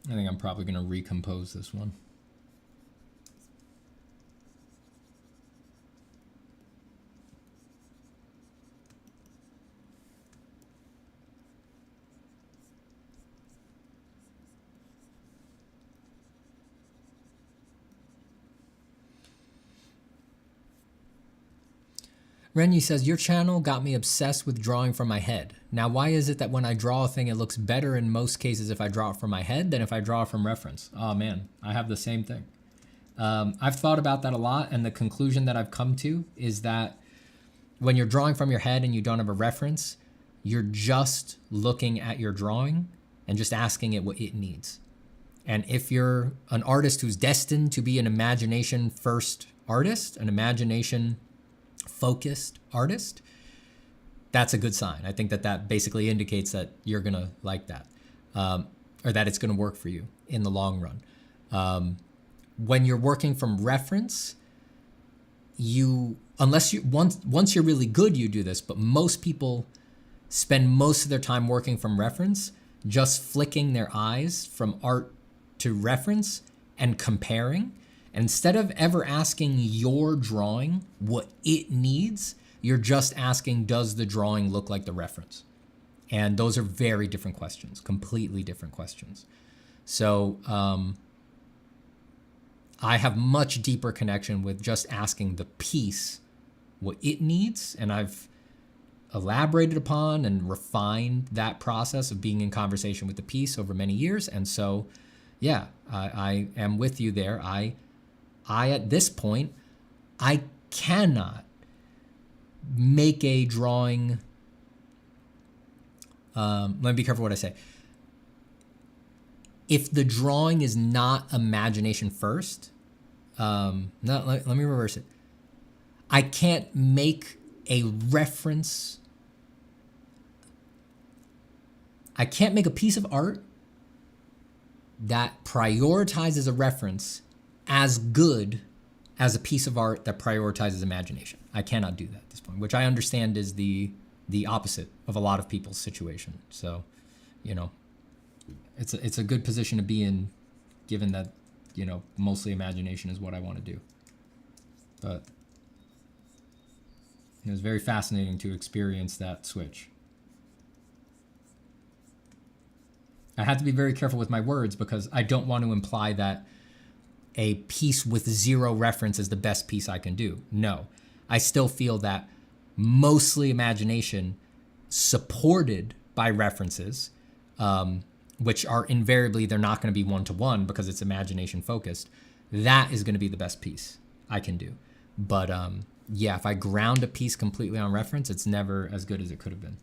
I think I'm probably going to recompose this one. Renyi says, your channel got me obsessed with drawing from my head. Now, why is it that when I draw a thing, it looks better in most cases if I draw it from my head than if I draw it from reference? Oh man, I have the same thing. I've thought about that a lot, and the conclusion that I've come to is that when you're drawing from your head and you don't have a reference, you're just looking at your drawing and just asking it what it needs. And if you're an artist who's destined to be an imagination-first artist, an imagination-focused artist, that's a good sign. I think that basically indicates that you're going to like that, or that it's going to work for you in the long run. When you're working from reference, once you're really good, you do this, but most people spend most of their time working from reference, just flicking their eyes from art to reference, and comparing. And instead of ever asking your drawing what it needs, you're just asking, does the drawing look like the reference? And those are very different questions, completely different questions. So I have much deeper connection with just asking the piece what it needs. And I've elaborated upon and refined that process of being in conversation with the piece over many years. And so, yeah, I am with you there. I at this point, I cannot make a drawing. Let me be careful what I say. If the drawing is not imagination first, let me reverse it. I can't make a reference. I can't make a piece of art that prioritizes a reference as good as a piece of art that prioritizes imagination. I cannot do that at this point, which I understand is the opposite of a lot of people's situation. So, you know, it's a good position to be in, given that, you know, mostly imagination is what I want to do. But it was very fascinating to experience that switch. I had to be very careful with my words because I don't want to imply that a piece with zero reference is the best piece I can do. No, I still feel that mostly imagination supported by references, which are invariably, they're not going to be one-to-one because it's imagination focused. That is going to be the best piece I can do. But yeah, if I ground a piece completely on reference, it's never as good as it could have been.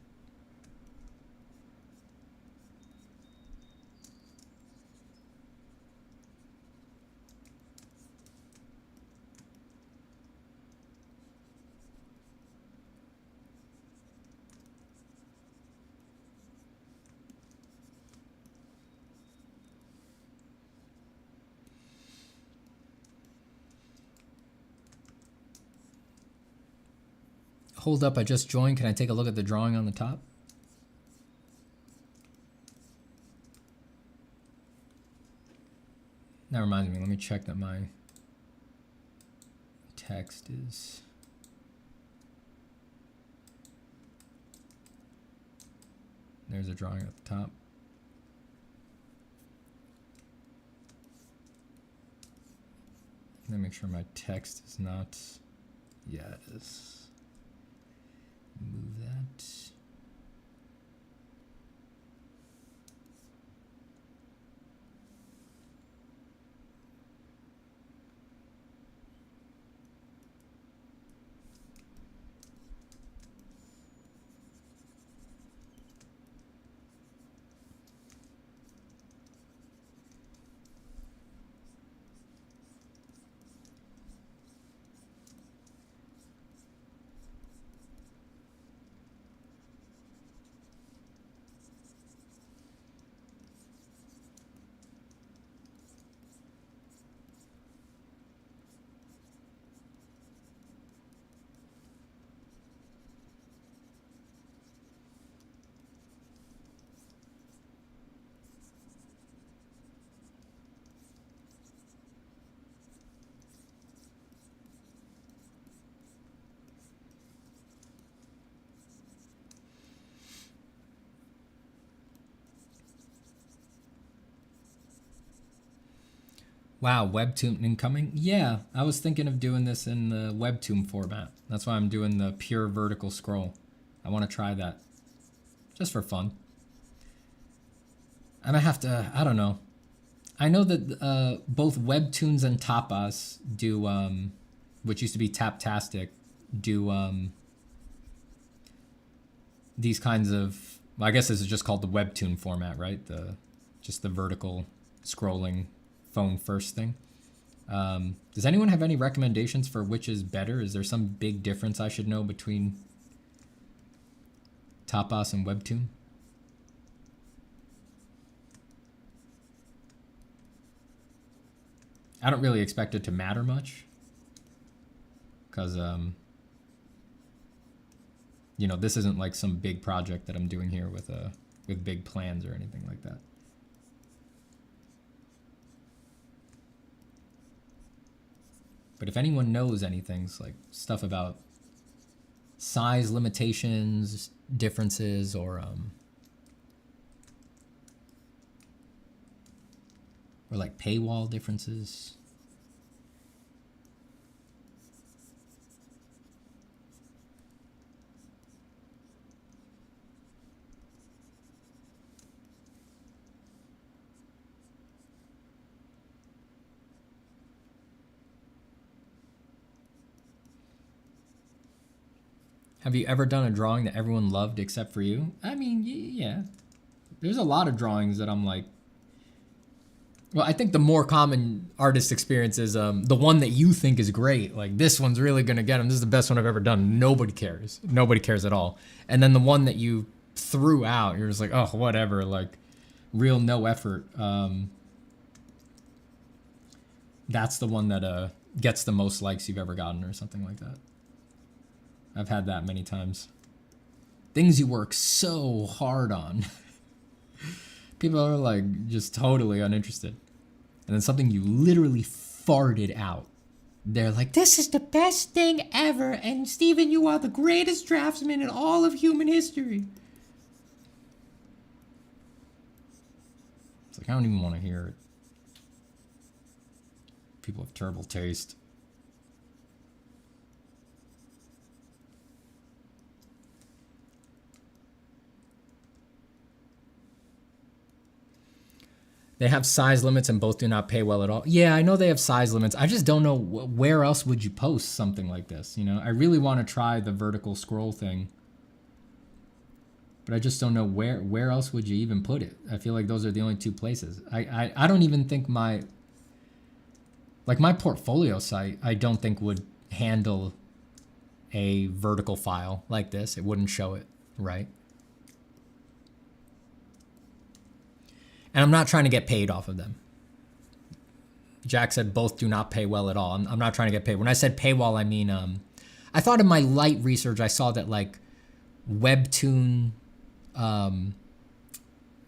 Hold up, I just joined. Can I take a look at the drawing on the top? That reminds me, let me check that my text is... There's a drawing at the top. Let me make sure my text is not... Yeah, it is. Move that. Wow, Webtoon incoming? Yeah, I was thinking of doing this in the Webtoon format. That's why I'm doing the pure vertical scroll. I want to try that. Just for fun. And I have to, I don't know. I know that both Webtoons and Tapas do, which used to be Taptastic, do these kinds of, well, I guess this is just called the Webtoon format, right? Just the vertical scrolling phone first thing. Does anyone have any recommendations for which is better? Is there some big difference I should know between Tapas and Webtoon? I don't really expect it to matter much because, you know, this isn't like some big project that I'm doing here with big plans or anything like that. But if anyone knows anything, like stuff about size limitations, differences, or like paywall differences. Have you ever done a drawing that everyone loved except for you? I mean, yeah. There's a lot of drawings that I'm like, well, I think the more common artist experience is the one that you think is great. Like, this one's really going to get him. This is the best one I've ever done. Nobody cares. Nobody cares at all. And then the one that you threw out, you're just like, oh, whatever. Like, real no effort. That's the one that gets the most likes you've ever gotten or something like that. I've had that many times. Things you work so hard on. People are like just totally uninterested. And then something you literally farted out. They're like, this is the best thing ever. And Steven, you are the greatest draftsman in all of human history. It's like, I don't even want to hear it. People have terrible taste. They have size limits and both do not pay well at all. Yeah, I know they have size limits. I just don't know where else would you post something like this, you know? I really want to try the vertical scroll thing. But I just don't know where else would you even put it. I feel like those are the only two places. I don't even think my portfolio site, I don't think would handle a vertical file like this. It wouldn't show it, right? And I'm not trying to get paid off of them. Jack said both do not pay well at all. I'm not trying to get paid. When I said paywall, I mean, I thought in my light research, I saw that like Webtoon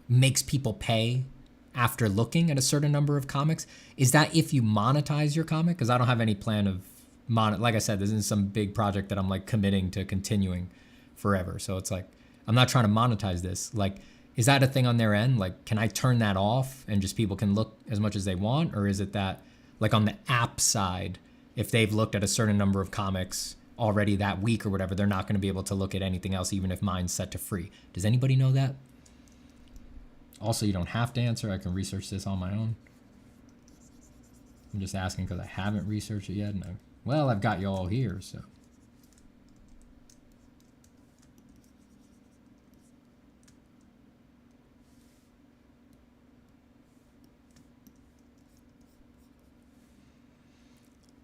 makes people pay after looking at a certain number of comics. Is that if you monetize your comic? Because I don't have any plan of like I said, this isn't some big project that I'm like committing to continuing forever. So it's like, I'm not trying to monetize this. Like, is that a thing on their end? Like, can I turn that off and just people can look as much as they want? Or is it that, like on the app side, if they've looked at a certain number of comics already that week or whatever, they're not going to be able to look at anything else, even if mine's set to free? Does anybody know that? Also, you don't have to answer. I can research this on my own. I'm just asking because I haven't researched it yet. And I've got you all here, so.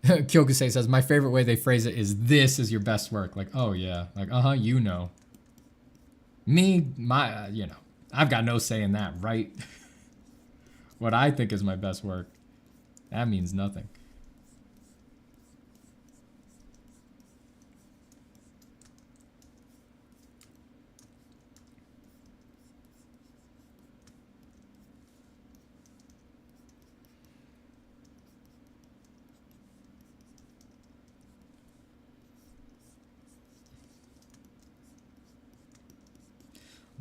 Kyokusei says, my favorite way they phrase it is, this is your best work. Like, oh yeah. Like, you know. Me, I've got no say in that, right? What I think is my best work, that means nothing.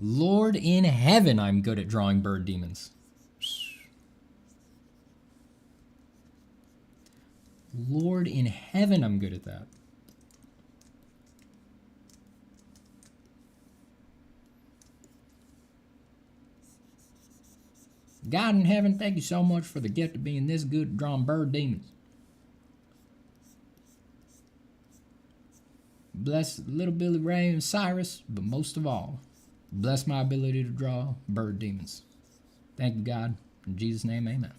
Lord in heaven, I'm good at drawing bird demons. Lord in heaven, I'm good at that. God in heaven, thank you so much for the gift of being this good at drawing bird demons. Bless little Billy Ray and Cyrus, but most of all, bless my ability to draw bird demons. Thank you, God. In Jesus' name, amen.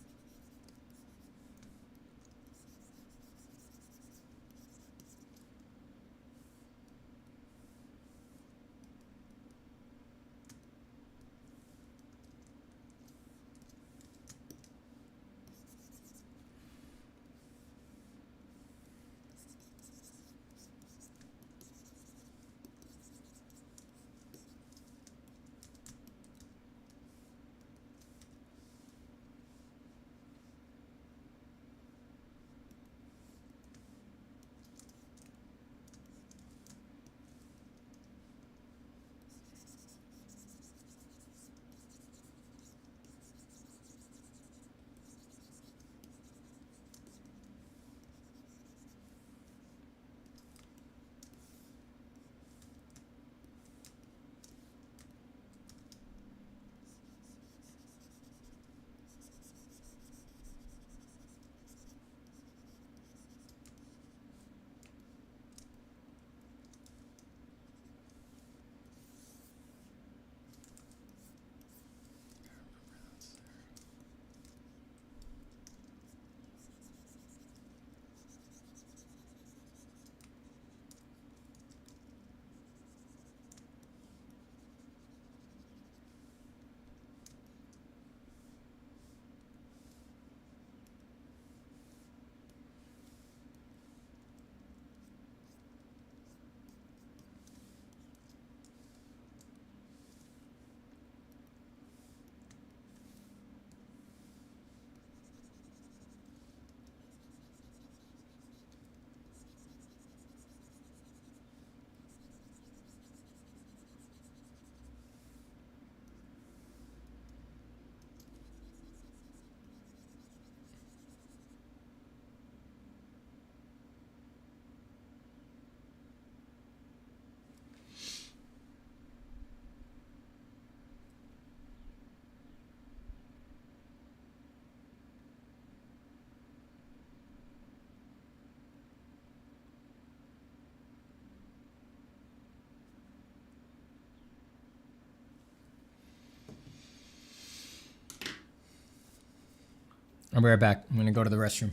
I'll be right back. I'm gonna go to the restroom.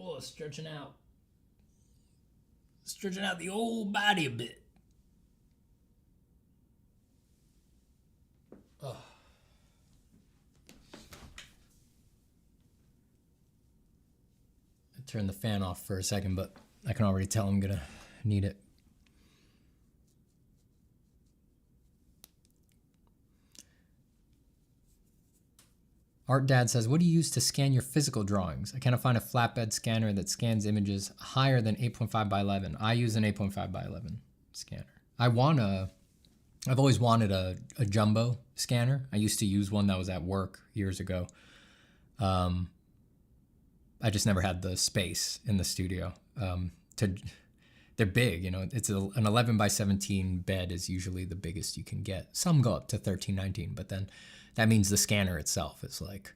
Oh, stretching out. Stretching out the old body a bit. Oh. I turned the fan off for a second, but I can already tell I'm gonna need it. Art Dad says, what do you use to scan your physical drawings? I cannot find a flatbed scanner that scans images higher than 8.5 by 11. I use an 8.5 by 11 scanner. I've always wanted a jumbo scanner. I used to use one that was at work years ago. I just never had the space in the studio. They're big, you know. It's an 11 by 17 bed is usually the biggest you can get. Some go up to 13, 19, but then that means the scanner itself is like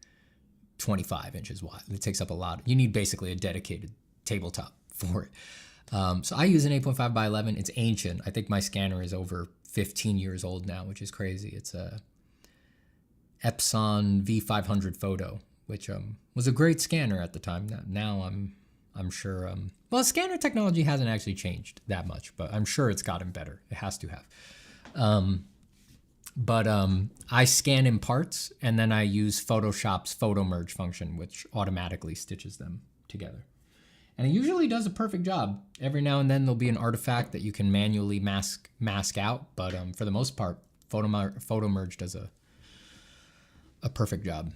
25 inches wide. It takes up a lot. You need basically a dedicated tabletop for it. So I use an 8.5 by 11. It's ancient. I think my scanner is over 15 years old now, which is crazy. It's a Epson V500 Photo, which was a great scanner at the time. Now I'm sure. Well, scanner technology hasn't actually changed that much, but I'm sure it's gotten better. It has to have. But I scan in parts, and then I use Photoshop's photo merge function, which automatically stitches them together. And it usually does a perfect job. Every now and then there'll be an artifact that you can manually mask out, but for the most part, photo merge does a perfect job.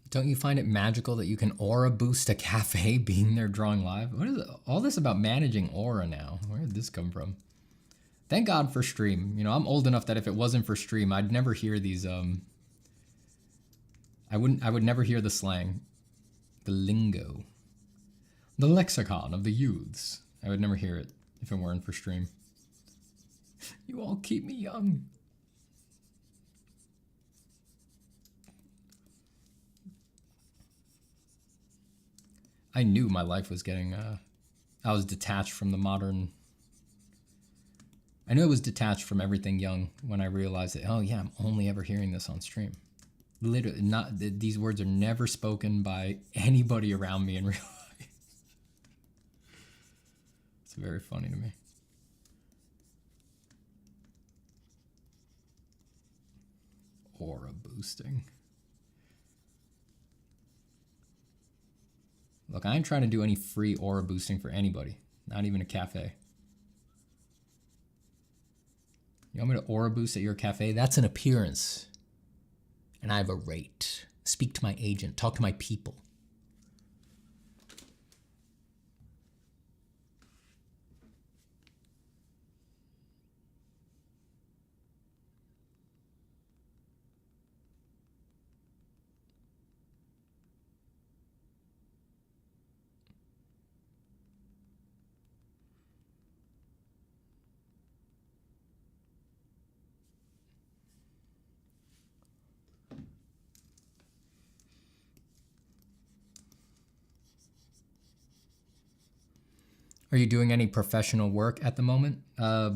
Don't you find it magical that you can aura boost a cafe being there drawing live? What is all this about managing aura now? Where did this come from? Thank God for stream. You know, I'm old enough that if it wasn't for stream, I'd never hear these, I would never hear the slang, the lingo, the lexicon of the youths. I would never hear it if it weren't for stream. You all keep me young. I knew my life was getting, I was detached from the modern, I knew I was detached from everything young when I realized that, oh yeah, I'm only ever hearing this on stream. Literally, these words are never spoken by anybody around me in real life. It's very funny to me. Aura boosting. Look, I ain't trying to do any free aura boosting for anybody, not even a cafe. You want me to aura boost at your cafe? That's an appearance. And I have a rate. Speak to my agent, talk to my people. Are you doing any professional work at the moment?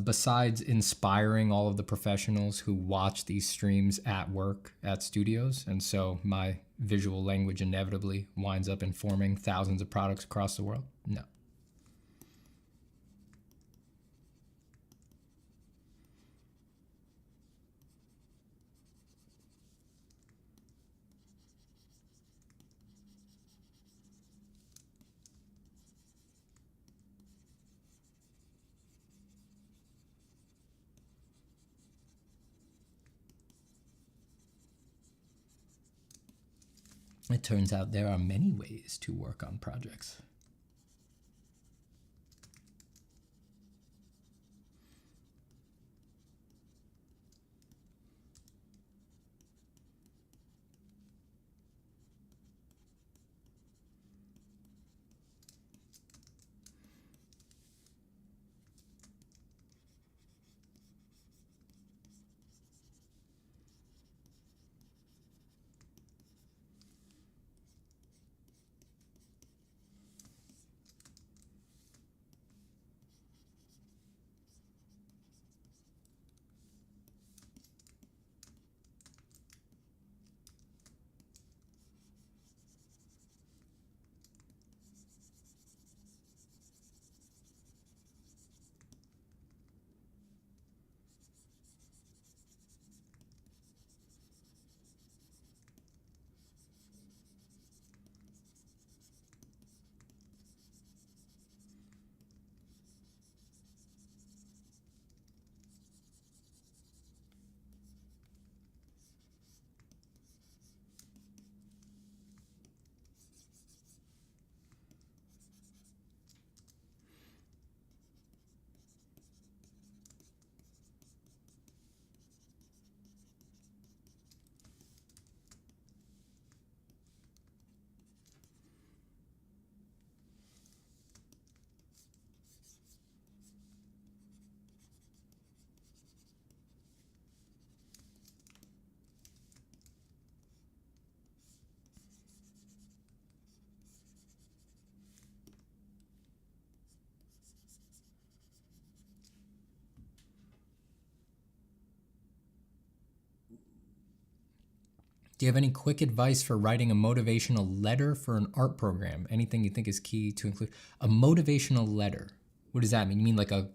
Besides inspiring all of the professionals who watch these streams at work, at studios, and so my visual language inevitably winds up informing thousands of products across the world? No. It turns out there are many ways to work on projects. Do you have any quick advice for writing a motivational letter for an art program? Anything you think is key to include? A motivational letter. What does that mean? You mean like a,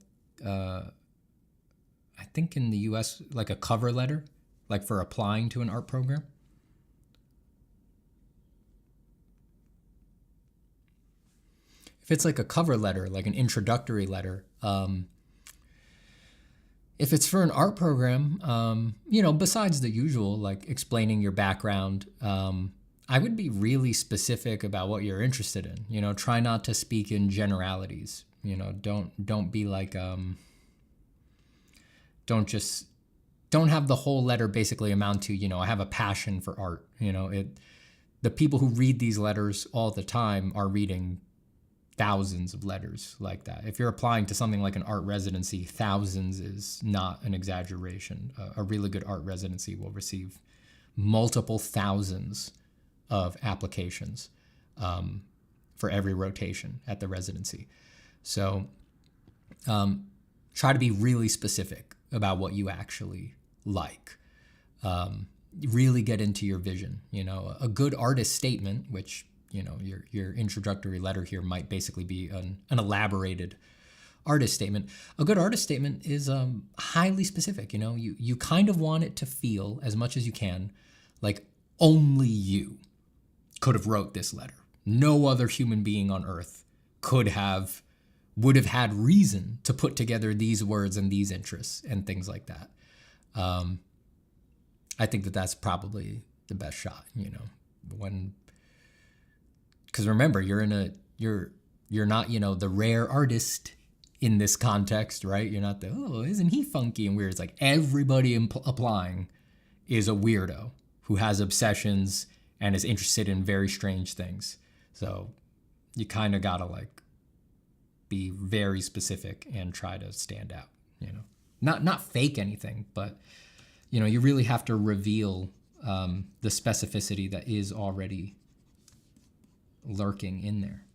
I think in the US, like a cover letter, like for applying to an art program? If it's like a cover letter, like an introductory letter, if it's for an art program, you know, besides the usual, like explaining your background, I would be really specific about what you're interested in. You know, try not to speak in generalities. You know, don't be like don't have the whole letter basically amount to, you know, I have a passion for art. You know, the people who read these letters all the time are reading thousands of letters like that. If you're applying to something like an art residency, thousands is not an exaggeration. A really good art residency will receive multiple thousands of applications for every rotation at the residency. So try to be really specific about what you actually like. Really get into your vision. You know, a good artist statement, which, you know, your introductory letter here might basically be an elaborated artist statement. A good artist statement is highly specific. You know, you kind of want it to feel, as much as you can, like only you could have wrote this letter. No other human being on earth would have had reason to put together these words and these interests and things like that. I think that that's probably the best shot, you know, because remember, you're not, you know, the rare artist in this context, right? You're not isn't he funky and weird? It's like everybody applying is a weirdo who has obsessions and is interested in very strange things. So you kind of gotta like be very specific and try to stand out, you know, not fake anything, but you know, you really have to reveal the specificity that is already lurking in there,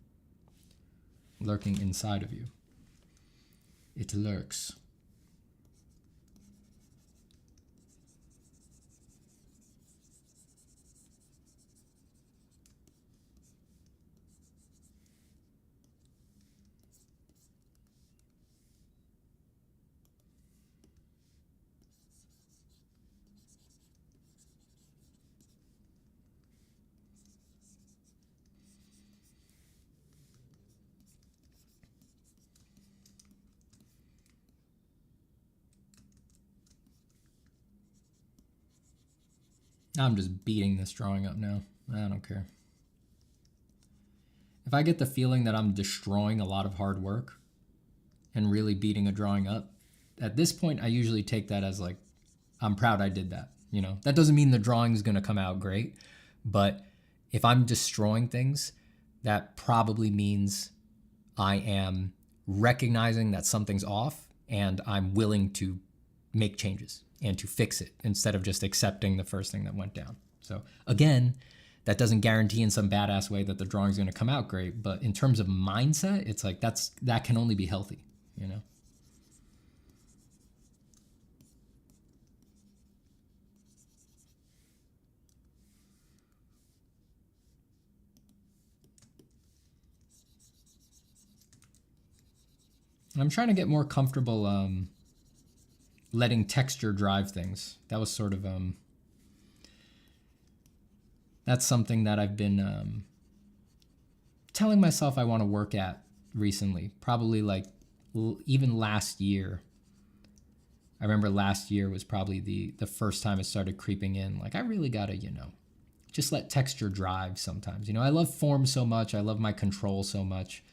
lurking inside of you. It lurks. I'm just beating this drawing up now. I don't care. If I get the feeling that I'm destroying a lot of hard work and really beating a drawing up, at this point, I usually take that as like, I'm proud I did that. You know, that doesn't mean the drawing's going to come out great, but if I'm destroying things, that probably means I am recognizing that something's off and I'm willing to make changes and to fix it instead of just accepting the first thing that went down. So again, that doesn't guarantee in some badass way that the drawing's going to come out great, but in terms of mindset, it's like that can only be healthy, you know? I'm trying to get more comfortable letting texture drive things. That was sort of that's something that I've been telling myself I want to work at recently. Probably like even last year. I remember last year was probably the first time it started creeping in. Like I really gotta, you know, just let texture drive sometimes. You know, I love form so much. I love my control so much.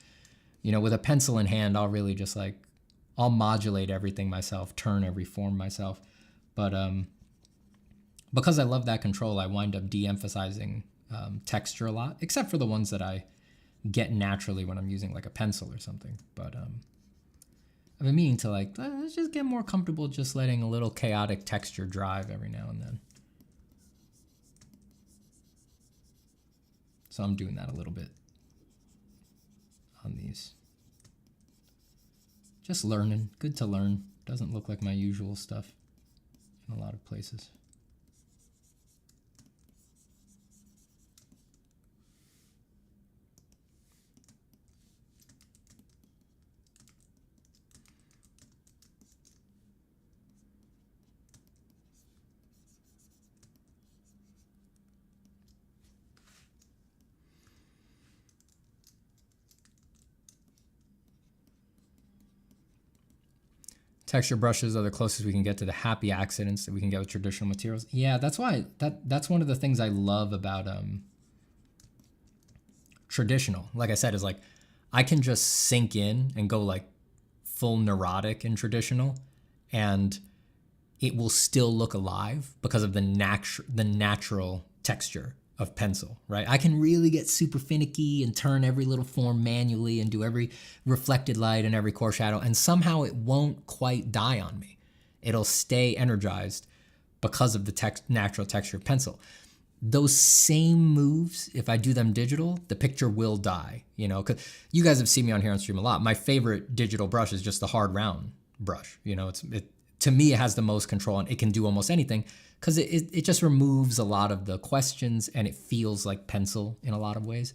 You know, with a pencil in hand, I'll really just like, I'll modulate everything myself, turn every form myself. But because I love that control, I wind up de-emphasizing texture a lot, except for the ones that I get naturally when I'm using like a pencil or something. But I've been meaning to like, let's just get more comfortable just letting a little chaotic texture drive every now and then. So I'm doing that a little bit on these. Just learning. Good to learn. Doesn't look like my usual stuff in a lot of places. Texture brushes are the closest we can get to the happy accidents that we can get with traditional materials. Yeah, that's why that's one of the things I love about traditional, like I said, is like I can just sink in and go like full neurotic in traditional, and it will still look alive because of the natural texture of pencil, right? I can really get super finicky and turn every little form manually and do every reflected light and every core shadow, and somehow it won't quite die on me. It'll stay energized because of the natural texture of pencil. Those same moves, if I do them digital, the picture will die, you know, because you guys have seen me on here on stream a lot. My favorite digital brush is just the hard round brush. You know, to me, it has the most control and it can do almost anything because it just removes a lot of the questions and it feels like pencil in a lot of ways.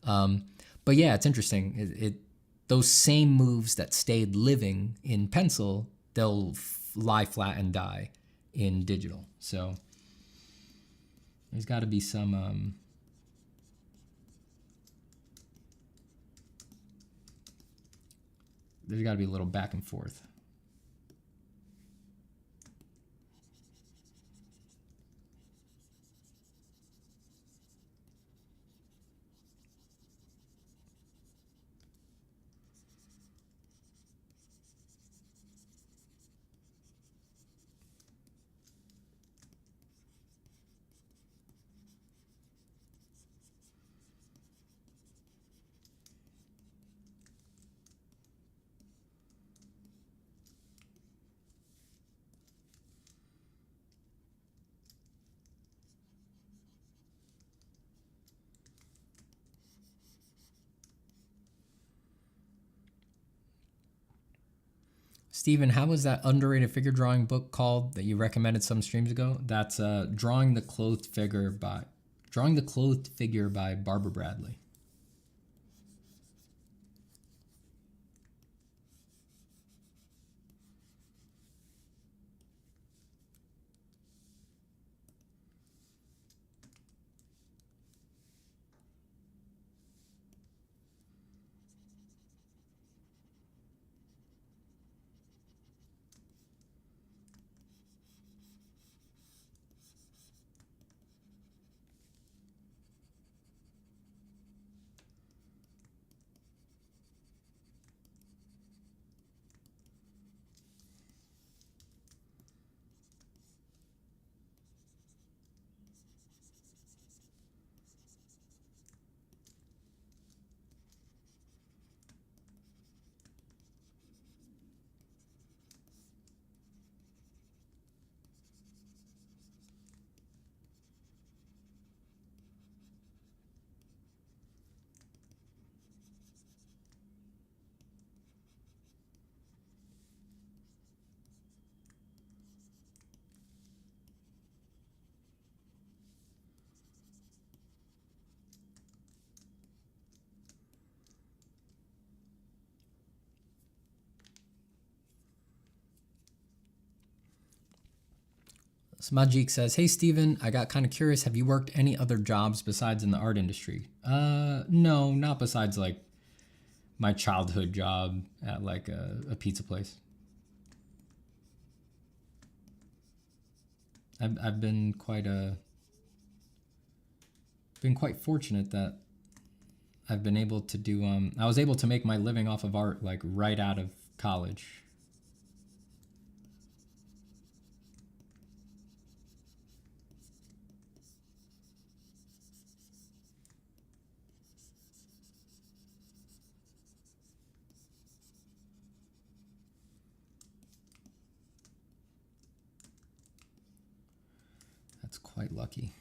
But yeah, it's interesting. Those same moves that stayed living in pencil, they'll lie flat and die in digital. So there's got to be some there's got to be a little back and forth. Steven, how was that underrated figure drawing book called that you recommended some streams ago? That's Drawing the Clothed Figure by Barbara Bradley. Smajik says, hey, Steven, I got kind of curious. Have you worked any other jobs besides in the art industry? No, not besides like my childhood job at like a pizza place. I've been quite fortunate that I've been able to do, I was able to make my living off of art like right out of college. That's quite lucky.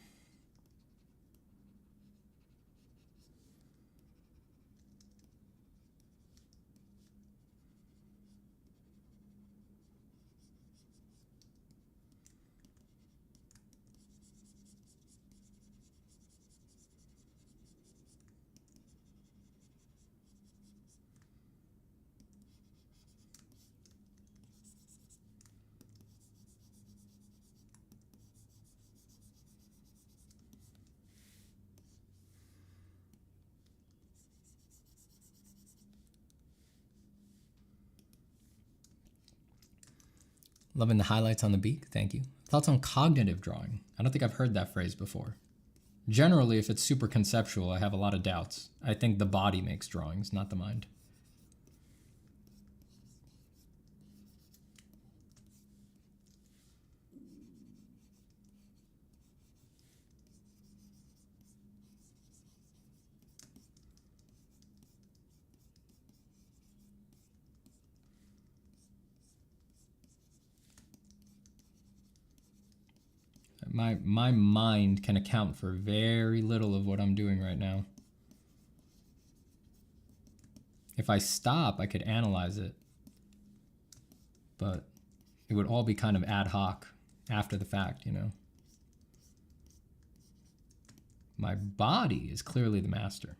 Loving the highlights on the beak. Thank you. Thoughts on cognitive drawing? I don't think I've heard that phrase before. Generally, if it's super conceptual, I have a lot of doubts. I think the body makes drawings, not the mind. My mind can account for very little of what I'm doing right now. If I stop, I could analyze it, but it would all be kind of ad hoc after the fact, you know. My body is clearly the master.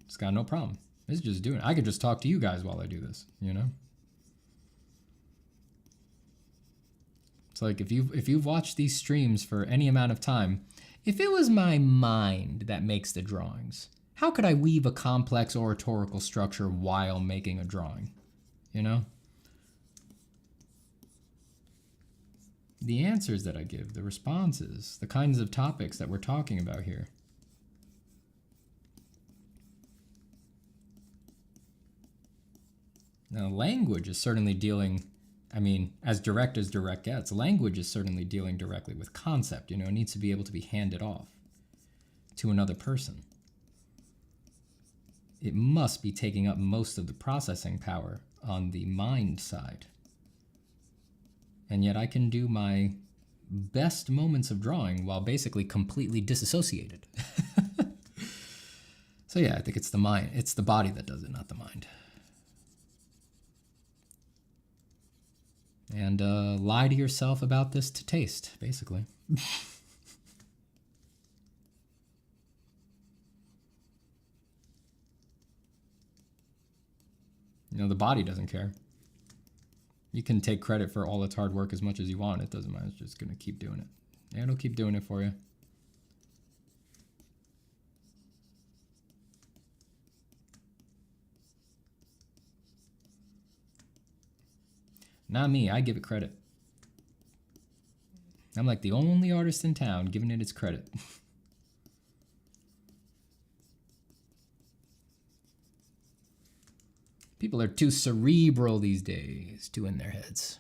It's got no problem. It's just doing it. I could just talk to you guys while I do this, you know. It's like if you've watched these streams for any amount of time, if it was my mind that makes the drawings, how could I weave a complex oratorical structure while making a drawing? You know? The answers that I give, the responses, the kinds of topics that we're talking about here. Now, language is certainly dealing, I mean, as direct gets, language is certainly dealing directly with concept. You know, it needs to be able to be handed off to another person. It must be taking up most of the processing power on the mind side. And yet I can do my best moments of drawing while basically completely disassociated. So yeah, I think it's the mind, it's the body that does it, not the mind. And lie to yourself about this to taste, basically. You know, the body doesn't care. You can take credit for all its hard work as much as you want. It doesn't matter. It's just going to keep doing it. And it'll keep doing it for you. Not me. I give it credit. I'm like the only artist in town giving it its credit. People are too cerebral these days, too in their heads.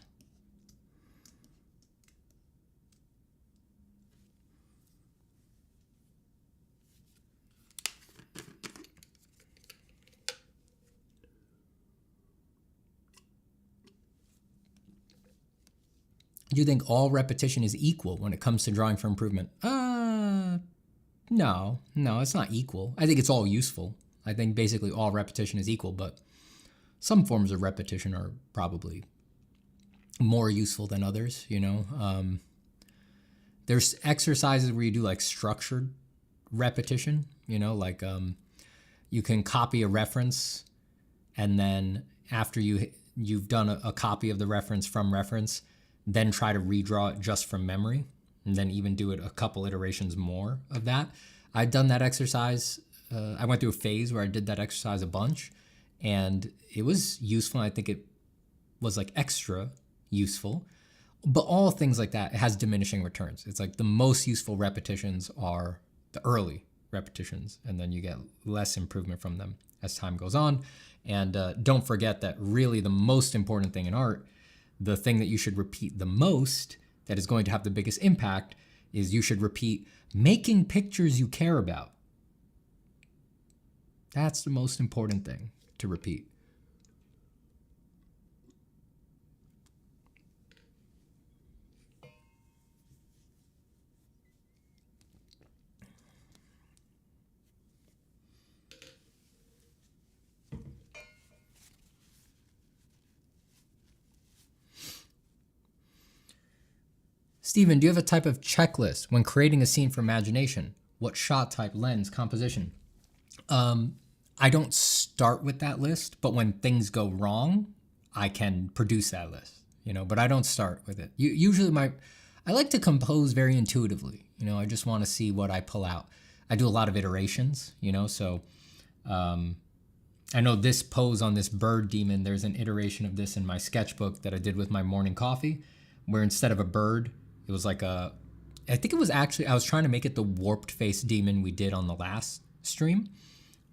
Do you think all repetition is equal when it comes to drawing for improvement? No, it's not equal. I think it's all useful. I think basically all repetition is equal, but some forms of repetition are probably more useful than others, you know? There's exercises where you do like structured repetition, you know, like you can copy a reference and then after you've done a copy of the reference from reference, then try to redraw it just from memory, and then even do it a couple iterations more of that. I've done that exercise. I went through a phase where I did that exercise a bunch, and it was useful. I think it was like extra useful. But all things like that, it has diminishing returns. It's like the most useful repetitions are the early repetitions, and then you get less improvement from them as time goes on. And don't forget that really the most important thing in art, the thing that you should repeat the most, that is going to have the biggest impact, is you should repeat making pictures you care about. That's the most important thing to repeat. Steven, do you have a type of checklist when creating a scene for imagination? What shot type, lens, composition? I don't start with that list, but when things go wrong, I can produce that list, you know, but I don't start with it. Usually I like to compose very intuitively, you know, I just want to see what I pull out. I do a lot of iterations, you know, so I know this pose on this bird demon, there's an iteration of this in my sketchbook that I did with my morning coffee, where instead of a bird, it was like I think it was actually, I was trying to make it the warped face demon we did on the last stream.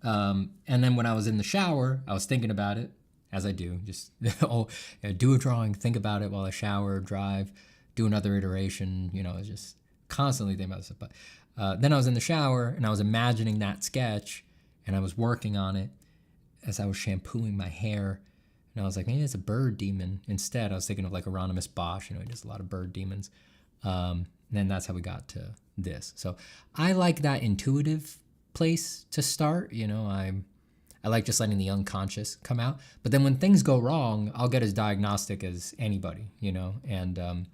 And then when I was in the shower, I was thinking about it, as I do, just do a drawing, think about it while I shower, drive, do another iteration, just constantly thinking about this. But then I was in the shower and I was imagining that sketch and I was working on it as I was shampooing my hair. And I was like, maybe it's a bird demon. Instead, I was thinking of like Hieronymus Bosch, he does a lot of bird demons. And then that's how we got to this. So I like that intuitive place to start. I like just letting the unconscious come out. But then when things go wrong, I'll get as diagnostic as anybody, and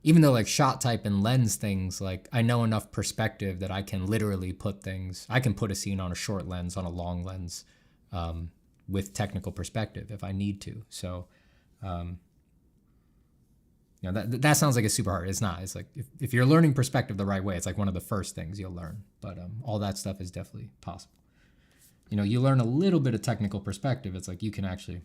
even though like shot type and lens things, like I know enough perspective that I can literally I can put a scene on a short lens, on a long lens, with technical perspective if I need to. So, that sounds like it's super hard. It's not. It's like if you're learning perspective the right way, it's like one of the first things you'll learn. But all that stuff is definitely possible. You learn a little bit of technical perspective. It's like you can actually,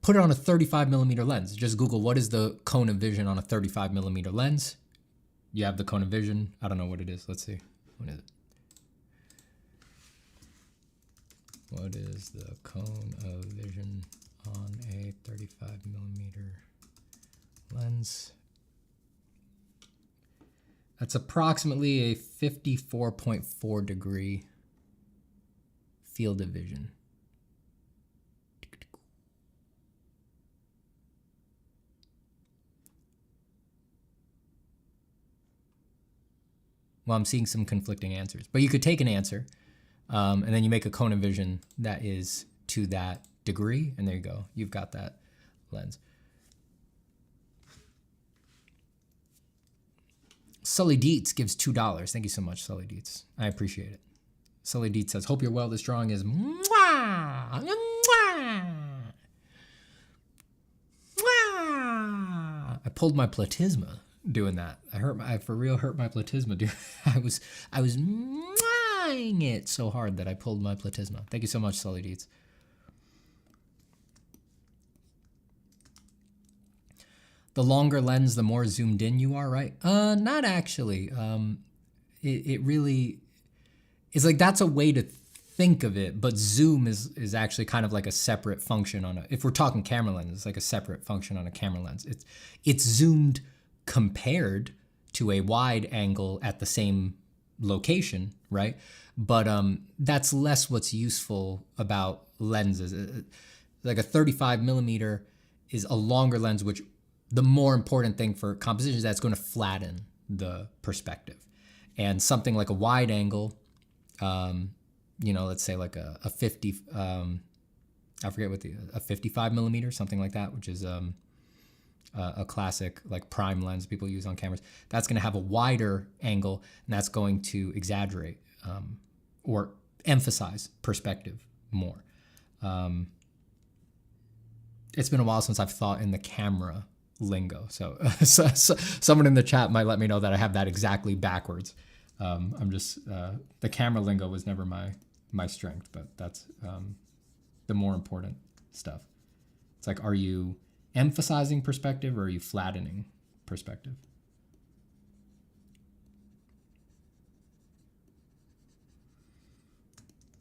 put it on a 35 millimeter lens. Just Google what is the cone of vision on a 35 millimeter lens. You have the cone of vision. I don't know what it is. Let's see. What is it? What is the cone of vision on a 35 millimeter lens? That's approximately a 54.4 degree field of vision. Well, I'm seeing some conflicting answers, but you could take an answer and then you make a cone of vision that is to that degree, and there you go. You've got that lens. Sully Dietz gives $2. Thank you so much, Sully Dietz. I appreciate it. Sully Dietz says, hope you're well. This drawing is mwah, mwah, mwah. I pulled my platysma doing that. I for real hurt my platysma. I was mwahing it so hard that I pulled my platysma. Thank you so much, Sully Dietz. The longer lens, the more zoomed in you are, right? Not actually. It really is like that's a way to think of it, but zoom is actually kind of like a separate function on if we're talking camera lens, it's like a separate function on a camera lens. It's zoomed compared to a wide angle at the same location, right? But that's less what's useful about lenses. Like a 35 millimeter is a longer lens, which the more important thing for composition is that it's going to flatten the perspective. And something like a wide angle, let's say like a 50, I forget what a 55 millimeter, something like that, which is a classic like prime lens people use on cameras. That's going to have a wider angle, and that's going to exaggerate or emphasize perspective more. It's been a while since I've thought in the camera lingo. So someone in the chat might let me know that I have that exactly backwards. I'm just, the camera lingo was never my strength, but that's the more important stuff. It's like, are you emphasizing perspective or are you flattening perspective?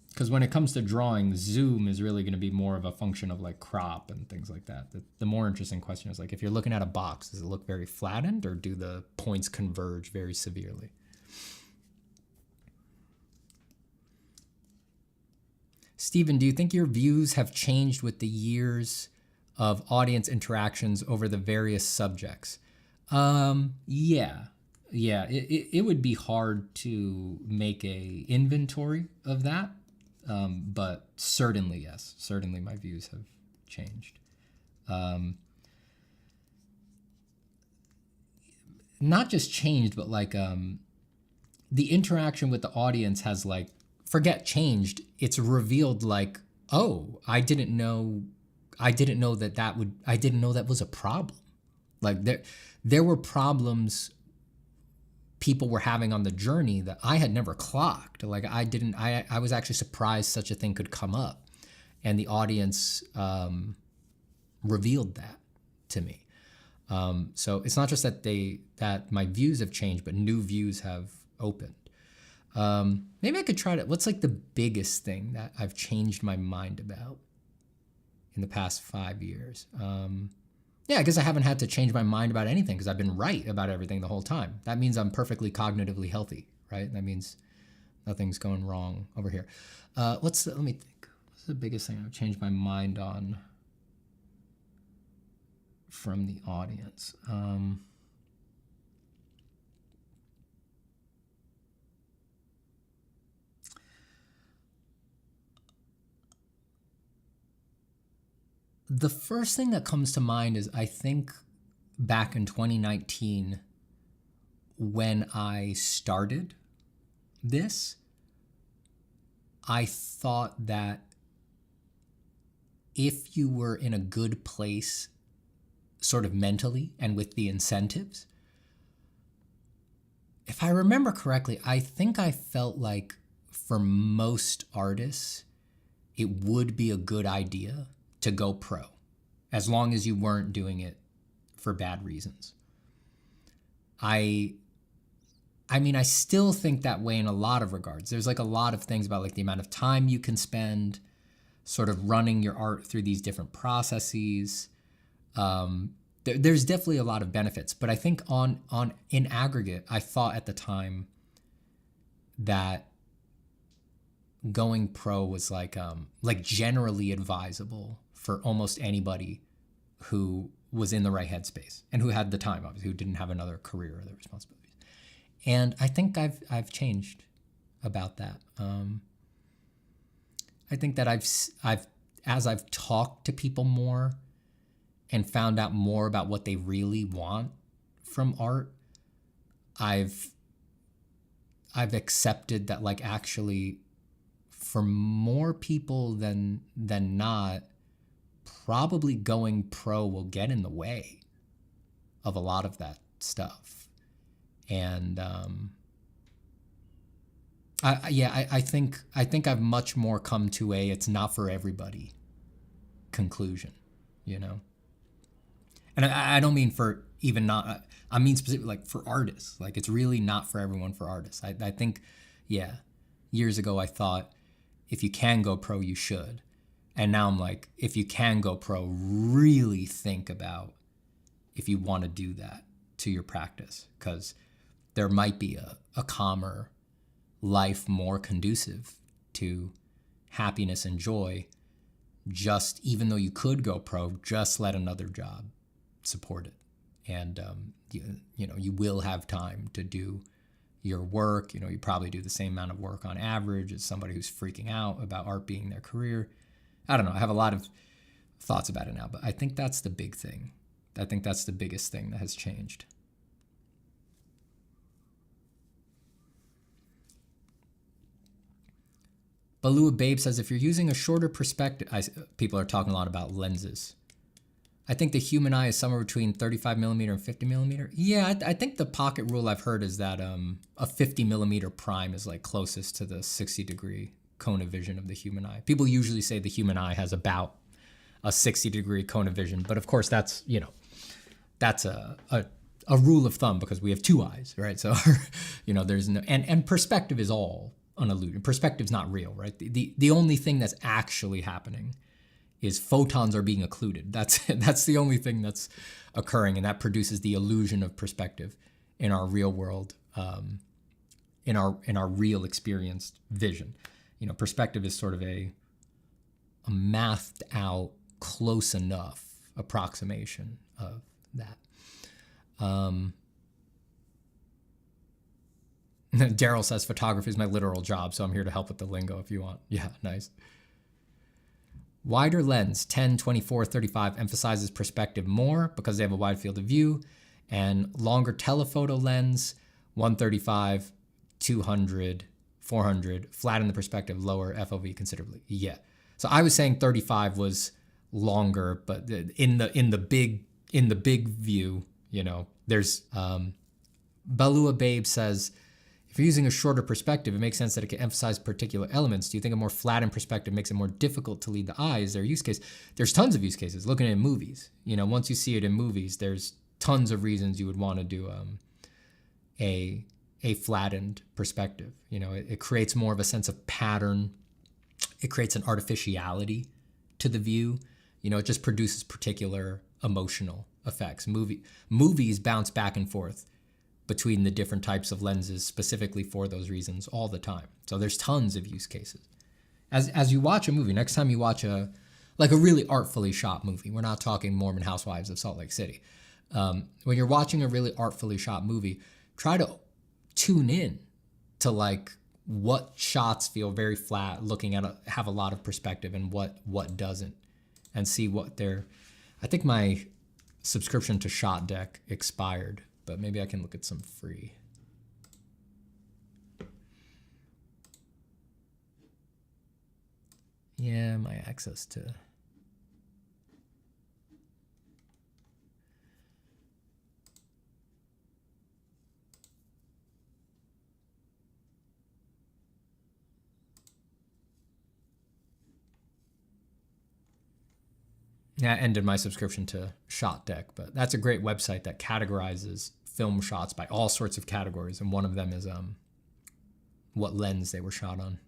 Because when it comes to drawing, zoom is really going to be more of a function of like crop and things like that. The more interesting question is like, if you're looking at a box, does it look very flattened or do the points converge very severely? Stephen, do you think your views have changed with the years of audience interactions over the various subjects? Yeah. It would be hard to make a inventory of that. But certainly, yes. Certainly my views have changed. Not just changed, but like the interaction with the audience has like, forget changed, it's revealed like, oh, I didn't know that was a problem. Like there were problems people were having on the journey that I had never clocked. Like I was actually surprised such a thing could come up, and the audience revealed that to me. So it's not just that my views have changed, but new views have opened. Maybe I could try to, what's like the biggest thing that I've changed my mind about in the past 5 years? Yeah, I guess I haven't had to change my mind about anything because I've been right about everything the whole time. That means I'm perfectly cognitively healthy, right? That means nothing's going wrong over here. Let me think. What's the biggest thing I've changed my mind on from the audience? The first thing that comes to mind is I think back in 2019 when I started this, I thought that if you were in a good place sort of mentally and with the incentives, if I remember correctly, I think I felt like for most artists, it would be a good idea to go pro, as long as you weren't doing it for bad reasons. I mean, I still think that way in a lot of regards. There's like a lot of things about like the amount of time you can spend sort of running your art through these different processes. There's definitely a lot of benefits, but I think in aggregate, I thought at the time that going pro was like generally advisable for almost anybody who was in the right headspace and who had the time, obviously, who didn't have another career or other responsibilities. And I think I've changed about that. I think that as I've talked to people more and found out more about what they really want from art, I've accepted that like actually for more people than not, probably going pro will get in the way of a lot of that stuff. And I think I've much more come to it's not for everybody conclusion, you know. And I don't mean for even not. I mean specifically like for artists. Like it's really not for everyone for artists. I think, yeah, years ago I thought if you can go pro, you should. And now I'm like, if you can go pro, really think about if you want to do that to your practice, because there might be a calmer life more conducive to happiness and joy. Just even though you could go pro, just let another job support it. And, you will have time to do your work. You know, you probably do the same amount of work on average as somebody who's freaking out about art being their career. I don't know. I have a lot of thoughts about it now, but I think that's the big thing. I think that's the biggest thing that has changed. Balua Babe says, if you're using a shorter perspective, people are talking a lot about lenses. I think the human eye is somewhere between 35 millimeter and 50 millimeter. Yeah, I think the pocket rule I've heard is that a 50 millimeter prime is like closest to the 60 degree cone of vision of the human eye. People usually say the human eye has about a 60 degree cone of vision, but of course that's a rule of thumb because we have two eyes, right? So, there's no, and perspective is all an illusion. Perspective's not real, right? The only thing that's actually happening is photons are being occluded. That's the only thing that's occurring, and that produces the illusion of perspective in our real world, in our real experienced vision. Perspective is sort of a mathed out, close enough approximation of that. Daryl says photography is my literal job, so I'm here to help with the lingo if you want. Yeah, nice. Wider lens, 10, 24, 35, emphasizes perspective more because they have a wide field of view, and longer telephoto lens, 135, 200, 400, flatten the perspective, lower FOV considerably. Yeah. So I was saying 35 was longer, but in the big view, there's Balua Babe says, if you're using a shorter perspective, it makes sense that it can emphasize particular elements. Do you think a more flattened perspective makes it more difficult to lead the eye? Is there a use case? There's tons of use cases. Looking at movies, once you see it in movies, there's tons of reasons you would want to do a flattened perspective. You know, it creates more of a sense of pattern. It creates an artificiality to the view. You know, it just produces particular emotional effects. Movies bounce back and forth between the different types of lenses specifically for those reasons all the time. So there's tons of use cases. As you watch a movie, next time you watch a really artfully shot movie, we're not talking Mormon Housewives of Salt Lake City. When you're watching a really artfully shot movie, try to tune in to like what shots feel very flat, looking at have a lot of perspective, and what doesn't, and see what they're. I think my subscription to Shot Deck expired, but maybe I can look at some free. Yeah, my access to. Yeah, I ended my subscription to Shot Deck, but that's a great website that categorizes film shots by all sorts of categories, and one of them is what lens they were shot on.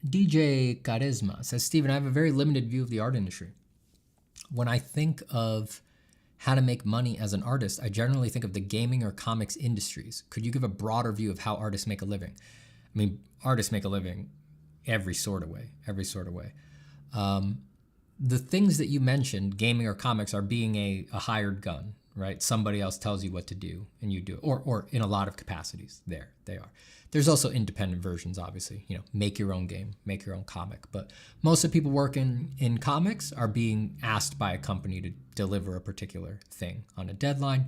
DJ Charisma says, Steven, I have a very limited view of the art industry. When I think of how to make money as an artist, I generally think of the gaming or comics industries. Could you give a broader view of how artists make a living? I mean, artists make a living every sort of way. The things that you mentioned, gaming or comics, are being a hired gun, right? Somebody else tells you what to do and you do it, or in a lot of capacities, there they are. There's also independent versions, obviously, you know, make your own game, make your own comic. But most of the people working in comics are being asked by a company to deliver a particular thing on a deadline.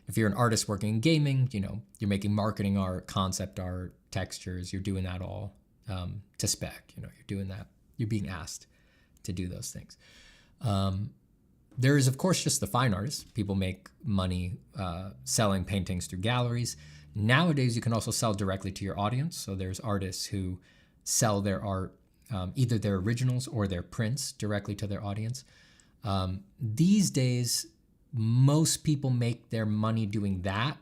If you're an artist working in gaming, you know, you're making marketing art, concept art, textures, you're doing that all to spec, you know, you're doing that, you're being asked to do those things. There is, of course, just the fine artists. People make money selling paintings through galleries. Nowadays, you can also sell directly to your audience. So there's artists who sell their art, either their originals or their prints, directly to their audience. These days, most people make their money doing that.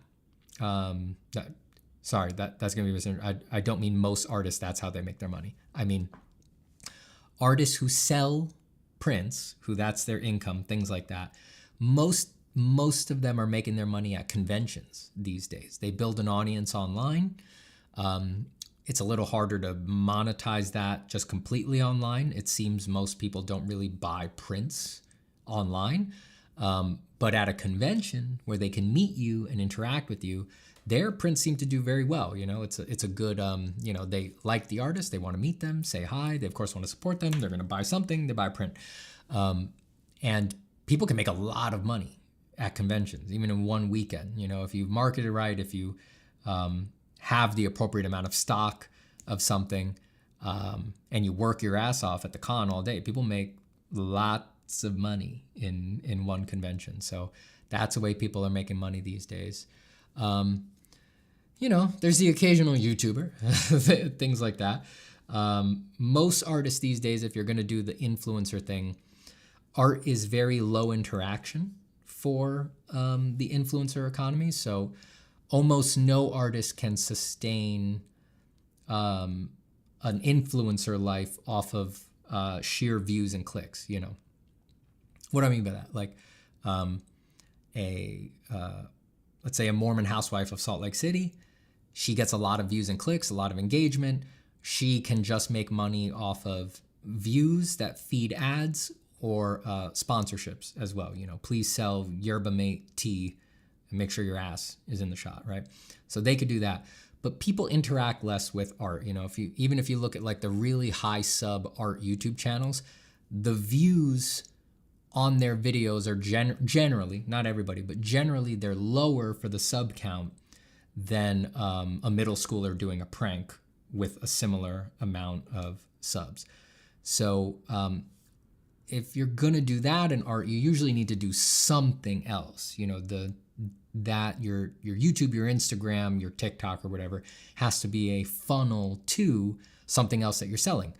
Sorry, that's going to be misunderstood. I don't mean most artists, that's how they make their money. I mean artists who sell prints, who that's their income, things like that. Most of them are making their money at conventions these days. They build an audience online. It's a little harder to monetize that just completely online. It seems most people don't really buy prints online. But at a convention where they can meet you and interact with you, their prints seem to do very well. You know, it's a good, you know, they like the artist, they want to meet them, say hi, they of course want to support them, they're going to buy something, they buy a print. And people can make a lot of money at conventions, even in one weekend. You know, if you market it right, if you have the appropriate amount of stock of something, and you work your ass off at the con all day, people make lots of money in one convention. So that's the way people are making money these days. You know, there's the occasional YouTuber, things like that. Most artists these days, if you're going to do the influencer thing, art is very low interaction for the influencer economy. So almost no artist can sustain an influencer life off of sheer views and clicks, you know. What do I mean by that? Like let's say a Mormon housewife of Salt Lake City, she gets a lot of views and clicks, a lot of engagement. She can just make money off of views that feed ads or sponsorships as well. You know, please sell Yerba Mate tea and make sure your ass is in the shot, right? So they could do that. But people interact less with art. You know, even if you look at like the really high sub art YouTube channels, the views on their videos are generally, not everybody, but generally they're lower for the sub count than a middle schooler doing a prank with a similar amount of subs. So if you're gonna do that in art, you usually need to do something else. You know, your YouTube, your Instagram, your TikTok or whatever has to be a funnel to something else that you're selling.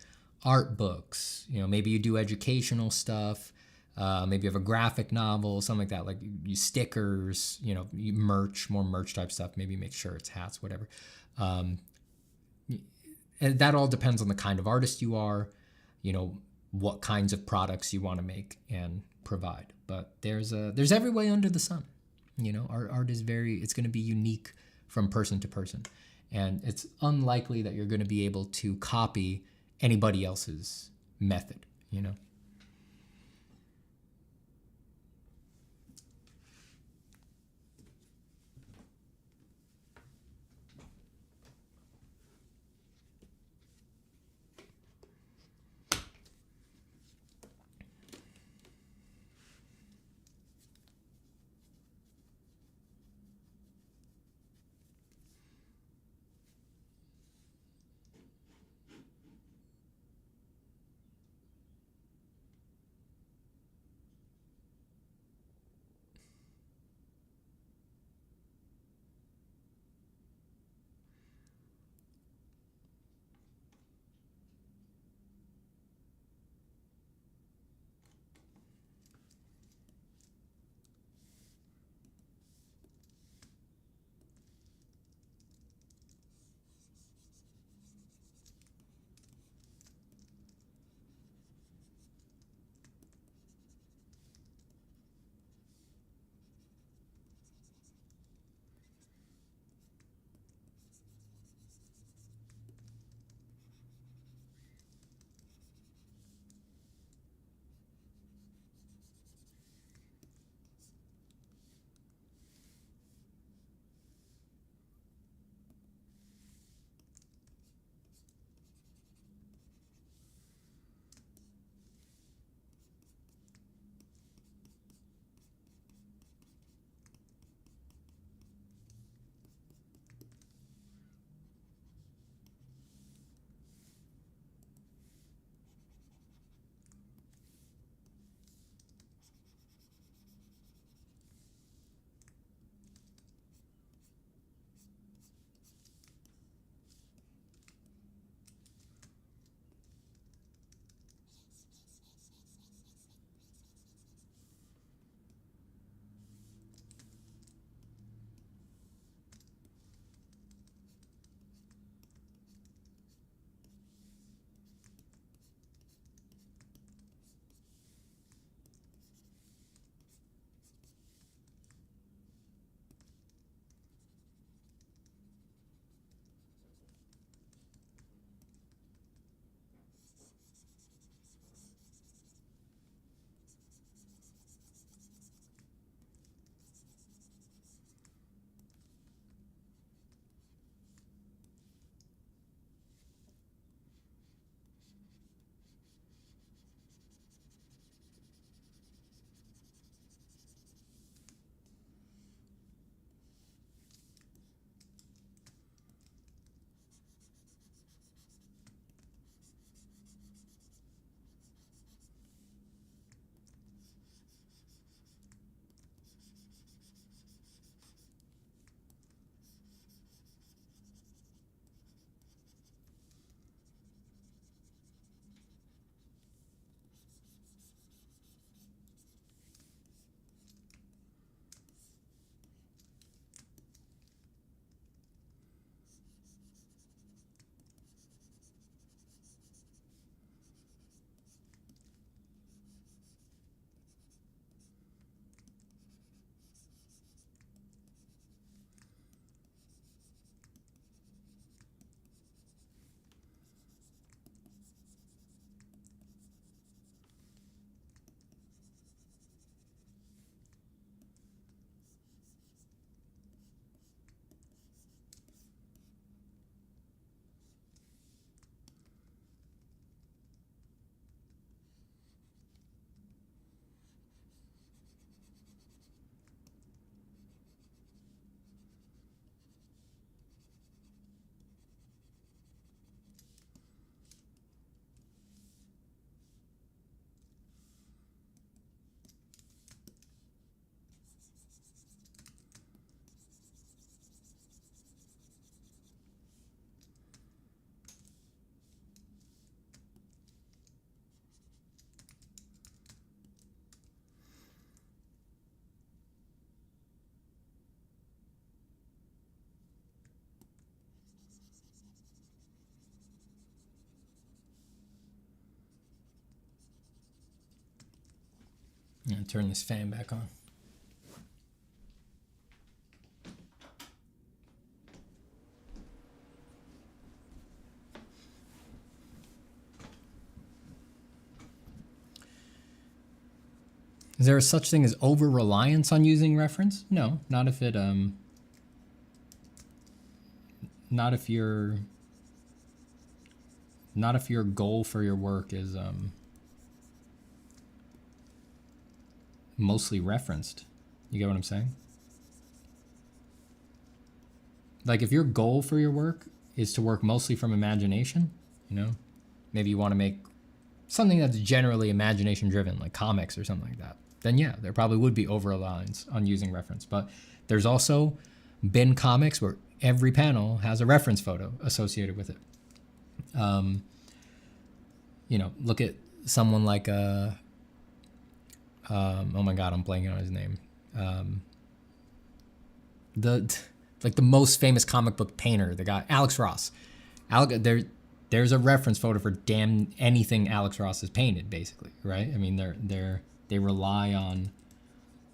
Art books, you know, maybe you do educational stuff, maybe you have a graphic novel, something like that, like you stickers, you know, merch, more merch type stuff, maybe make shirts, hats, whatever. And that all depends on the kind of artist you are, you know, what kinds of products you want to make and provide. But there's every way under the sun. You know, art is it's going to be unique from person to person. And it's unlikely that you're going to be able to copy anybody else's method, you know. and turn this fan back on. Is there such thing as over-reliance on using reference? No, not if it not if your goal for your work is mostly referenced. You get what I'm saying? Like if your goal for your work is to work mostly from imagination, you know, maybe you want to make something that's generally imagination driven, like comics or something like that, then yeah, there probably would be over-reliance on using reference. But there's also been comics where every panel has a reference photo associated with it. You know, look at someone like oh my God, I'm blanking on his name. The most famous comic book painter, the guy Alex Ross. There's a reference photo for damn anything Alex Ross has painted, basically, right? I mean, they rely on,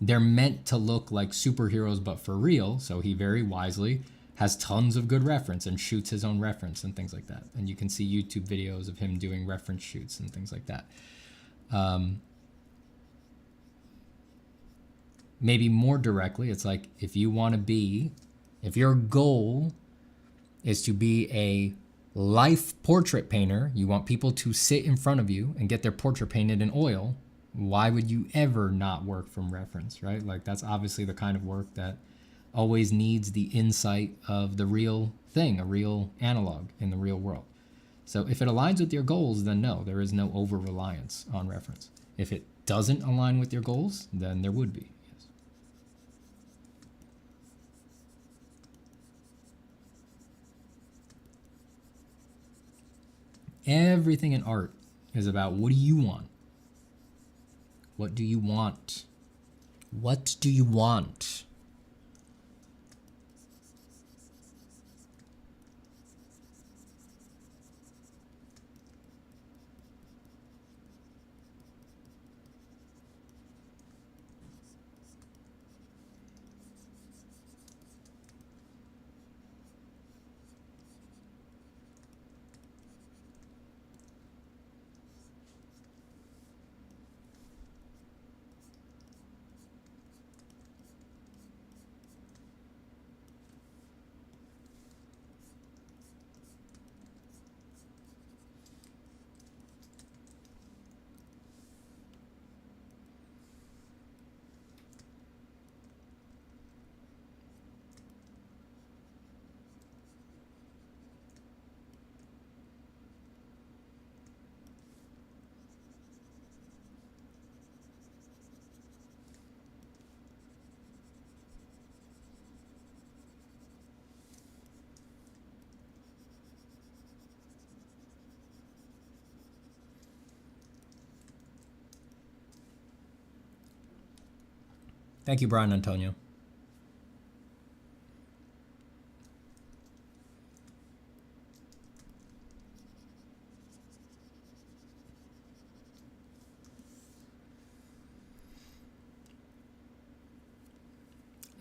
they're meant to look like superheroes, but for real. So he very wisely has tons of good reference and shoots his own reference and things like that. And you can see YouTube videos of him doing reference shoots and things like that. Maybe more directly, it's like if your goal is to be a life portrait painter, you want people to sit in front of you and get their portrait painted in oil, why would you ever not work from reference, right? Like that's obviously the kind of work that always needs the insight of the real thing, a real analog in the real world. So if it aligns with your goals, then no, there is no over-reliance on reference. If it doesn't align with your goals, then there would be. Everything in art is about what do you want? What do you want? What do you want? Thank you, Brian Antonio.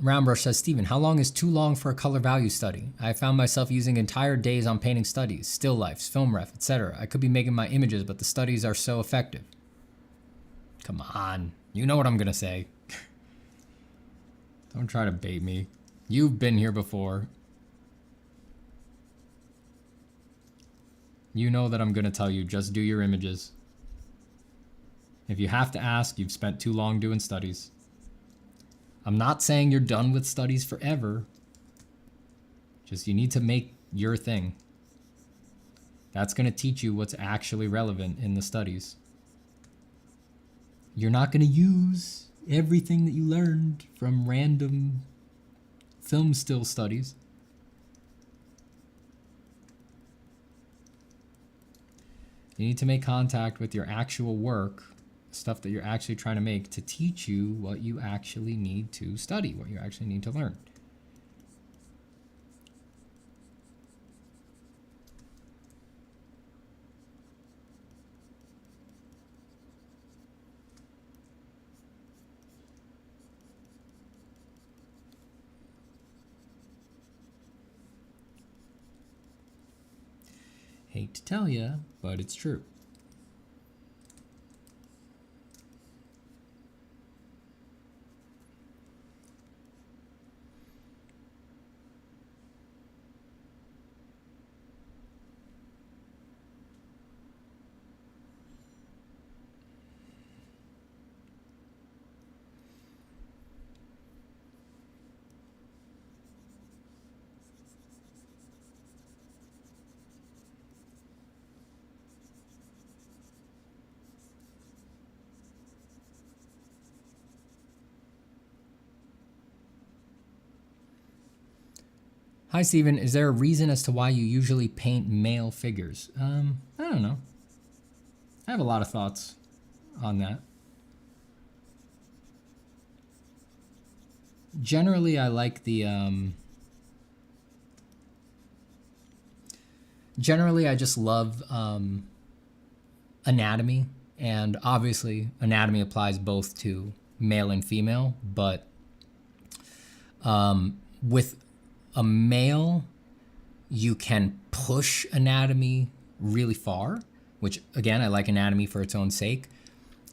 Roundbrush says, Stephen, how long is too long for a color value study? I found myself using entire days on painting studies, still lifes, film ref, etc. I could be making my images, but the studies are so effective. Come on. You know what I'm going to say. Don't try to bait me. You've been here before. You know that I'm going to tell you, just do your images. If you have to ask, you've spent too long doing studies. I'm not saying you're done with studies forever. Just you need to make your thing. That's going to teach you what's actually relevant in the studies. You're not going to use everything that you learned from random film still studies. You need to make contact with your actual work, stuff that you're actually trying to make, to teach you what you actually need to study, what you actually need to learn. Hate to tell you, but it's true. Hi, Steven. Is there a reason as to why you usually paint male figures? I don't know. I have a lot of thoughts on that. Generally, I like the... Generally, I just love anatomy. And obviously, anatomy applies both to male and female. But with a male, you can push anatomy really far, which again, I like anatomy for its own sake.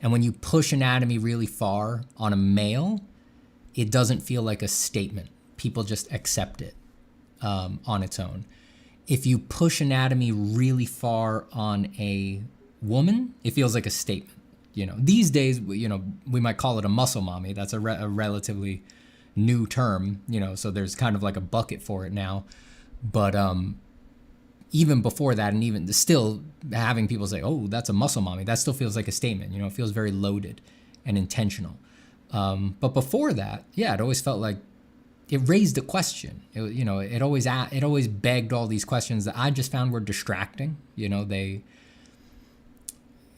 And when you push anatomy really far on a male, it doesn't feel like a statement. People just accept it on its own. If you push anatomy really far on a woman, it feels like a statement. You know, these days, you know, we might call it a muscle mommy. That's a relatively new term, you know, so there's kind of like a bucket for it now. But even before that, and even still having people say, oh, that's a muscle mommy, that still feels like a statement. You know, it feels very loaded and intentional. But before that, yeah, it always felt like it raised a question. It always begged all these questions that I just found were distracting. You know,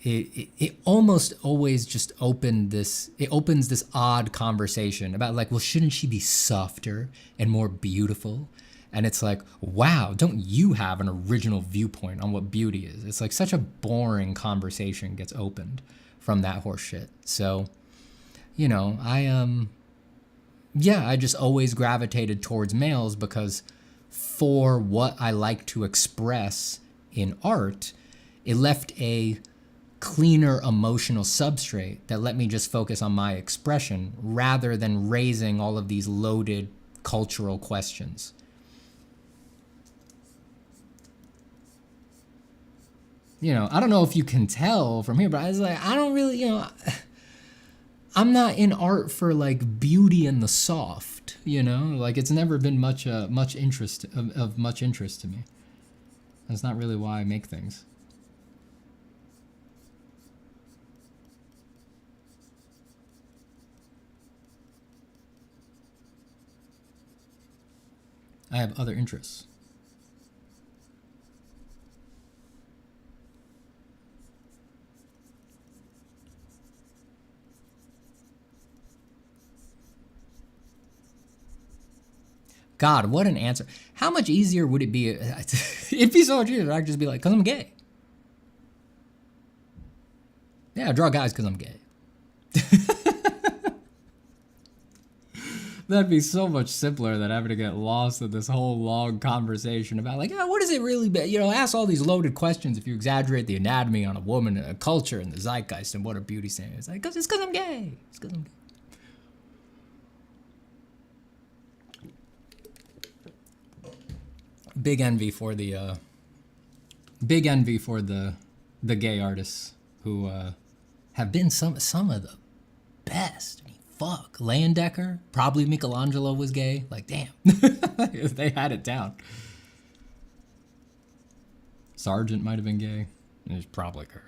it almost always just opens this odd conversation about like, well, shouldn't she be softer and more beautiful? And it's like, wow, don't you have an original viewpoint on what beauty is? It's like such a boring conversation gets opened from that horse shit. So, you know, I just always gravitated towards males because for what I like to express in art, it left a cleaner emotional substrate that let me just focus on my expression rather than raising all of these loaded cultural questions. You know, I don't know if you can tell from here, but I was like, I don't really, you know, I'm not in art for like beauty and the soft, you know, like it's never been much interest to me. That's not really why I make things. I have other interests. God, what an answer. How much easier would it be? It'd be so much easier. I'd just be like, because I'm gay. Yeah, I draw guys because I'm gay. That'd be so much simpler than having to get lost in this whole long conversation about like, what is it really? You know, ask all these loaded questions if you exaggerate the anatomy on a woman and a culture and the zeitgeist and what a beauty standard is. Like, it's because I'm gay. It's because I'm gay. Big envy for the gay artists who have been some of the best. I mean, fuck, Leyendecker, probably Michelangelo was gay. Like, damn, they had it down. Sargent might have been gay. It was probably her.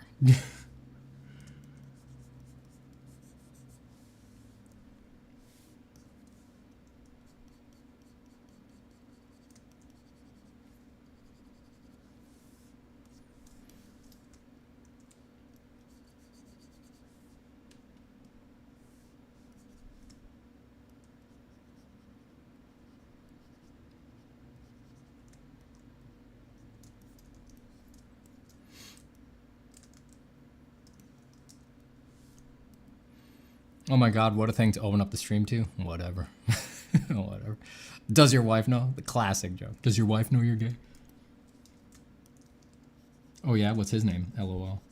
Oh my God, what a thing to open up the stream to. Whatever. Whatever. Does your wife know? The classic joke. Does your wife know you're gay? Oh yeah, what's his name? LOL.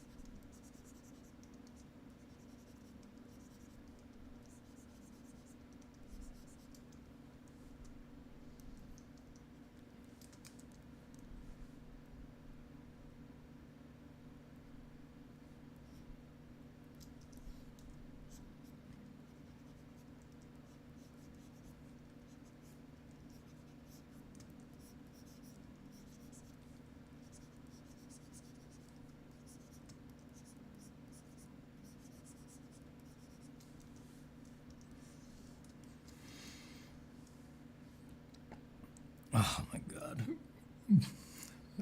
Oh my god.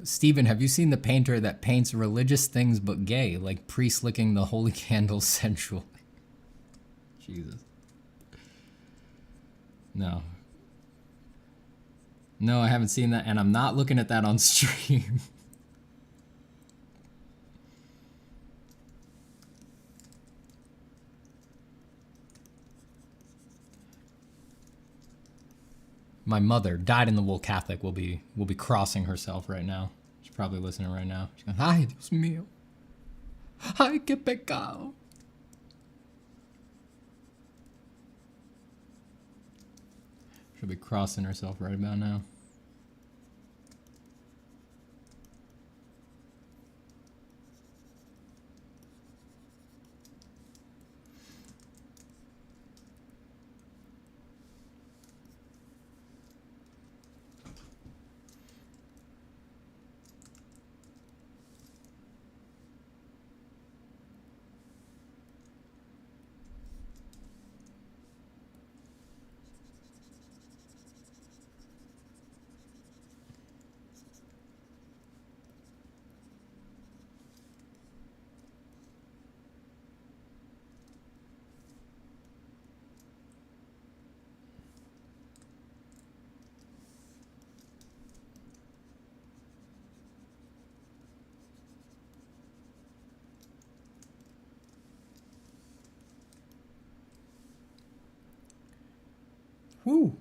Steven, have you seen the painter that paints religious things but gay, like priests licking the holy candles sensually? Jesus. No. No, I haven't seen that, and I'm not looking at that on stream. My mother, dyed-in-the-wool Catholic, will be crossing herself right now. She's probably listening right now. She's going, ay, Dios mío. Ay, qué pecado. She'll be crossing herself right about now. Woo.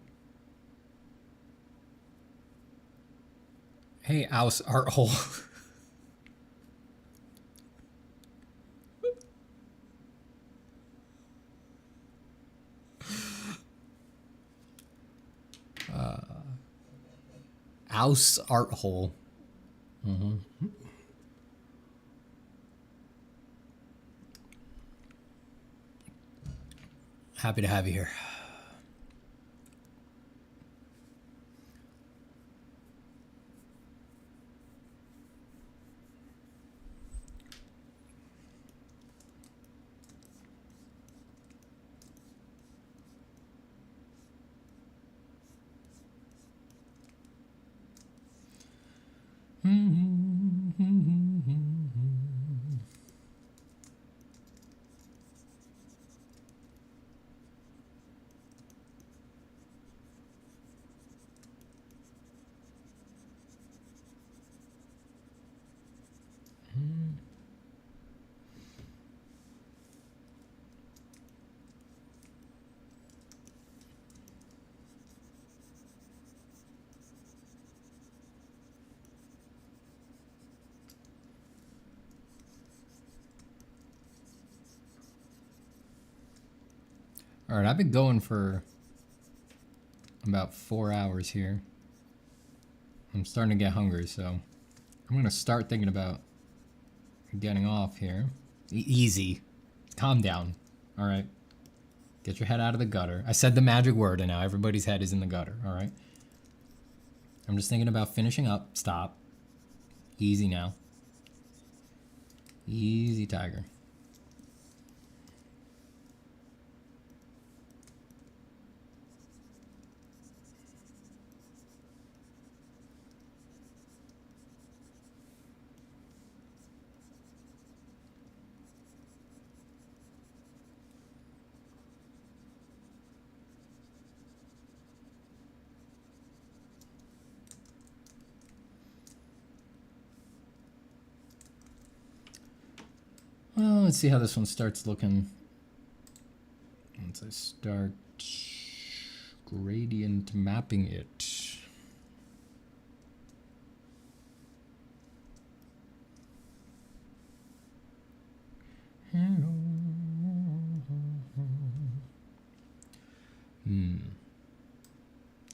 Hey, Aus Art Hole. Aus Art Hole. Happy to have you here. All right, I've been going for about 4 hours here. I'm starting to get hungry, so I'm gonna start thinking about getting off here. Easy. Calm down. All right. Get your head out of the gutter. I said the magic word and now everybody's head is in the gutter. All right. I'm just thinking about finishing up. Stop. Easy now. Easy, tiger. Well, let's see how this one starts looking. Once I start gradient mapping it.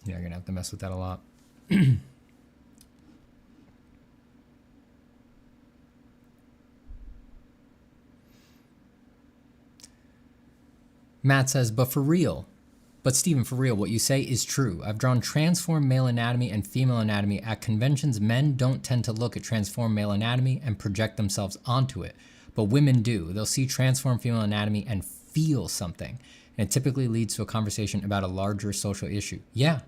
Yeah, I'm gonna have to mess with that a lot. Matt says, but for real. But Stephen, for real, what you say is true. I've drawn transformed male anatomy and female anatomy at conventions. Men don't tend to look at transformed male anatomy and project themselves onto it, but women do. They'll see transformed female anatomy and feel something, and it typically leads to a conversation about a larger social issue. Yeah.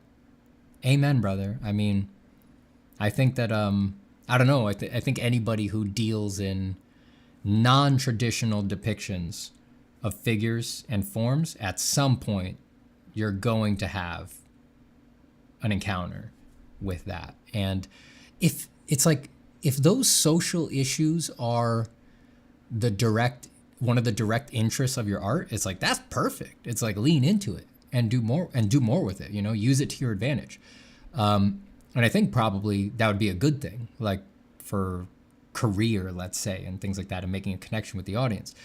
Amen, brother. I mean, I think that, I don't know, I think anybody who deals in non-traditional depictions of figures and forms, at some point, you're going to have an encounter with that. And if it's like, if those social issues are one of the direct interests of your art, it's like, that's perfect. It's like, lean into it and do more with it, you know, use it to your advantage. And I think probably that would be a good thing, like for career, let's say, and things like that, and making a connection with the audience.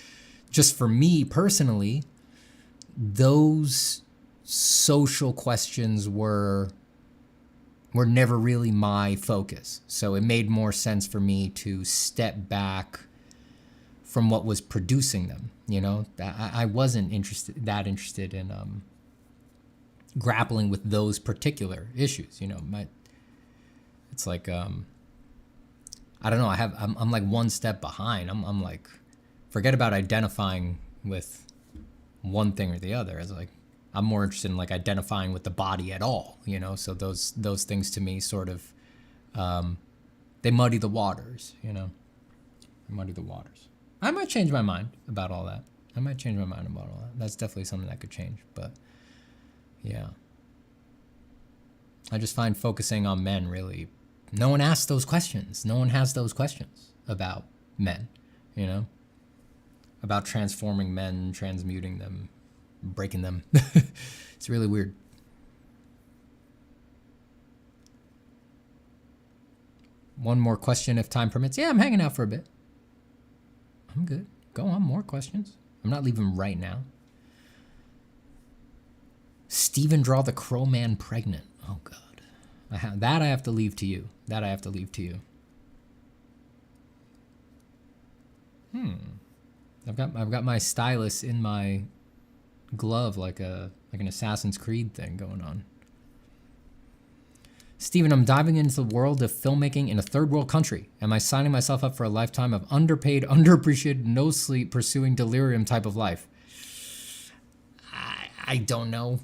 Just for me personally, those social questions were never really my focus. So it made more sense for me to step back from what was producing them. You know, I wasn't that interested in grappling with those particular issues. You know, it's like I don't know. I'm like one step behind. I'm like, forget about identifying with one thing or the other. It's like, I'm more interested in like identifying with the body at all, you know? So those things to me sort of, they muddy the waters, you know? They muddy the waters. I might change my mind about all that. That's definitely something that could change, but yeah. I just find focusing on men really, no one asks those questions. No one has those questions about men, you know? About transforming men, transmuting them, breaking them. It's really weird. One more question if time permits. Yeah, I'm hanging out for a bit. I'm good. Go on, more questions. I'm not leaving right now. Steven, draw the Crow Man pregnant. Oh, God. I have to leave to you. I've got my stylus in my glove like an Assassin's Creed thing going on. Steven, I'm diving into the world of filmmaking in a third world country. Am I signing myself up for a lifetime of underpaid, underappreciated, no sleep, pursuing delirium type of life? I don't know.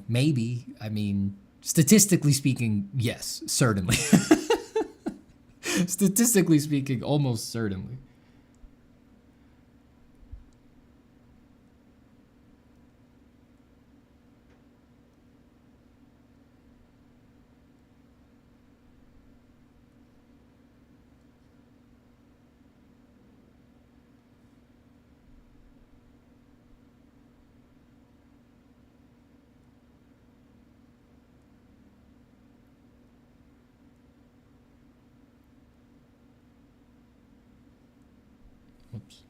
Maybe. I mean, statistically speaking, yes, certainly. Statistically speaking, almost certainly. Oops.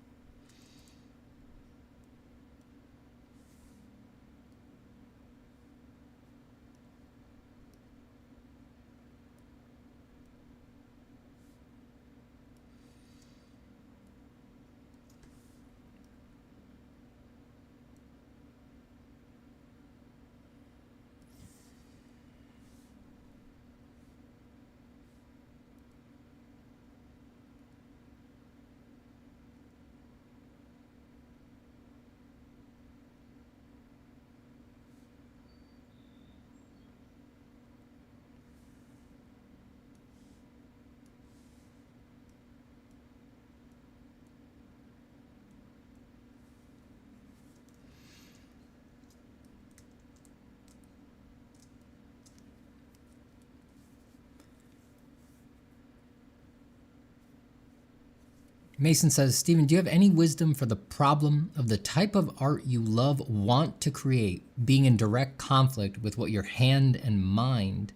Mason says, Steven, do you have any wisdom for the problem of the type of art you want to create being in direct conflict with what your hand and mind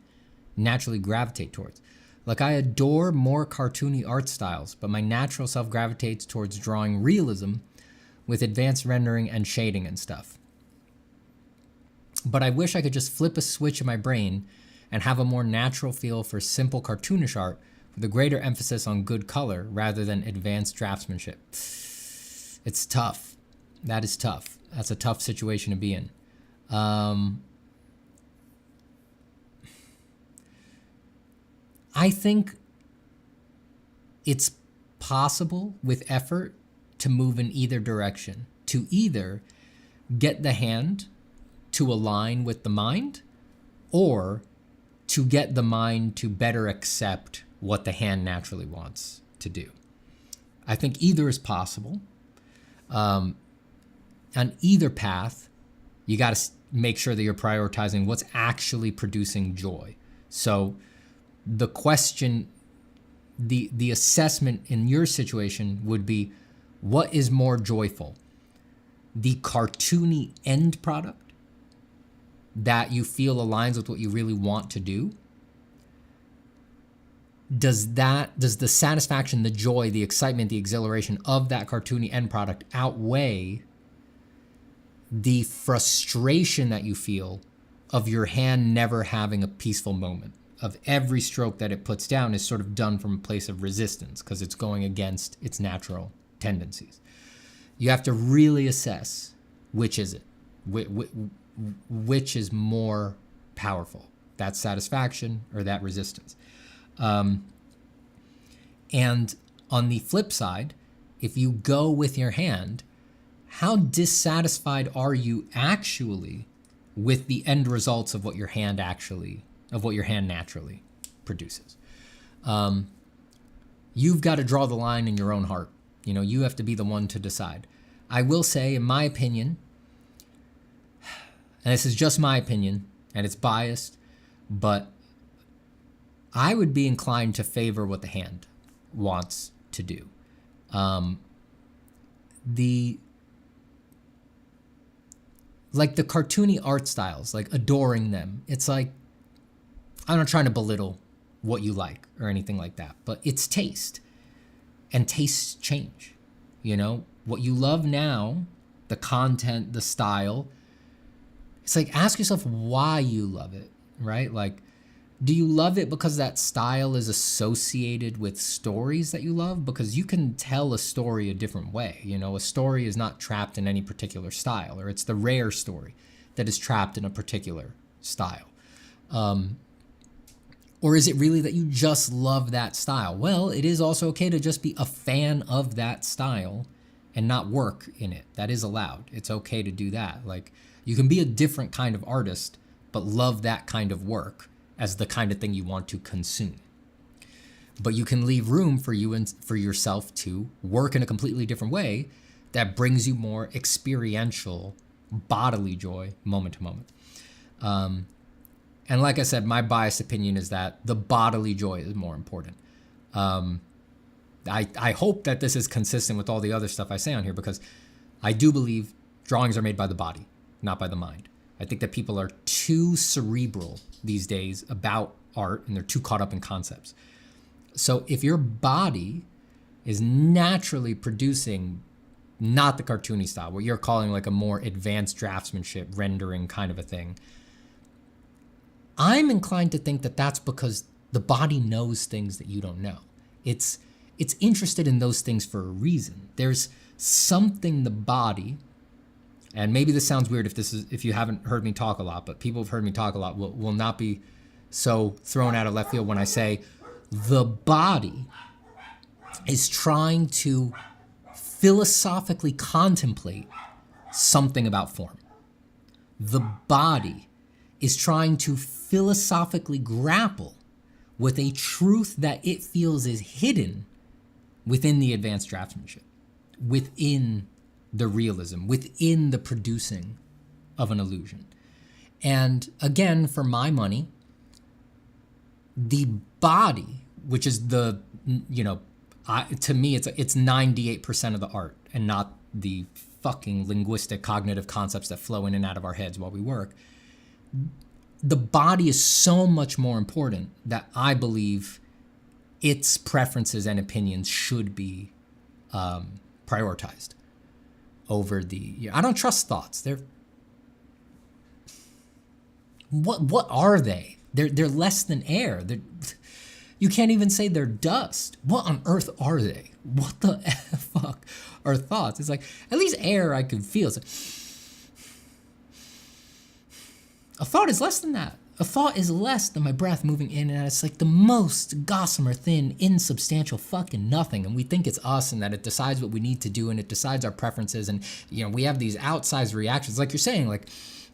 naturally gravitate towards? Like, I adore more cartoony art styles, but my natural self gravitates towards drawing realism with advanced rendering and shading and stuff. But I wish I could just flip a switch in my brain and have a more natural feel for simple cartoonish art with a greater emphasis on good color rather than advanced draftsmanship. It's tough. That is tough. That's a tough situation to be in. I think it's possible with effort to move in either direction, to either get the hand to align with the mind, or to get the mind to better accept what the hand naturally wants to do. I think either is possible. On either path, you got to make sure that you're prioritizing what's actually producing joy. So the question, the assessment in your situation would be, what is more joyful? The cartoony end product that you feel aligns with what you really want to do? Does the satisfaction, the joy, the excitement, the exhilaration of that cartoony end product outweigh the frustration that you feel of your hand never having a peaceful moment, of every stroke that it puts down is sort of done from a place of resistance because it's going against its natural tendencies? You have to really assess which is it, which is more powerful, that satisfaction or that resistance. And on the flip side, if you go with your hand, how dissatisfied are you actually with the end results of what your hand naturally produces? You've got to draw the line in your own heart. You have to be the one to decide. I will say, in my opinion, and this is just my opinion, and it's biased, but I would be inclined to favor what the hand wants to do. The cartoony art styles, like adoring them, it's like, I'm not trying to belittle what you like or anything like that, but it's taste, and tastes change. What you love now, the content, the style, it's like, ask yourself why you love it, right? Like, do you love it because that style is associated with stories that you love? Because you can tell a story a different way. A story is not trapped in any particular style, or it's the rare story that is trapped in a particular style. Or is it really that you just love that style? Well, it is also okay to just be a fan of that style and not work in it. That is allowed. It's okay to do that. Like, you can be a different kind of artist, but love that kind of work as the kind of thing you want to consume. But you can leave room for you and for yourself to work in a completely different way that brings you more experiential, bodily joy, moment to moment. And like I said, my biased opinion is that the bodily joy is more important. I hope that this is consistent with all the other stuff I say on here, because I do believe drawings are made by the body, not by the mind. I think that people are too cerebral these days about art, and they're too caught up in concepts. So if your body is naturally producing not the cartoony style, what you're calling like a more advanced draftsmanship, rendering kind of a thing, I'm inclined to think that that's because the body knows things that you don't know. It's interested in those things for a reason. There's something the body, and maybe this sounds weird if you haven't heard me talk a lot, but people who've heard me talk a lot will not be so thrown out of left field when I say the body is trying to philosophically contemplate something about form. The body is trying to philosophically grapple with a truth that it feels is hidden within the advanced draftsmanship, within the realism, within the producing of an illusion. And again, for my money, the body, which is to me, it's 98% of the art, and not the fucking linguistic cognitive concepts that flow in and out of our heads while we work. The body is so much more important that I believe its preferences and opinions should be prioritized over I don't trust thoughts. What are they? They're less than air. You can't even say they're dust. What on earth are they? What the fuck are thoughts? It's like, at least air I could feel. It's like, a thought is less than that. A thought is less than my breath moving in and out. It's like the most gossamer thin, insubstantial fucking nothing. And we think it's us and that it decides what we need to do and it decides our preferences. And, we have these outsized reactions. Like you're saying, like,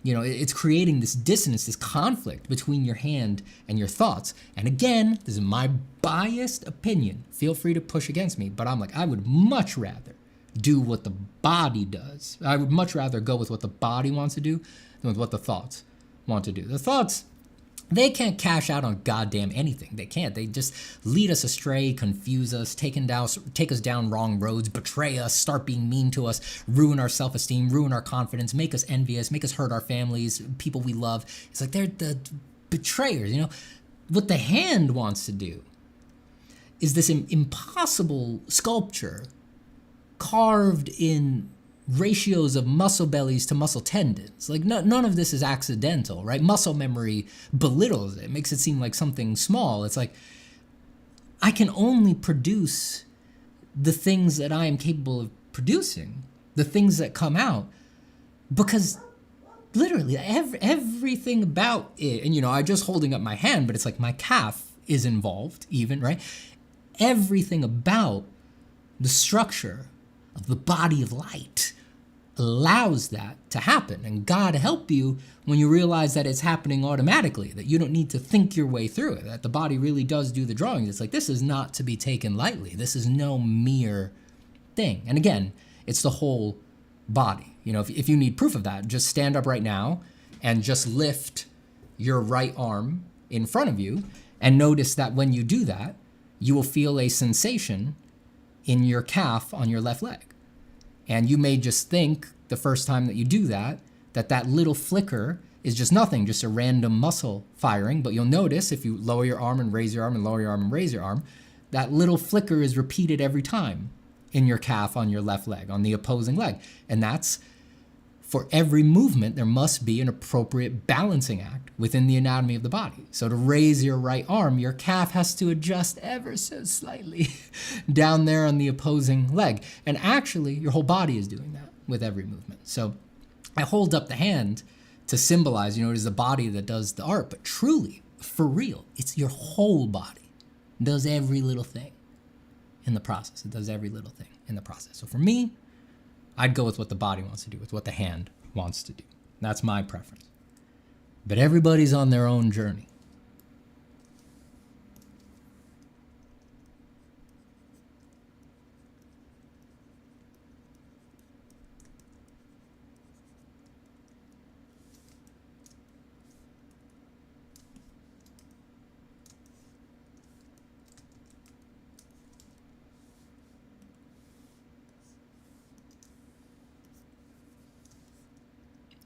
it's creating this dissonance, this conflict between your hand and your thoughts. And again, this is my biased opinion. Feel free to push against me, but I'm like, I would much rather do what the body does. I would much rather go with what the body wants to do than with what the thoughts want to do. The thoughts, they can't cash out on goddamn anything. They can't. They just lead us astray, confuse us, take us down wrong roads, betray us, start being mean to us, ruin our self-esteem, ruin our confidence, make us envious, make us hurt our families, people we love. It's like they're the betrayers, What the hand wants to do is this impossible sculpture carved in ratios of muscle bellies to muscle tendons. Like none of this is accidental, right? Muscle memory belittles it, makes it seem like something small. It's like, I can only produce the things that I am capable of producing, the things that come out, because literally everything about it, and I just holding up my hand, but it's like my calf is involved even, right? Everything about the structure of the body of light allows that to happen. And God help you when you realize that it's happening automatically, that you don't need to think your way through it, that the body really does do the drawings. It's like, this is not to be taken lightly. This is no mere thing. And again, it's the whole body. If you need proof of that, just stand up right now and just lift your right arm in front of you and notice that when you do that, you will feel a sensation in your calf on your left leg. And you may just think the first time that you do that little flicker is just nothing, just a random muscle firing. But you'll notice if you lower your arm and raise your arm and lower your arm and raise your arm, that little flicker is repeated every time in your calf on your left leg, on the opposing leg. And that's, for every movement, there must be an appropriate balancing act within the anatomy of the body. So to raise your right arm, your calf has to adjust ever so slightly down there on the opposing leg. And actually, your whole body is doing that with every movement. So I hold up the hand to symbolize, it is the body that does the art, but truly, for real, it's your whole body. It does every little thing in the process. It does every little thing in the process. So for me, I'd go with what the body wants to do, with what the hand wants to do. That's my preference. But everybody's on their own journey.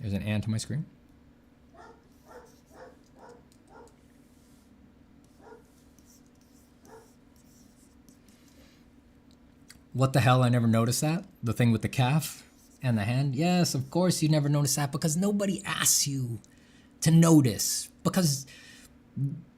There's an ant on my screen. What the hell? I never noticed that. The thing with the calf and the hand. Yes, of course you never noticed that because nobody asks you to notice. Because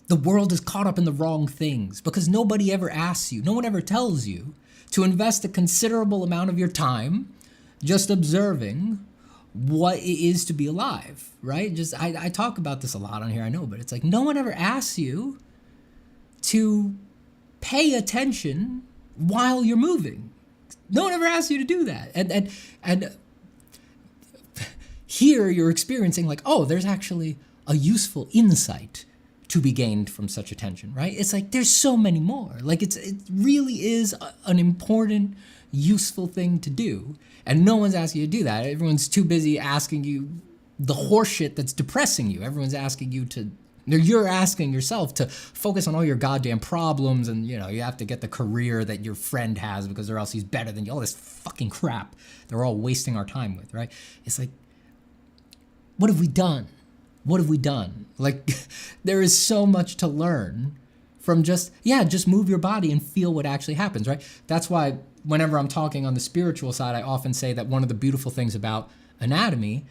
the world is caught up in the wrong things. Because nobody ever asks you. No one ever tells you to invest a considerable amount of your time just observing what it is to be alive, right? I talk about this a lot on here, I know, but it's like no one ever asks you to pay attention while you're moving. No one ever asks you to do that. And here you're experiencing like, oh, there's actually a useful insight to be gained from such attention, right? It's like there's so many more. Like it really is an important, useful thing to do. And no one's asking you to do that. Everyone's too busy asking you the horseshit that's depressing you. Everyone's asking you to, you're asking yourself to focus on all your goddamn problems and, you have to get the career that your friend has because or else he's better than you. All this fucking crap that we're all wasting our time with, right? It's like, what have we done? What have we done? Like, there is so much to learn from just move your body and feel what actually happens, right? That's why whenever I'm talking on the spiritual side, I often say that one of the beautiful things about anatomy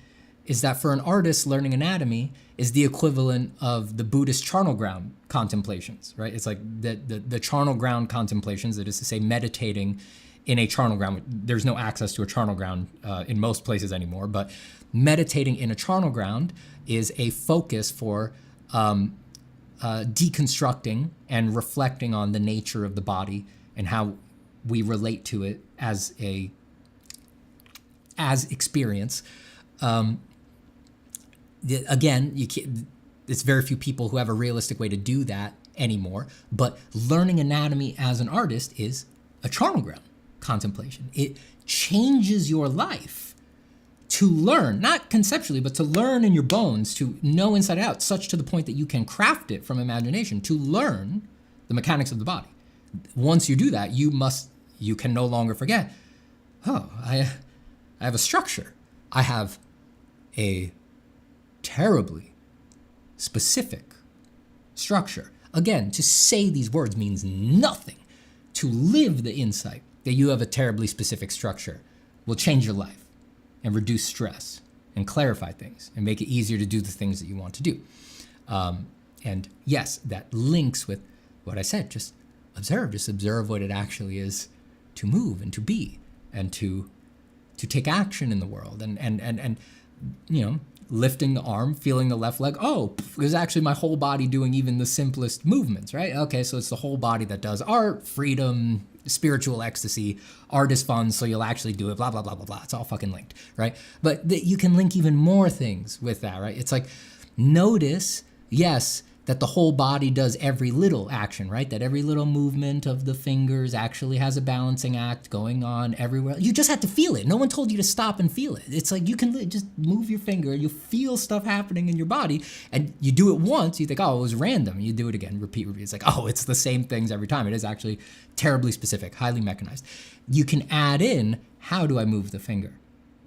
is that for an artist, learning anatomy is the equivalent of the Buddhist charnel ground contemplations, right? It's like the charnel ground contemplations, that is to say meditating in a charnel ground. There's no access to a charnel ground in most places anymore, but meditating in a charnel ground is a focus for deconstructing and reflecting on the nature of the body and how we relate to it as experience. Again, it's very few people who have a realistic way to do that anymore, but learning anatomy as an artist is a charnel ground contemplation. It changes your life to learn, not conceptually, but to learn in your bones, to know inside out, such to the point that you can craft it from imagination, to learn the mechanics of the body. Once you do that, you can no longer forget, I have a structure. I have a terribly specific structure. Again, to say these words means nothing. To live the insight that you have a terribly specific structure will change your life and reduce stress and clarify things and make it easier to do the things that you want to do. And yes, that links with what I said. Just observe what it actually is to move and to be and to take action in the world and lifting the arm, feeling the left leg. Oh, it was actually my whole body doing even the simplest movements, right? Okay, so it's the whole body that does art, freedom, spiritual ecstasy. Art is fun, so you'll actually do it, blah, blah, blah, blah, blah. It's all fucking linked, right? But you can link even more things with that, right? It's like, notice, yes, that the whole body does every little action, right? That every little movement of the fingers actually has a balancing act going on everywhere. You just have to feel it. No one told you to stop and feel it. It's like you can just move your finger, you feel stuff happening in your body, and you do it once, you think, oh, it was random. You do it again, repeat. It's like, oh, it's the same things every time. It is actually terribly specific, highly mechanized. You can add in, how do I move the finger?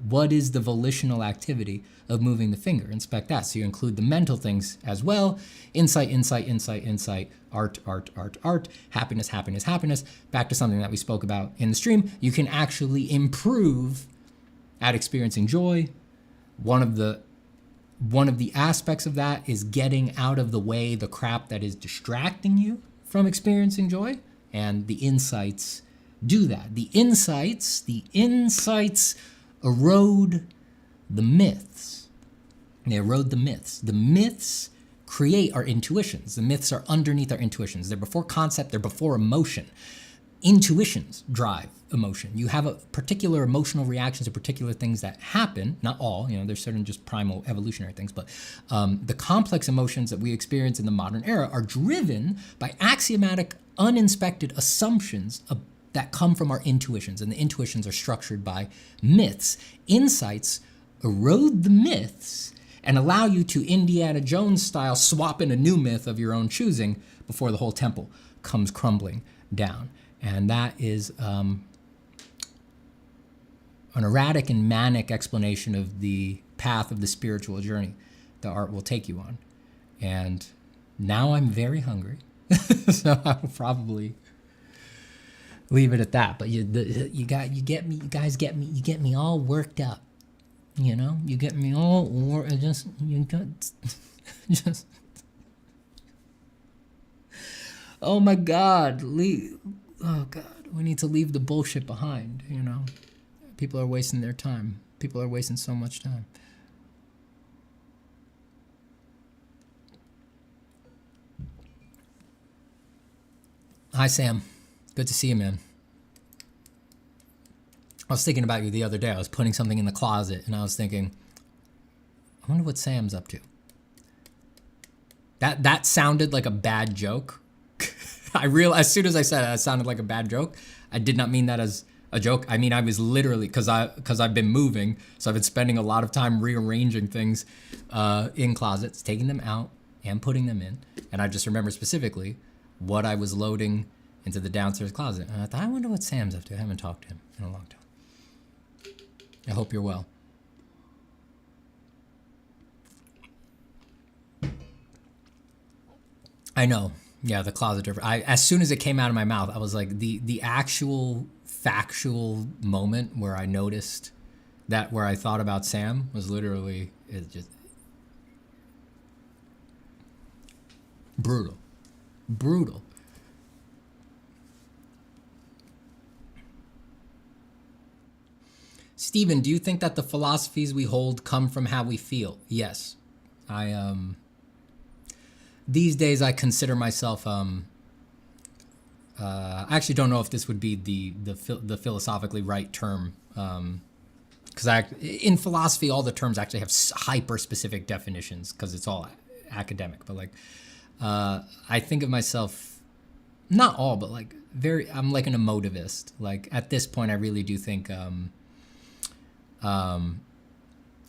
What is the volitional activity of moving the finger? Inspect that. So you include the mental things as well. Insight, art, happiness. Back to something that we spoke about in the stream. You can actually improve at experiencing joy. One of the aspects of that is getting out of the way the crap that is distracting you from experiencing joy. And the insights do that. The insights erode the myths. They erode the myths. The myths create our intuitions. The myths are underneath our intuitions. They're before concept, they're before emotion. Intuitions drive emotion. You have a particular emotional reactions to particular things that happen, not all, there's certain just primal evolutionary things, but the complex emotions that we experience in the modern era are driven by axiomatic, uninspected assumptions that come from our intuitions, and the intuitions are structured by myths. Insights erode the myths and allow you to Indiana Jones style swap in a new myth of your own choosing before the whole temple comes crumbling down. And that is an erratic and manic explanation of the path of the spiritual journey that art will take you on. And now I'm very hungry, so I will probably leave it at that. But you guys get me all worked up. You get me all just. Oh my God, oh God, we need to leave the bullshit behind. People are wasting their time. People are wasting so much time. Hi, Sam. Good to see you, man. I was thinking about you the other day. I was putting something in the closet, and I was thinking, I wonder what Sam's up to. That sounded like a bad joke. I realized as soon as I said it sounded like a bad joke. I did not mean that as a joke. I mean, I was literally, because I've been moving, so I've been spending a lot of time rearranging things in closets, taking them out and putting them in. And I just remember specifically what I was loading into the downstairs closet. And I thought, I wonder what Sam's up to. I haven't talked to him in a long time. I hope you're well. I know. Yeah, the closet. As soon as it came out of my mouth, I was like, the actual factual moment where I noticed that, where I thought about Sam, was literally, it just brutal. Stephen, do you think that the philosophies we hold come from how we feel? Yes. I these days I consider myself I actually don't know if this would be the philosophically right term, because in philosophy all the terms actually have hyper specific definitions because it's all academic. But like, I think of myself, not all, but like I'm like an emotivist. Like at this point, I really do think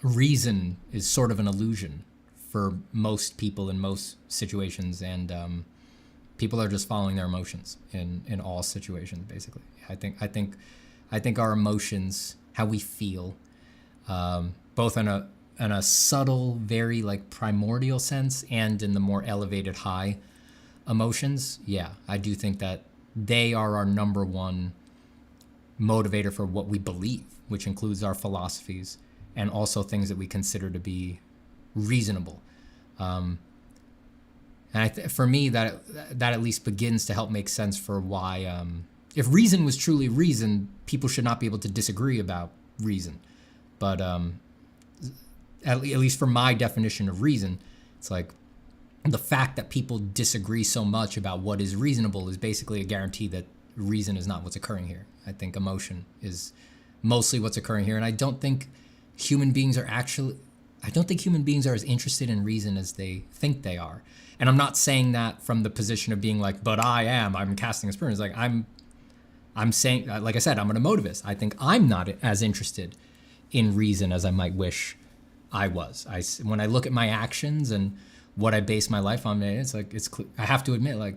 reason is sort of an illusion for most people in most situations, and people are just following their emotions in all situations. Basically, I think our emotions, how we feel, both in a subtle, very like primordial sense, and in the more elevated high emotions. Yeah, I do think that they are our number one motivator for what we believe, which includes our philosophies and also things that we consider to be reasonable. And for me, that at least begins to help make sense for why, if reason was truly reason, people should not be able to disagree about reason. But at least for my definition of reason, it's like the fact that people disagree so much about what is reasonable is basically a guarantee that reason is not what's occurring here. I think emotion is mostly what's occurring here, and I don't think human beings are as interested in reason as they think they are. And I'm not saying that from the position of being like, but I'm casting aspersions. Like I'm saying, like I said, I'm an emotivist. I think I'm not as interested in reason as I might wish I was. When I look at my actions and what I base my life on, it's like, I have to admit, like,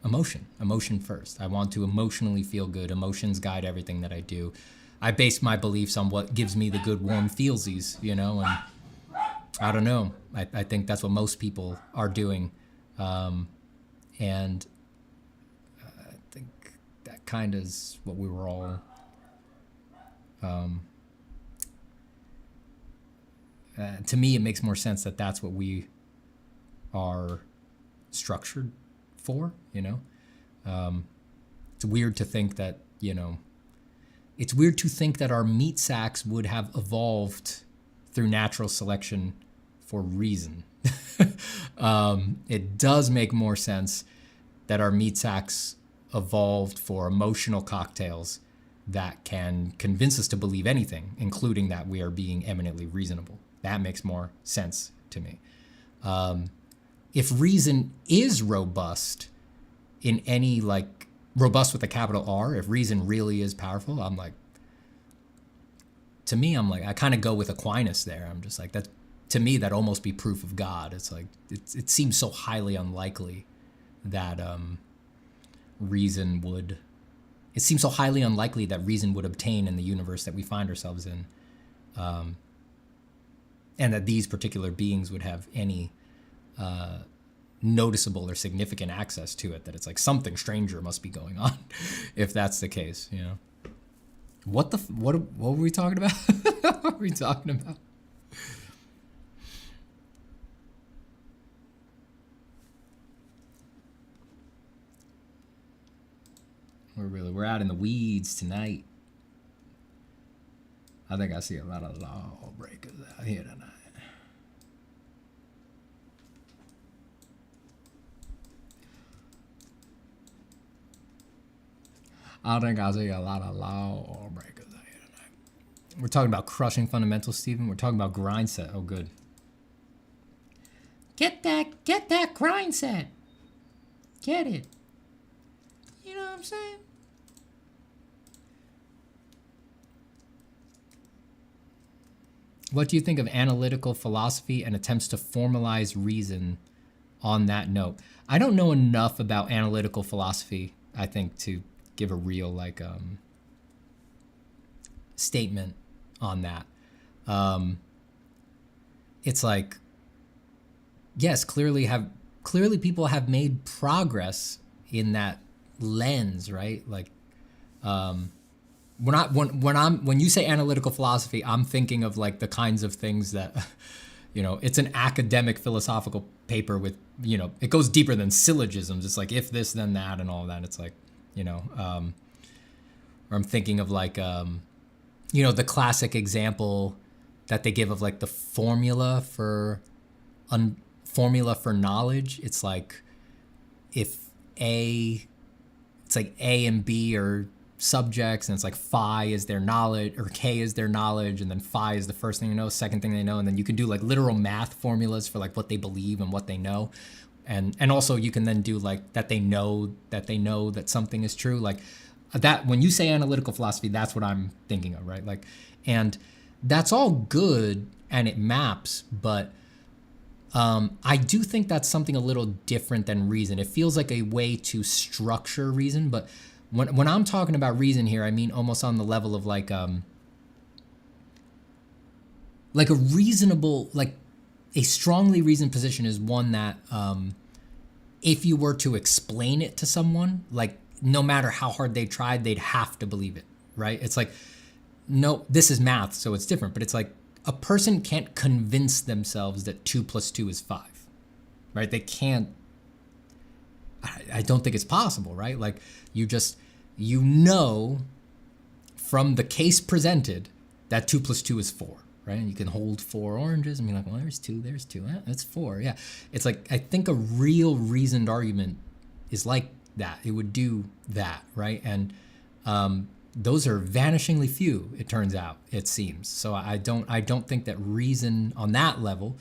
emotion first. I want to emotionally feel good. Emotions guide everything that I do. I base my beliefs on what gives me the good warm feelsies, and I don't know. I think that's what most people are doing. And I think that kind of is what we were all to me, it makes more sense that that's what we are structured for, It's weird to think that, it's weird to think that our meat sacks would have evolved through natural selection for reason. It does make more sense that our meat sacks evolved for emotional cocktails that can convince us to believe anything, including that we are being eminently reasonable. That makes more sense to me. If reason is robust in any, like, robust with a capital R, if reason really is powerful, I kind of go with Aquinas there. I'm just like, that, to me, that almost be proof of God. It's like, it seems so highly unlikely that reason would obtain in the universe that we find ourselves in. And that these particular beings would have any noticeable or significant access to it, that it's like something stranger must be going on if that's the case, What were we talking about? What were we talking about? We're out in the weeds tonight. I think I see a lot of lawbreakers out here tonight. I think I see a lot of lawbreakers out here tonight. We're talking about crushing fundamentals, Stephen. We're talking about grind set. Oh, good. Get that grind set. Get it. You know what I'm saying? What do you think of analytical philosophy and attempts to formalize reason on that note? I don't know enough about analytical philosophy, I think, to give a real, like, statement on that. It's like, yes, clearly clearly people have made progress in that lens, right? Like, when you say analytical philosophy, I'm thinking of like the kinds of things that, it's an academic philosophical paper with, it goes deeper than syllogisms. It's like if this, then that, and all that. It's like, or I'm thinking of like, the classic example that they give of like the formula for knowledge. It's like if it's like A and B are subjects, and it's like phi is their knowledge, or K is their knowledge, and then phi is the first thing you know, second thing they know, and then you can do like literal math formulas for like what they believe and what they know, and also you can then do like that they know that something is true, like that. When you say analytical philosophy, that's what I'm thinking of, right? Like, and that's all good and it maps, but I do think that's something a little different than reason. It feels like a way to structure reason, but when I'm talking about reason here, I mean almost on the level of like a reasonable, like a strongly reasoned position is one that if you were to explain it to someone, like no matter how hard they tried, they'd have to believe it, right? It's like, no, this is math, so it's different, but it's like a person can't convince themselves that 2 + 2 is 5, right? They can't. I don't think it's possible, right? Like you from the case presented that 2 + 2 is 4, right? And you can hold 4 oranges and be like, well, there's 2, that's 4. Yeah. It's like, I think a real reasoned argument is like that. It would do that, right? And those are vanishingly few, it turns out, it seems. So I don't think that reason on that level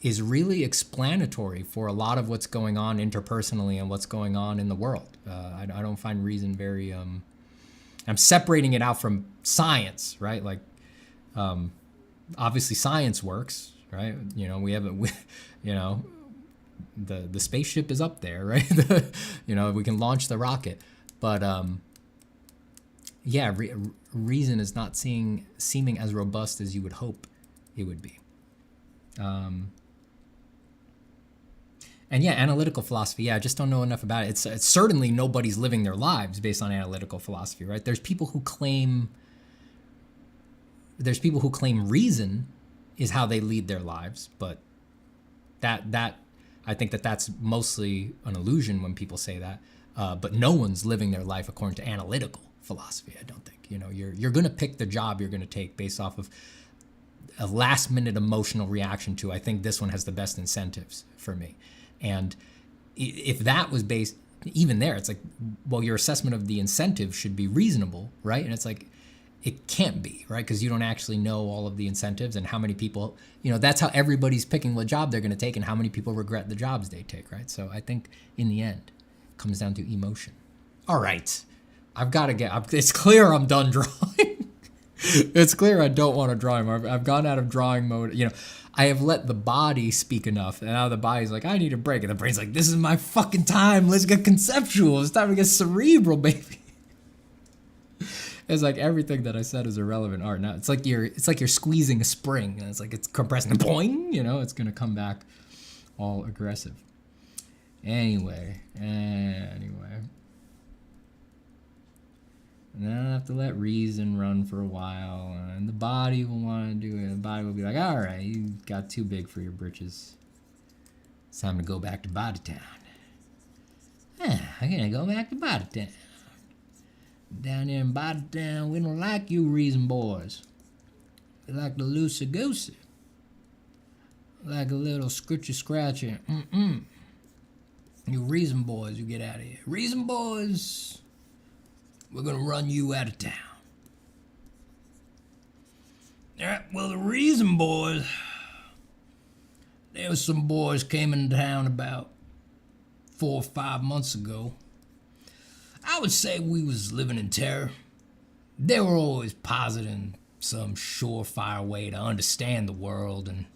is really explanatory for a lot of what's going on interpersonally and what's going on in the world. I don't find reason very. I'm separating it out from science, right? Like, obviously science works, right? We have the spaceship is up there, right? We can launch the rocket, but reason is not seeming as robust as you would hope it would be. And yeah, analytical philosophy, I just don't know enough about it. It's certainly nobody's living their lives based on analytical philosophy, right? There's people who claim reason is how they lead their lives, but that I think that's mostly an illusion when people say that. But no one's living their life according to analytical philosophy, I don't think. You're going to pick the job you're going to take based off of a last minute emotional reaction to, I think this one has the best incentives for me. And if that was based, even there, it's like, well, your assessment of the incentive should be reasonable, right? And it's like, it can't be, right? Because you don't actually know all of the incentives and how many people, that's how everybody's picking what job they're going to take and how many people regret the jobs they take, right? So I think in the end, it comes down to emotion. All right. It's clear I'm done drawing. It's clear I don't want to draw anymore. I've gone out of drawing mode. I have let the body speak enough, and now the body's like, I need a break. And the brain's like, this is my fucking time. Let's get conceptual. It's time to get cerebral, baby. It's like everything that I said is irrelevant art. Now it's like you're squeezing a spring, and it's like it's compressing the boing. It's gonna come back all aggressive. Anyway. And then I'll have to let reason run for a while, and the body will want to do it. The body will be like, all right, you got too big for your britches. It's time to go back to Body Town. I'm gonna go back to Body Town. Down there in Body Town, we don't like you reason boys. We like the loosey-goosey. Like a little scratchy. You reason boys, you get out of here. Reason boys, we're gonna run you out of town. Alright, well, the reason boys, there was some boys came in town about 4 or 5 months ago. I would say we was living in terror. They were always positing some surefire way to understand the world and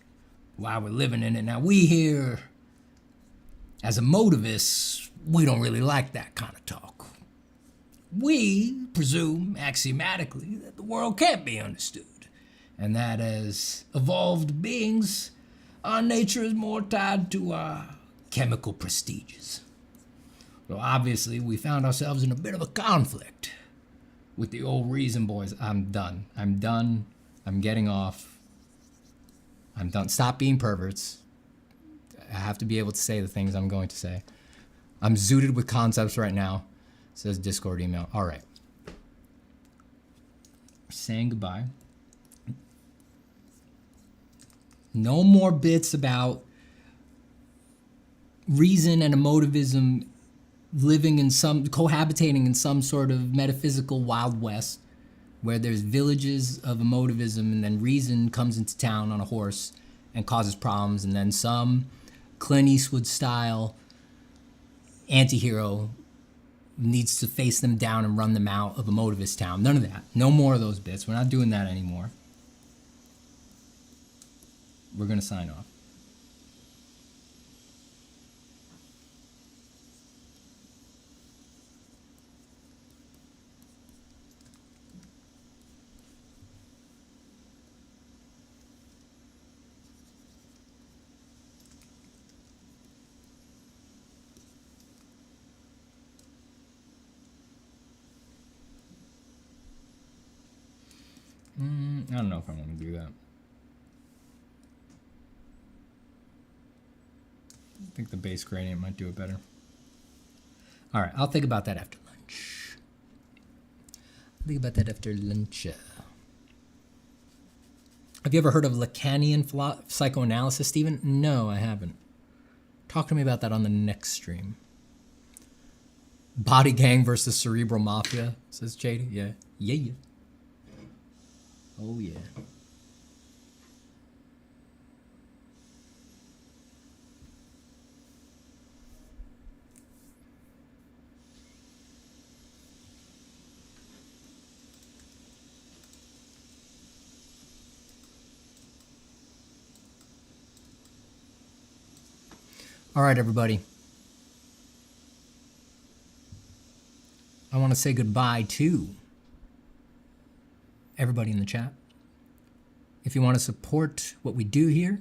why we're living in it. Now we here, as emotivists, we don't really like that kind of talk. We presume axiomatically that the world can't be understood, and that as evolved beings, our nature is more tied to our chemical prestiges. Well, obviously, we found ourselves in a bit of a conflict with the old reason, boys. I'm done. I'm getting off. I'm done. Stop being perverts. I have to be able to say the things I'm going to say. I'm zooted with concepts right now. It says Discord email. All right. Saying goodbye. No more bits about reason and emotivism cohabitating in some sort of metaphysical Wild West where there's villages of emotivism and then reason comes into town on a horse and causes problems, and then some Clint Eastwood style anti-hero needs to face them down and run them out of Emotivist Town. None of that. No more of those bits. We're not doing that anymore. We're going to sign off. I don't know if I want to do that. I think the base gradient might do it better. All right, I'll think about that after lunch. Have you ever heard of Lacanian psychoanalysis, Stephen? No, I haven't. Talk to me about that on the next stream. Body gang versus cerebral mafia, says Chady. Yeah. Yeah. Oh, yeah. All right, everybody. I want to say goodbye to everybody in the chat. If you want to support what we do here,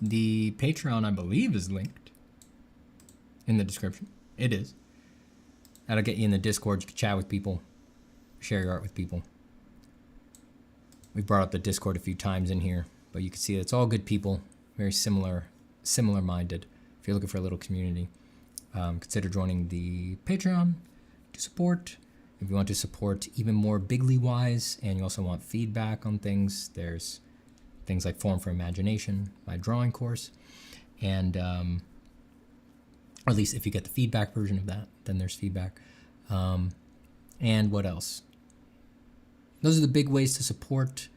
the Patreon, I believe, is linked in the description. It is. That'll get you in the Discord. You can chat with people, share your art with people. We've brought up the Discord a few times in here, but you can see it's all good people, very similar-minded. If you're looking for a little community, consider joining the Patreon to support. If you want to support even more bigly wise, and you also want feedback on things, there's things like Form for Imagination, my drawing course, and or at least if you get the feedback version of that, then there's feedback. And what else? Those are the big ways to support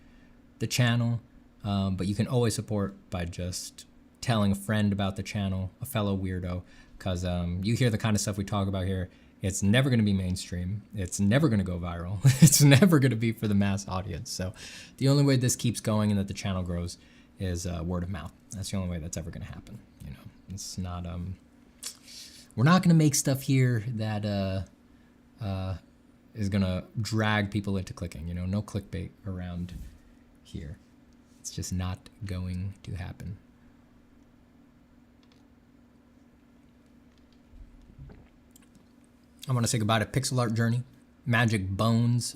the channel, but you can always support by just telling a friend about the channel, a fellow weirdo, because you hear the kind of stuff we talk about here. It's never going to be mainstream. It's never going to go viral. It's never going to be for the mass audience. So the only way this keeps going and that the channel grows is word of mouth. That's the only way that's ever going to happen. You know, it's not. We're not going to make stuff here that is going to drag people into clicking. You know, no clickbait around here. It's just not going to happen. I want to say goodbye to Pixel Art Journey, Magic Bones,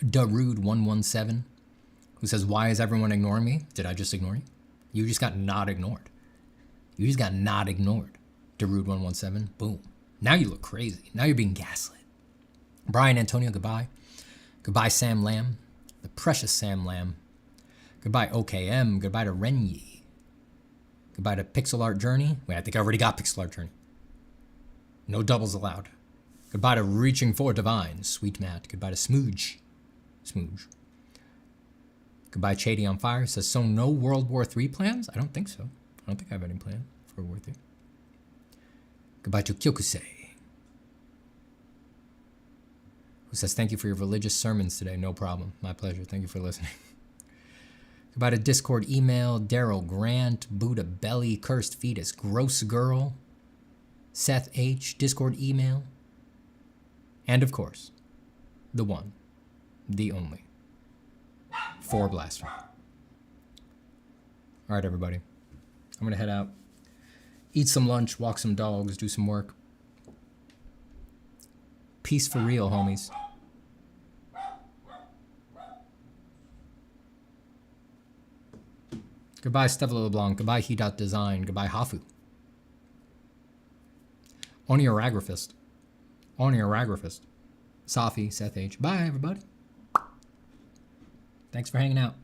Darude117, who says, "Why is everyone ignoring me? Did I just ignore you? You just got not ignored. You just got not ignored." Darude117, boom. Now you look crazy. Now you're being gaslit. Brian Antonio, goodbye. Goodbye, Sam Lamb, the precious Sam Lamb. Goodbye, OKM. Goodbye to Renyi. Goodbye to Pixel Art Journey. Wait, I think I already got Pixel Art Journey. No doubles allowed. Goodbye to Reaching for Divine, Sweet Matt. Goodbye to Smooge. Goodbye, Chady on Fire. Says, so no World War III plans? I don't think so. I don't think I have any plan for World War III. Goodbye to Kyokusei, who says, thank you for your religious sermons today. No problem. My pleasure. Thank you for listening. Goodbye to Discord email, Daryl Grant, Buddha Belly, Cursed Fetus, Gross Girl, Seth H, Discord email. And of course, the one, the only, For Blasphemy. All right, everybody. I'm going to head out. Eat some lunch, walk some dogs, do some work. Peace for real, homies. Goodbye, Stevla LeBlanc. Goodbye, He.Design. Goodbye, Hafu. Oniuragraphist. Oniuragraphist. Safi, Seth H. Bye, everybody. Thanks for hanging out.